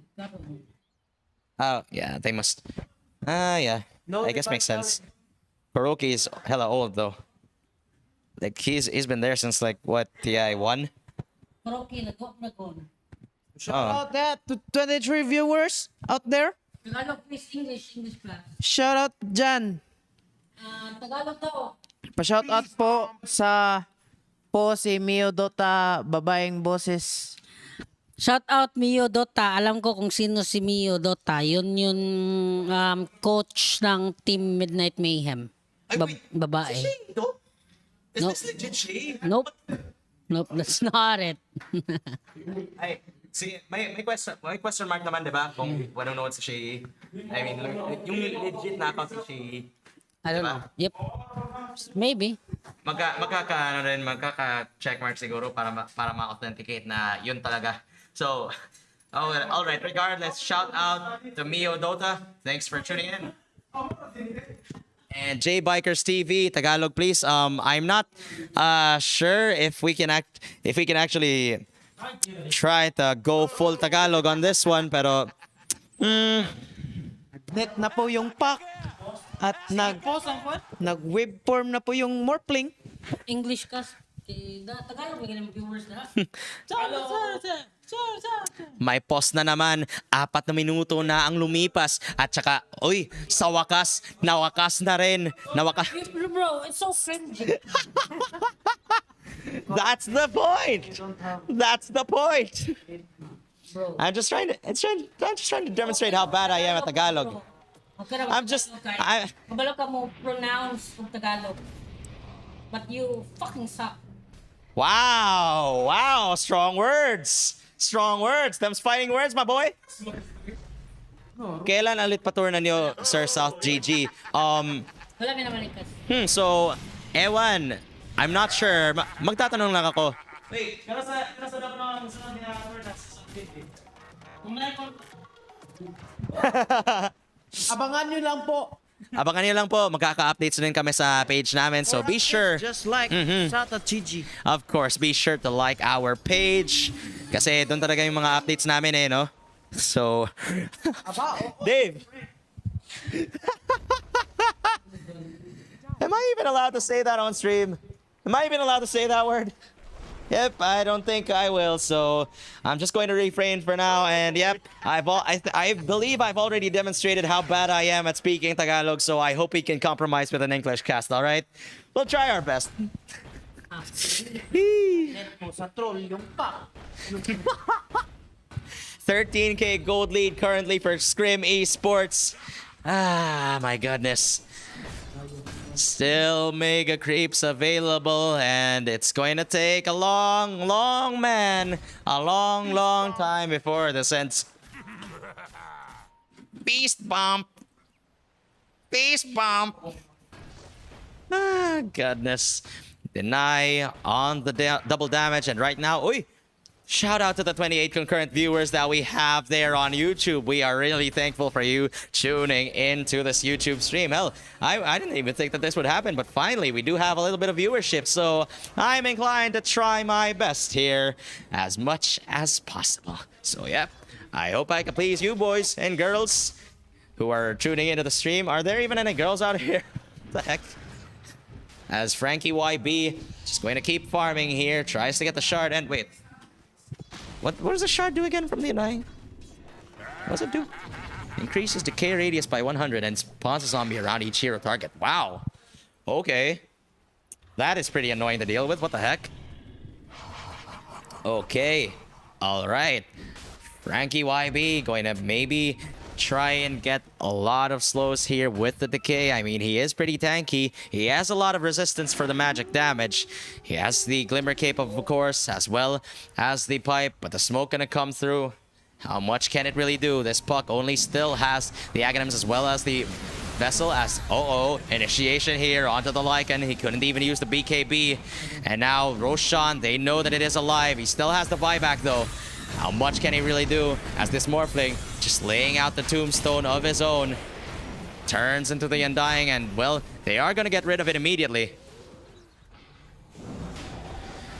Oh, yeah, they must. Yeah. I guess makes sense. Kuroki is hella old though. Like he's been there since like what, TI 1? Kuroki, nag-on. Shout out that to 23 viewers out there. Tagalog, please, English class. Shout out dyan. Tagalog daw. Pa-shout out po sa si Mio Dota, babaeng boses. Shout out Mio Dota. Alam ko kung sino si Mio Dota. Yun yung coach ng Team Midnight Mayhem. Babae. Is Nope. this legit Shay? Nope, that's not it. Ay, see, may question mark naman, di ba? Kung walang nood sa Shay. I mean, yung legit na account sa Shay. I don't know. Yep. Maybe. Magkaka-check mark siguro para ma-authenticate na yun talaga. So, all right. Regardless, shout out to Mio Dota. Thanks for tuning in. And J Bikers TV Tagalog, please. I'm not sure if we can actually try to go full Tagalog on this one, pero Net na po yung pack at nag-webform na po yung Morphling. English kas. Tagalog may ganun viewers na. May pause na naman. 4 na minuto na ang lumipas. At saka, uy, sa wakas, nawakas na rin. Bro, it's so cringy. That's the point. That's the point. Bro. I'm just trying to demonstrate how bad I am at Tagalog. Kabalo ka mo pronounce ng Tagalog. But you fucking suck. Wow, strong words. Strong words. Them's fighting words, my boy. Kailan alit paturnan niyo, Sir South GG? Wala may naman ikas. So, ewan. I'm not sure. Magtatanong lang ako. Wait, pero sa dapat naman sunod ginagawa na sa video. Kung Abangan nyo lang po. Abangan niyo lang po. Magkaka-updates din kami sa page namin. So, be sure. Just like Sata Gigi. Of course, be sure to like our page. Kasi doon talaga yung mga updates namin eh, no? So, Dave! Am I even allowed to say that on stream? Am I even allowed to say that word? Yep, I don't think I will. So I'm just going to refrain for now. And yep, I believe I've already demonstrated how bad I am at speaking Tagalog. So I hope we can compromise with an English cast. All right, we'll try our best. Sa troll yung pa. 13K gold lead currently for Scrim Esports. Ah, my goodness. Still mega creeps available, and it's going to take a long time before this ends. Beast bump. Ah, goodness. Deny on the double damage, and right now, shout out to the 28 concurrent viewers that we have there on YouTube. We are really thankful for you tuning into this YouTube stream. Hell, I didn't even think that this would happen, but finally we do have a little bit of viewership. So I'm inclined to try my best here as much as possible. So yeah, I hope I can please you boys and girls who are tuning into the stream. Are there even any girls out here? What the heck? As Frankie YB just going to keep farming here, tries to get the shard, and wait. What does the shard do again from the Undying? What does it do? Increases decay radius by 100 and spawns a zombie around each hero target. Wow. Okay. That is pretty annoying to deal with. What the heck? Okay. Alright. Frankie YB going to maybe try and get a lot of slows here with the decay. I mean, he is pretty tanky. He has a lot of resistance for the magic damage. He has the Glimmer Cape, of course, as well as the pipe, but the smoke gonna come through. How much can it really do? This puck only still has the Aghanims as well as the Vessel as, initiation here onto the Lycan. He couldn't even use the BKB. And now Roshan, they know that it is alive. He still has the buyback though. How much can he really do as this Morphling just laying out the tombstone of his own turns into the Undying, and well, they are going to get rid of it immediately.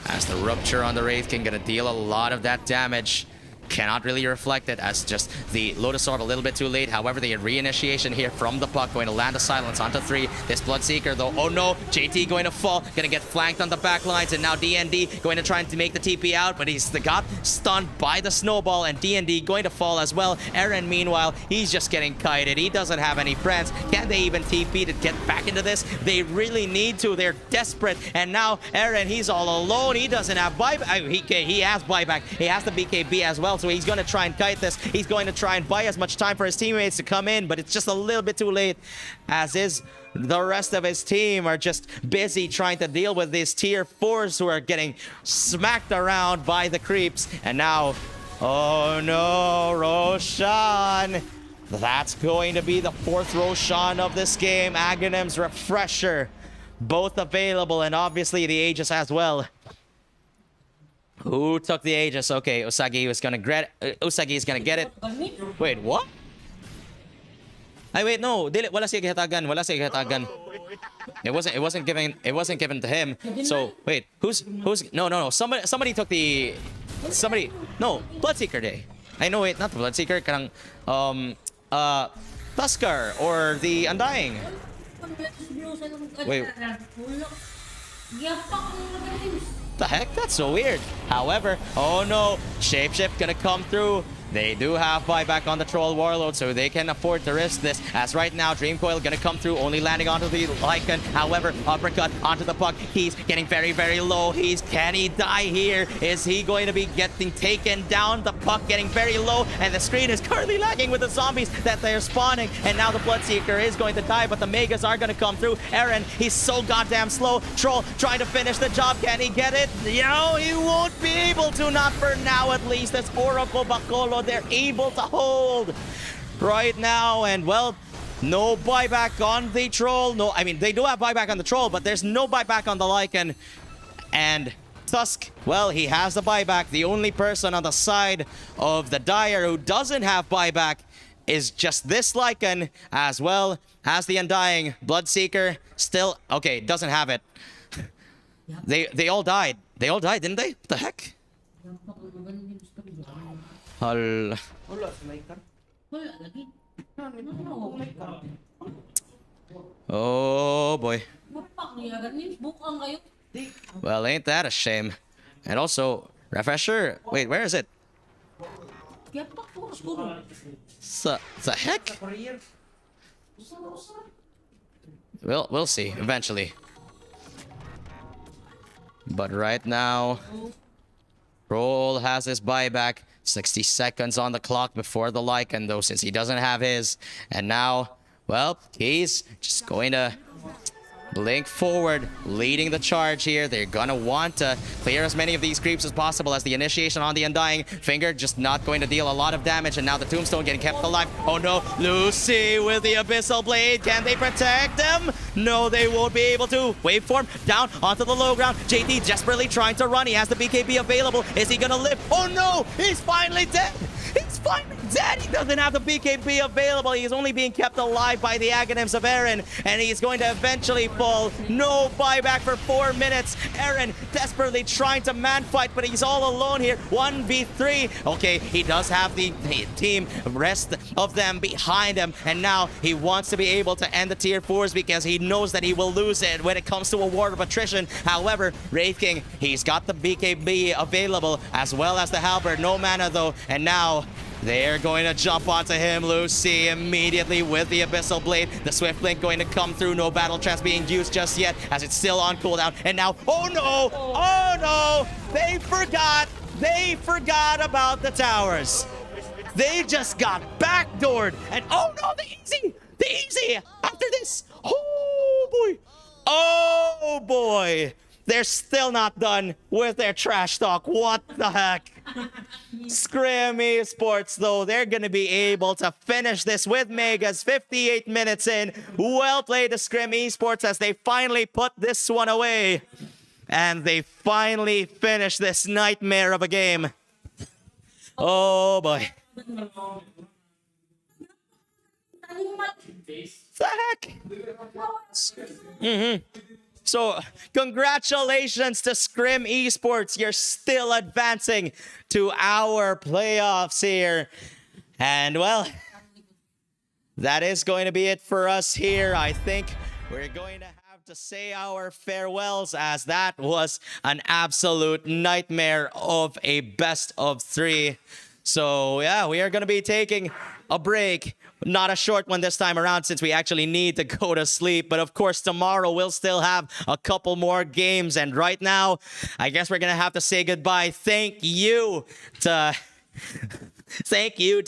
As the Rupture on the Wraith King going to deal a lot of that damage. Cannot really reflect it as just the Lotus Orb a little bit too late. However, the reinitiation here from the puck going to land a silence onto 3. This Bloodseeker though, oh no, JT going to fall, going to get flanked on the back lines, and now DND going to try to make the TP out, but he's got stunned by the snowball, and DND going to fall as well. Eren, meanwhile, he's just getting kited. He doesn't have any friends. Can they even TP to get back into this? They really need to. They're desperate, and now Eren, he's all alone. He doesn't have buyback. He has buyback. He has the BKB as well. So he's going to try and kite this. He's going to try and buy as much time for his teammates to come in, but it's just a little bit too late, as is the rest of his team are just busy trying to deal with these tier 4s who are getting smacked around by the creeps. And now, oh no, Roshan. That's going to be the 4th Roshan of this game. Aghanim's Refresher, both available, and obviously the Aegis as well. Who took the Aegis? Okay, Usagi was gonna get it. Usagi is gonna get it. Wait, what? Ay, wait, no. Dili, wala siya gihatagan. Wala siya gihatagan. It wasn't given to him. So wait, who's no. Somebody took the no, Bloodseeker Day. I know, wait, not the Bloodseeker, karang Tuskar or the Undying. Wait. The heck? That's so weird. However, oh no, Shapeshift gonna come through. They do have buyback on the Troll Warlord, so they can afford to risk this. As right now, Dream Coil gonna come through, only landing onto the Lycan. However, uppercut onto the puck. He's getting very, very low. Can he die here? Is he going to be getting taken down? The puck getting very low, and the screen is currently lagging with the zombies that they're spawning. And now the Bloodseeker is going to die, but the Megas are gonna come through. Aaron, he's so goddamn slow. Troll trying to finish the job. Can he get it? No, he won't be able to. Not for now, at least. As Oracle Bacolo, they're able to hold right now. And well, no buyback on the Troll. No, I mean, they do have buyback on the Troll, but there's no buyback on the Lycan. And Tusk, well, he has the buyback. The only person on the side of the Dire who doesn't have buyback is just this Lycan, as well as the Undying. Bloodseeker still, okay, doesn't have it. They all died. They all died, didn't they? What the heck? Oh boy. Well, ain't that a shame? And also, refresher. Wait, where is it? The heck? We'll see eventually. But right now, Roll has his buyback. 60 seconds on the clock before the Lycan, though, since he doesn't have his. And now, well, he's just going to blink forward, leading the charge here. They're gonna want to clear as many of these creeps as possible, as the initiation on the Undying. Finger just not going to deal a lot of damage, and now the Tombstone getting kept alive. Oh no, Lucy with the Abyssal Blade. Can they protect them? No, they won't be able to. Waveform down onto the low ground. JD desperately trying to run. He has the BKB available. Is he gonna live? Oh no, he's finally dead. He's finally dead. He doesn't have the BKB available. He's only being kept alive by the Aghanims of Eren, and he's going to eventually fall. No buyback for 4 minutes. Eren desperately trying to man fight, but he's all alone here. 1v3. Okay, he does have the team, rest of them behind him, and now he wants to be able to end the tier 4s because he knows that he will lose it when it comes to a war of attrition. However, Wraith King, he's got the BKB available as well as the Halberd. No mana though, and now they're going to jump onto him. Lucy immediately with the Abyssal Blade. The Swift Blink going to come through. No battle trance being used just yet, as it's still on cooldown. And now, oh no! Oh no! They forgot! They forgot about the towers. They just got backdoored. And oh no, the easy! The easy! After this! Oh boy! Oh boy! They're still not done with their trash talk. What the heck? Scrim Esports, though, they're going to be able to finish this with Megas 58 minutes in. Well played to Scrim Esports as they finally put this one away. And they finally finish this nightmare of a game. Oh boy. The heck? So, congratulations to Scrim Esports. You're still advancing to our playoffs here. And, well, that is going to be it for us here. I think we're going to have to say our farewells, as that was an absolute nightmare of a best of 3. So, yeah, we are going to be taking a break. Not a short one this time around, since we actually need to go to sleep. But of course, tomorrow we'll still have a couple more games. And right now, I guess we're going to have to say goodbye. Thank you to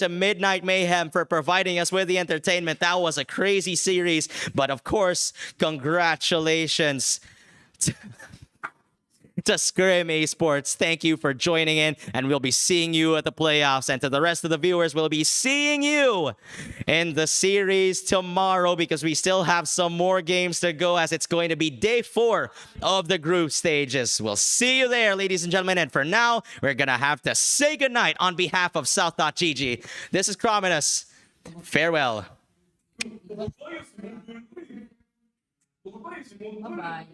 Midnight Mayhem for providing us with the entertainment. That was a crazy series. But of course, congratulations to Scrim Esports. Thank you for joining in, and we'll be seeing you at the playoffs. And to the rest of the viewers, we'll be seeing you in the series tomorrow, because we still have some more games to go, as it's going to be day 4 of the group stages. We'll see you there, ladies and gentlemen. And for now, we're gonna have to say goodnight on behalf of South.GG. This is Crominus. Farewell. Bye-bye.